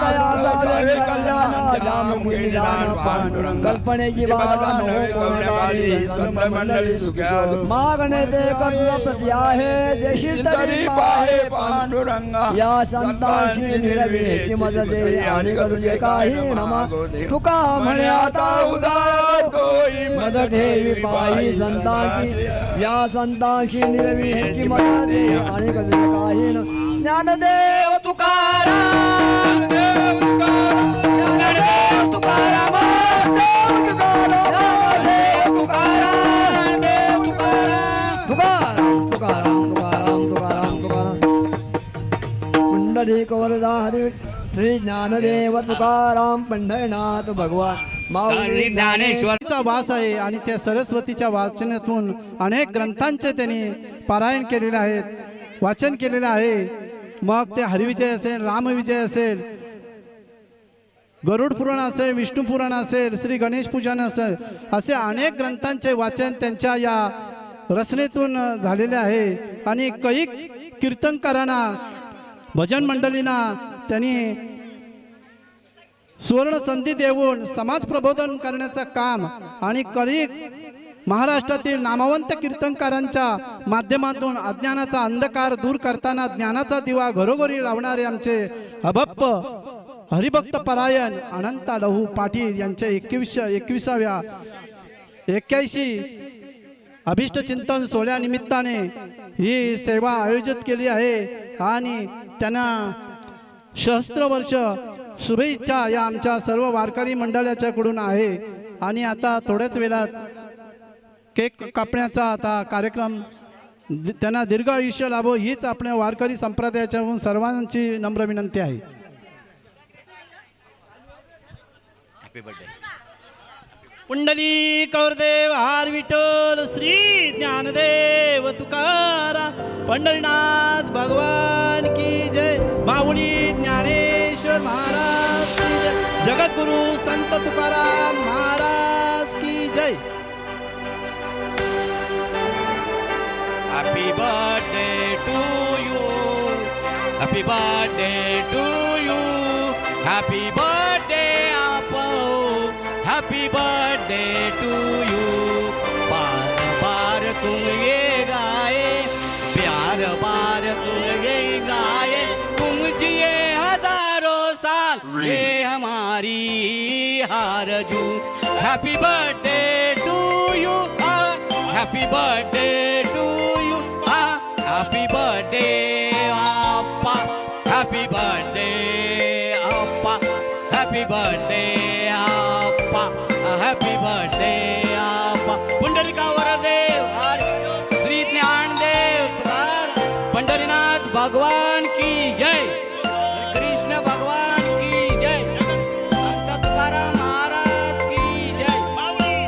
कल्याण पांडुरंग कल्पनेची बाधा नवकोणी संत मंडळी सुखिया महाराज मागणे ते कर्तृपती आहे देशील तरी पाहे पांडुरंगा या संतांची निरविनेची मदते आणि करुजे काही नमा तुका म्हणे आता उदार तोई मद ठेवी पायी संतांची या संतांची निरविनेची मदते आणि करुजे काही न ज्ञानदेव तुकाराम देव तुकाराम ज्ञानदेव तुकाराम देव तुकाराम देव तुकाराम देव तुकाराम तुकाराम तुकाराम तुकाराम तुकाराम तुकाराम पुंडलिक वरदा हरी श्री ज्ञानदेव तुकाराम पंढरनाथ भगवान माऊली ज्ञानेश्वर चा वास आहे आणि त्या सरस्वतीच्या वाचनातून अनेक ग्रंथांचे त्यांनी पारायण केलेले आहेत वाचन केलेले आहे मग ते हरिविजय असेल रामविजय असेल गरुड पुराण असेल विष्णू पुराण असेल श्री गणेश पूजन असेल असे अनेक ग्रंथांचे वाचन त्यांच्या या रचनेतून झालेले आहे आणि काही कीर्तनकारांना भजन मंडळींना त्यांनी सुवर्ण संधी देऊन समाज प्रबोधन करण्याचं काम आणि काही महाराष्ट्रातील नामवंत कीर्तनकारांच्या माध्यमातून अज्ञानाचा अंधकार दूर करताना ज्ञानाचा दिवा घरोघरी लावणारे आमचे अभप्प हरिभक्त परायण अनंता लहू पाटील यांच्या 21व्या 81 अभिष्ट चिंतन सोहळ्यानिमित्ताने ही सेवा आयोजित केली आहे आणि त्यांना सहस्त्र वर्ष शुभेच्छा या आमच्या सर्व वारकरी मंडळाच्याकडून आहे. आणि आता थोड्याच वेळात केक कापण्याचा आता कार्यक्रम त्यांना दीर्घ आयुष्य लाभो हीच आपल्या वारकरी संप्रदायाच्याहून सर्वांची नम्र विनंती आहे. पुंडली कौरदेव हार विठ्ठल श्री ज्ञानदेव तुकाराम पंढरीनाथ भगवान की जय. माऊली ज्ञानेश्वर महाराज की जय. जगद्गुरु संत तुकाराम महाराज की जय. Happy birthday to you. Happy birthday to you. Happy birthday Appo. Happy birthday to you. बार बार तुम ये गाए, प्यार बार तुम ये गाए, तुम जिए हजारों साल ये हमारी आरज़ू. Happy birthday to you. Happy birthday to you. Happy birthday Appa. Happy birthday Appa. Happy birthday Appa. Happy birthday Appa. पुंडलिका वरदेव Hari Shri Dnyandev Tukaram Pandharinath भगवान की जय. कृष्ण भगवान की जय. संत तुकाराम महाराज की जय.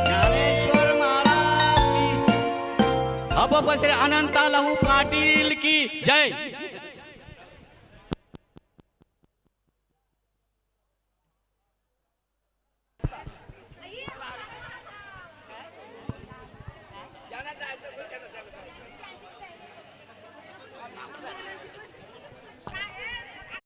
ज्ञानेश्वर महाराज की. अब बसरे अनंता लहू पाटील की जय.